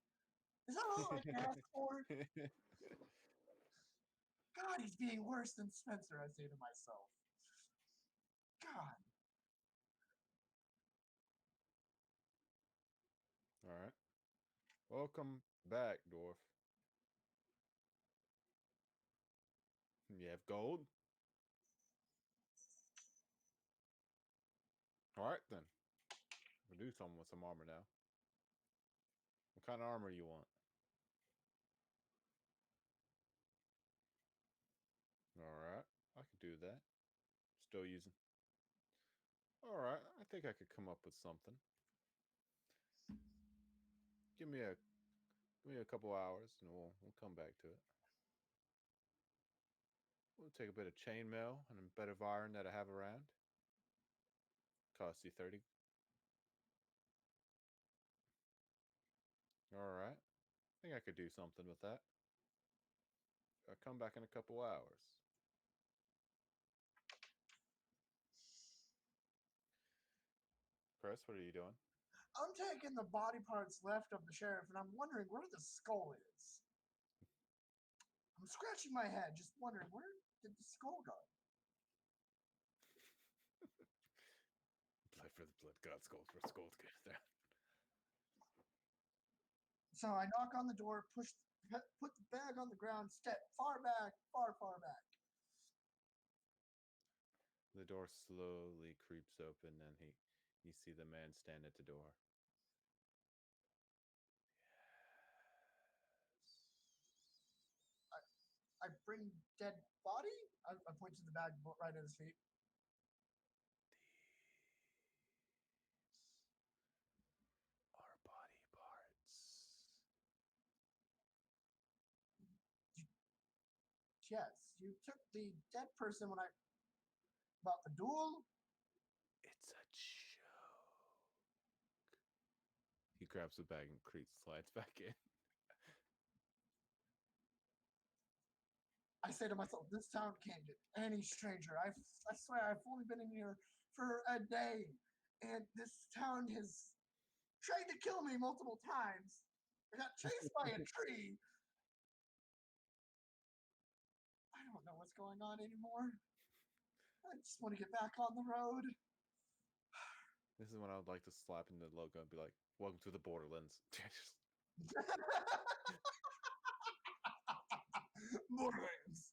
Is that all I can ask for? God, he's being worse than Spencer, I say to myself. God. All right. Welcome back, dwarf. You have gold? All right, then. We'll do something with some armor now. What kind of armor you want? All right. I could do that. Still using. All right. I think I could come up with something. Give me a couple hours and we'll come back to it. We'll take a bit of chainmail and a bit of iron that I have around. Cost you 30. All right. I think I could do something with that. I'll come back in a couple hours. Chris, what are you doing? I'm taking the body parts left of the sheriff, and I'm wondering where the skull is. I'm scratching my head, just wondering where did the skull go? Blood for the blood, God, skull for skull together. So I knock on the door, put the bag on the ground, step far back, far back. The door slowly creeps open, and you see the man stand at the door. I bring dead body. I point to the bag right at his feet. Our body parts. Yes, you took the dead person when I about the duel. It's a joke. He grabs the bag and slides back in. I say to myself, this town can't get any stranger. I swear I've only been in here for a day, and this town has tried to kill me multiple times. I got chased by a tree. I don't know what's going on anymore. I just want to get back on the road. This is when I would like to slap in the logo and be like, "Welcome to the borderlands." Borderlands.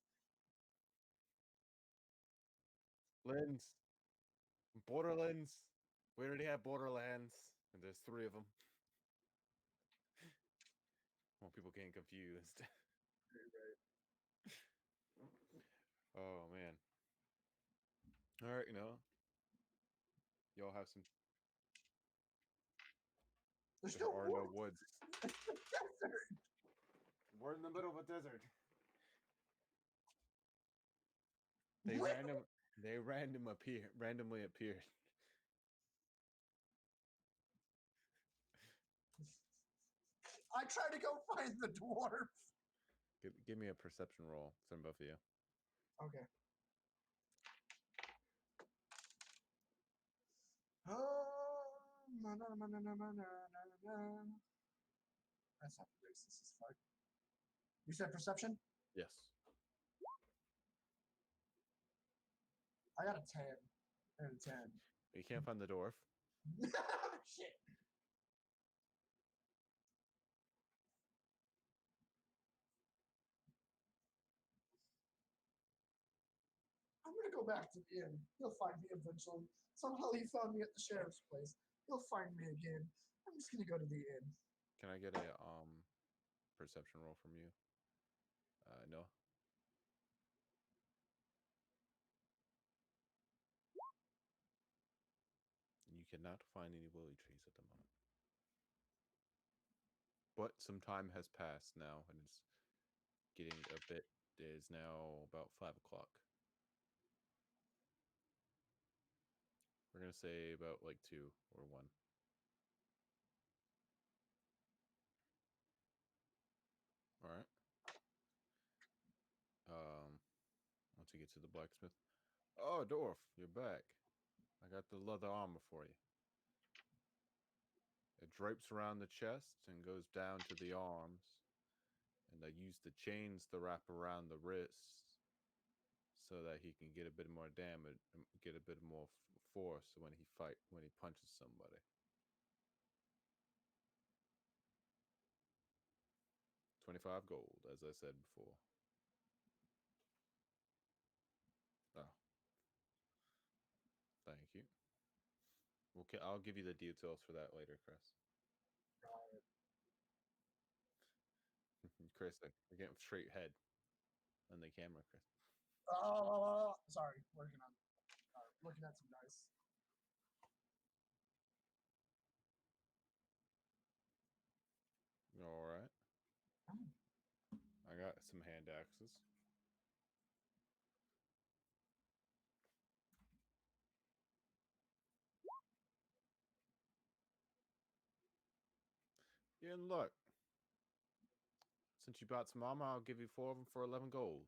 Lens. Borderlands. We already have Borderlands, and there's 3 of them. Well, people getting confused. Oh man. All right, y'all have some. There's There no are no woods. woods. It's the desert. We're in the middle of a desert. Where? They randomly appeared. I try to go find the dwarf. Give me a perception roll from both of you. Okay. Oh, that's not the race. This is fun. You said perception? Yes. I got a 10 and a 10. You can't find the dwarf. Shit. I'm gonna go back to the inn. He'll find me eventually. Somehow he found me at the sheriff's place. He'll find me again. I'm just gonna go to the inn. Can I get a perception roll from you? No. You cannot find any willow trees at the moment. But some time has passed now, and it's getting a bit. It is now about 5 o'clock. We're gonna say about like 2 or 1. All right. Once you get to the blacksmith. Oh, dwarf, you're back. I got the leather armor for you. It drapes around the chest and goes down to the arms. And I use the chains to wrap around the wrists so that he can get a bit more damage, get a bit more force when he punches somebody. 25 gold, as I said before. Oh. Thank you. Okay, I'll give you the details for that later, Chris. Chris, you're getting straight head on the camera, Chris. Oh, sorry. Looking at some dice. All right. I got some hand axes. Yeah, and look. Since you bought some armor, I'll give you 4 of them for 11 gold.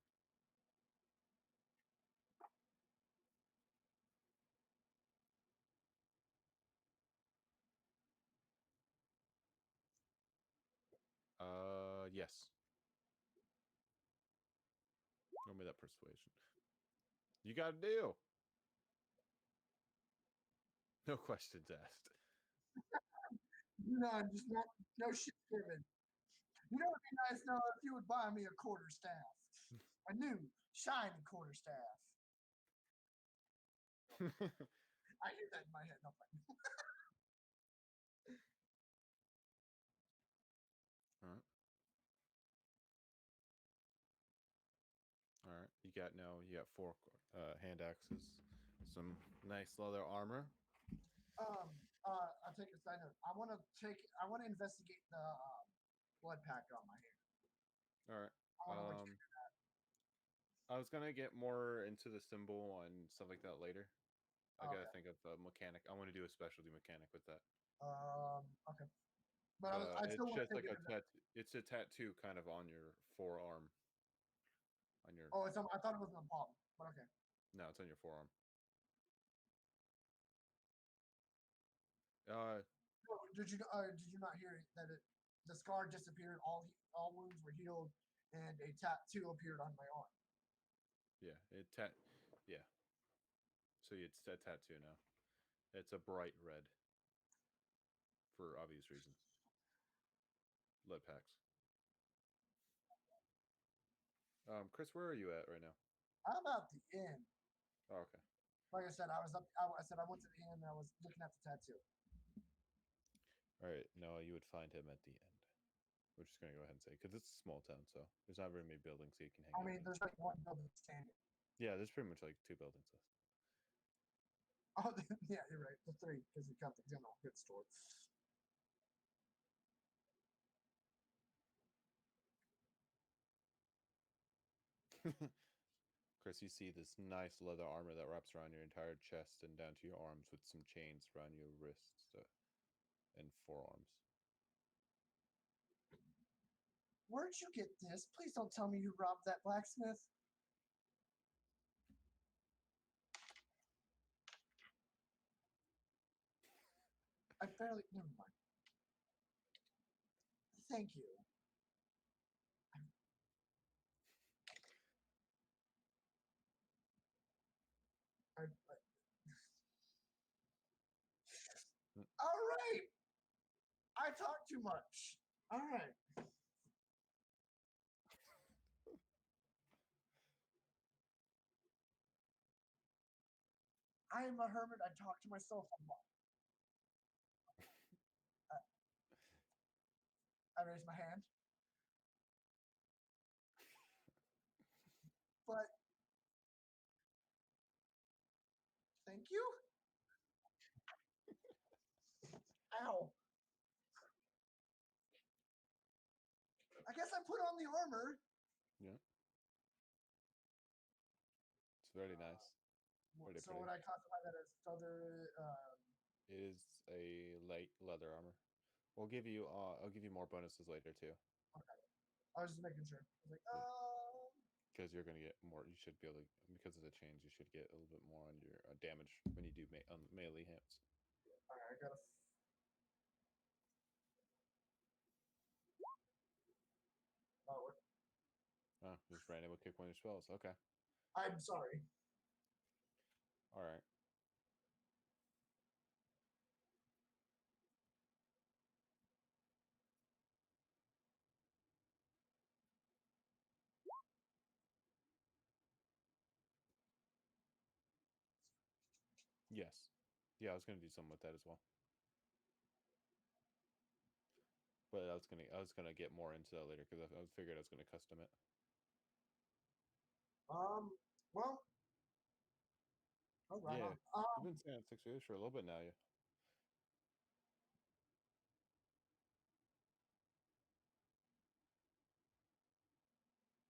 Yes. Roll me that persuasion. You got a deal. No questions asked. None, just no shit given. You know, it'd be nice now if you would buy me a quarterstaff, a new shiny quarterstaff. I hear that in my head. No, All right. You got four hand axes, some nice leather armor. I'll take a side note. I want to investigate the blood pack on my hand. All right. I want to look into that. I was gonna get more into the symbol and stuff like that later. I gotta think of a mechanic. I want to do a specialty mechanic with that. Okay. But I still want to take it's a tattoo kind of on your forearm. On your. Oh, I thought it was on the palm, but okay. No, it's on your forearm. Did you not hear that the scar disappeared, all wounds were healed, and a tattoo appeared on my arm? Yeah, yeah. So it's a tattoo now. It's a bright red. For obvious reasons. Lead packs. Chris, where are you at right now? I'm at the inn. Oh, okay. Like I said, I went to the inn and I was looking at the tattoo. All right. No, you would find him at the end. We're just gonna go ahead and say because it's a small town, so there's not very many buildings so you can hang out. I mean, there's like one building standing. Yeah, there's pretty much like 2 buildings left. Oh, yeah, you're right. The 3 because you got the general goods store. Chris, you see this nice leather armor that wraps around your entire chest and down to your arms with some chains around your wrists and forearms. Where'd you get this? Please don't tell me you robbed that blacksmith. I barely. Never mind. Thank you. All right. I talk too much. All right. I am a hermit. I talk to myself a lot. I raise my hand. But thank you. Ow. I guess I put on the armor. Yeah. It's very nice. So would I classify that as feather? It is a light leather armor. I'll give you more bonuses later too. Okay. I was just making sure. I was like, because you're gonna get more. You should be able to, because of the chains. You should get a little bit more on your damage when you do melee hits. All right, I gotta. Oh, just ran able to kick one of your spells. Okay. I'm sorry. All right. Yes. Yeah, I was gonna do something with that as well. But I was gonna get more into that later because I figured I was gonna custom it. Well. All right. Yeah. You've been saying 6 years for a little bit now, yeah.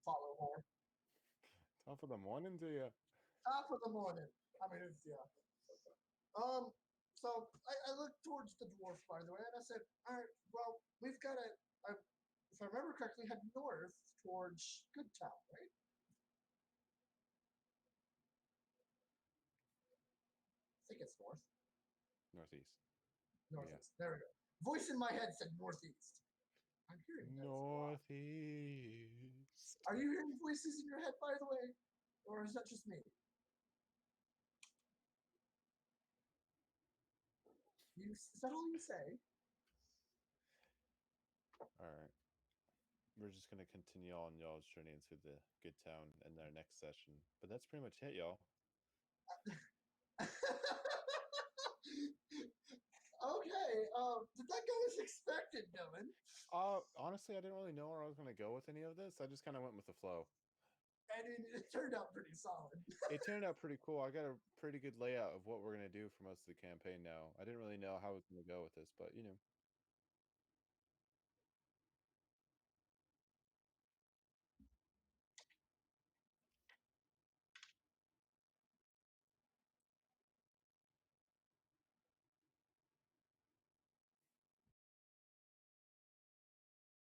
Follow more. Top of the morning to you. Top of the morning. I mean, it's yeah. So I looked towards the dwarf, by the way, and I said, all right, well, we've got to, if I remember correctly, head north towards Goodtown, right? I think it's north. Northeast. Northeast. Yeah. There we go. Voice in my head said northeast. I'm hearing that a lot. Northeast. Are you hearing voices in your head, by the way? Or is that just me? Is that all you say? All right. We're just gonna continue on y'all's journey into the good town in our next session. But that's pretty much it, y'all. Okay, did that go as expected, Dylan? Honestly, I didn't really know where I was gonna go with any of this. I just kind of went with the flow. And it turned out pretty solid. It turned out pretty cool. I got a pretty good layout of what we're gonna do for most of the campaign now. I didn't really know how I was gonna go with this, but